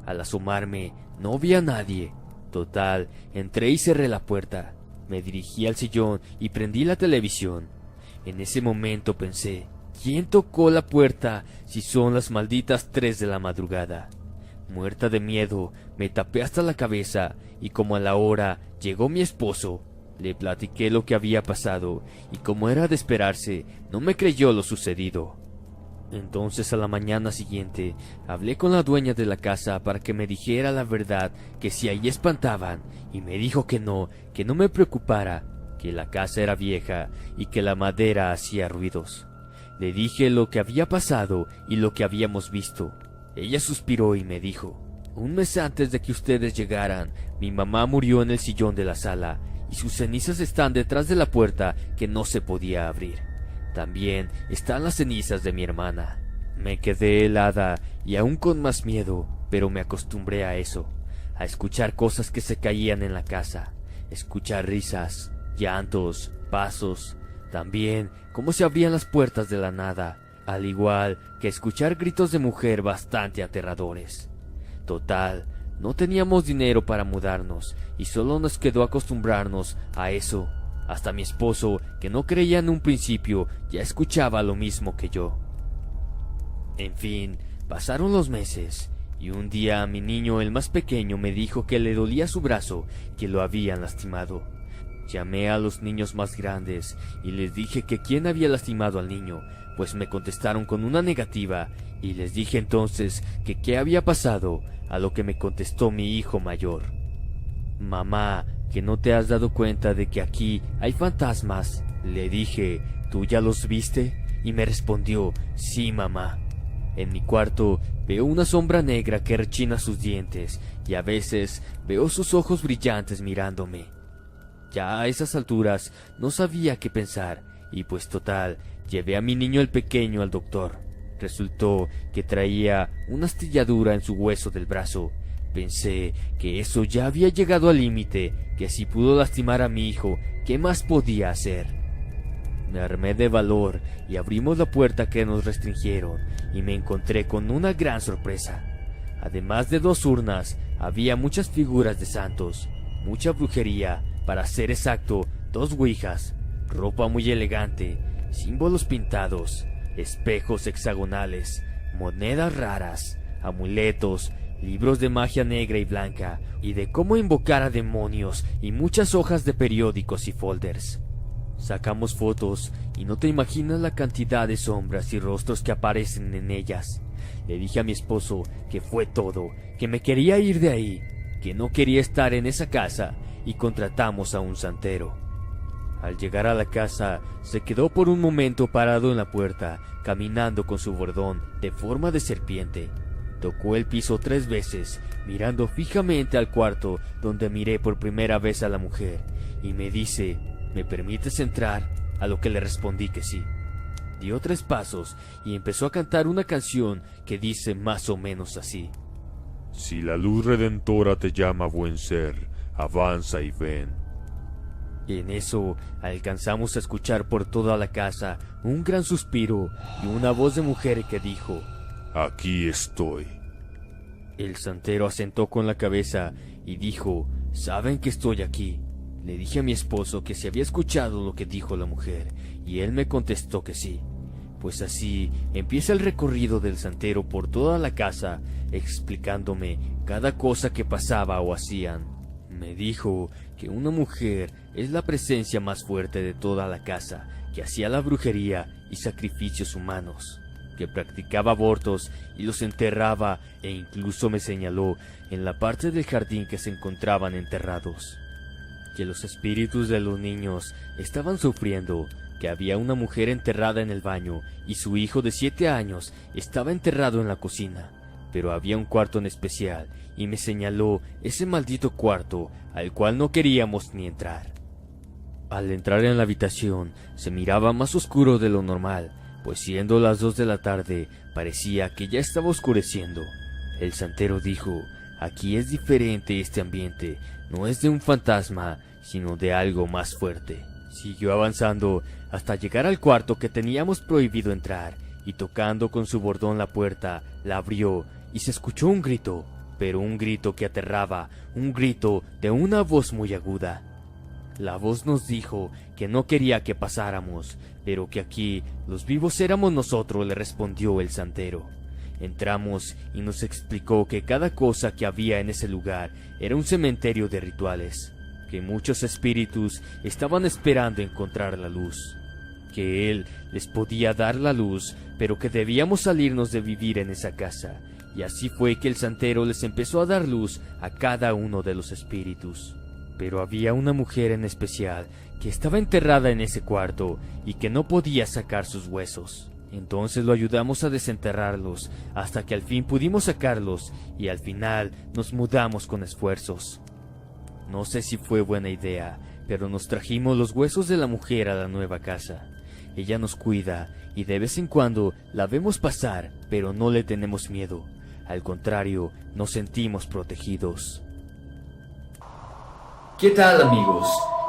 Al asomarme no vi a nadie. Total, entré y cerré la puerta. Me dirigí al sillón y prendí la televisión. En ese momento pensé, ¿quién tocó la puerta si son las malditas 3 de la madrugada? Muerta de miedo, me tapé hasta la cabeza y como a la hora llegó mi esposo. Le platiqué lo que había pasado y como era de esperarse, no me creyó lo sucedido. Entonces a la mañana siguiente hablé con la dueña de la casa para que me dijera la verdad, que si ahí espantaban, y me dijo que no me preocupara, que la casa era vieja y que la madera hacía ruidos. Le dije lo que había pasado y lo que habíamos visto. Ella suspiró y me dijo, 1 mes antes de que ustedes llegaran, mi mamá murió en el sillón de la sala y sus cenizas están detrás de la puerta que no se podía abrir. También están las cenizas de mi hermana. Me quedé helada y aún con más miedo, pero me acostumbré a eso, a escuchar cosas que se caían en la casa, escuchar risas, llantos, pasos, también cómo se abrían las puertas de la nada, al igual que escuchar gritos de mujer bastante aterradores. Total, no teníamos dinero para mudarnos y solo nos quedó acostumbrarnos a eso. Hasta mi esposo, que no creía en un principio, ya escuchaba lo mismo que yo. En fin, pasaron los meses, y un día mi niño, el más pequeño, me dijo que le dolía su brazo, que lo habían lastimado. Llamé a los niños más grandes y les dije que quién había lastimado al niño, pues me contestaron con una negativa, y les dije entonces que qué había pasado, a lo que me contestó mi hijo mayor. Mamá, ¿que no te has dado cuenta de que aquí hay fantasmas? Le dije, ¿tú ya los viste? Y me respondió, sí, mamá. En mi cuarto veo una sombra negra que rechina sus dientes y a veces veo sus ojos brillantes mirándome. Ya a esas alturas no sabía qué pensar y pues total, llevé a mi niño el pequeño al doctor. Resultó que traía una astilladura en su hueso del brazo. Pensé que eso ya había llegado al límite, que si pudo lastimar a mi hijo, ¿qué más podía hacer? Me armé de valor y abrimos la puerta que nos restringieron y me encontré con una gran sorpresa. Además de 2 urnas, había muchas figuras de santos, mucha brujería, para ser exacto, 2 ouijas, ropa muy elegante, símbolos pintados, espejos hexagonales, monedas raras, amuletos, libros de magia negra y blanca, y de cómo invocar a demonios, y muchas hojas de periódicos y folders. Sacamos fotos, y no te imaginas la cantidad de sombras y rostros que aparecen en ellas. Le dije a mi esposo que fue todo, que me quería ir de ahí, que no quería estar en esa casa, y contratamos a un santero. Al llegar a la casa, se quedó por un momento parado en la puerta, caminando con su bordón de forma de serpiente. Tocó el piso 3 veces, mirando fijamente al cuarto donde miré por primera vez a la mujer, y me dice, ¿me permites entrar? A lo que le respondí que sí. Dio 3 pasos y empezó a cantar una canción que dice más o menos así. Si la luz redentora te llama, buen ser, avanza y ven. En eso alcanzamos a escuchar por toda la casa un gran suspiro y una voz de mujer que dijo: Aquí estoy. El santero asentó con la cabeza y dijo: ¿Saben que estoy aquí? Le dije a mi esposo que se había escuchado lo que dijo la mujer, y él me contestó que sí. Pues así empieza el recorrido del santero por toda la casa, explicándome cada cosa que pasaba o hacían. Me dijo que una mujer es la presencia más fuerte de toda la casa, que hacía la brujería y sacrificios humanos, que practicaba abortos y los enterraba, e incluso me señaló en la parte del jardín que se encontraban enterrados, que los espíritus de los niños estaban sufriendo, que había una mujer enterrada en el baño y su hijo de 7 años estaba enterrado en la cocina, pero había un cuarto en especial y me señaló ese maldito cuarto al cual no queríamos ni entrar. Al entrar en la habitación se miraba más oscuro de lo normal, pues siendo las 2 de la tarde parecía que ya estaba oscureciendo. El santero dijo: aquí es diferente este ambiente, no es de un fantasma, sino de algo más fuerte. Siguió avanzando hasta llegar al cuarto que teníamos prohibido entrar, y tocando con su bordón la puerta, la abrió y se escuchó un grito, pero un grito que aterraba, un grito de una voz muy aguda. La voz nos dijo que no quería que pasáramos, pero que aquí los vivos éramos nosotros, le respondió el santero. Entramos y nos explicó que cada cosa que había en ese lugar era un cementerio de rituales, que muchos espíritus estaban esperando encontrar la luz, que él les podía dar la luz, pero que debíamos salirnos de vivir en esa casa, y así fue que el santero les empezó a dar luz a cada uno de los espíritus. Pero había una mujer en especial que estaba enterrada en ese cuarto y que no podía sacar sus huesos. Entonces lo ayudamos a desenterrarlos hasta que al fin pudimos sacarlos, y al final nos mudamos con esfuerzos. No sé si fue buena idea, pero nos trajimos los huesos de la mujer a la nueva casa. Ella nos cuida y de vez en cuando la vemos pasar, pero no le tenemos miedo. Al contrario, nos sentimos protegidos. ¿Qué tal, amigos?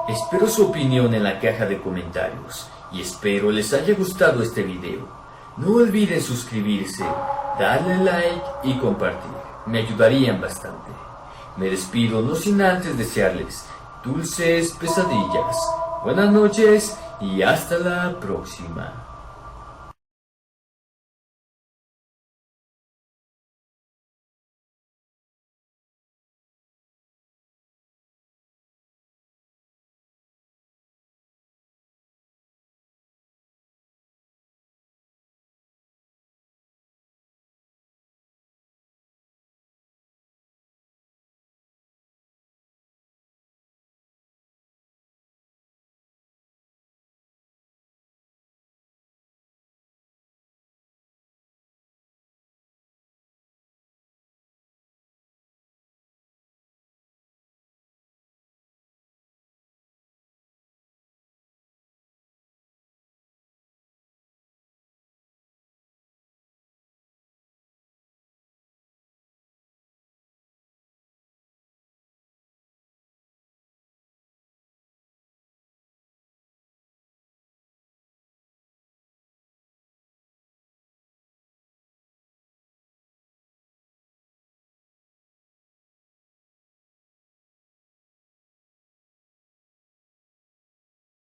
Espero su opinión en la caja de comentarios y espero les haya gustado este video. No olviden suscribirse, darle like y compartir, me ayudarían bastante. Me despido no sin antes desearles dulces pesadillas, buenas noches y hasta la próxima.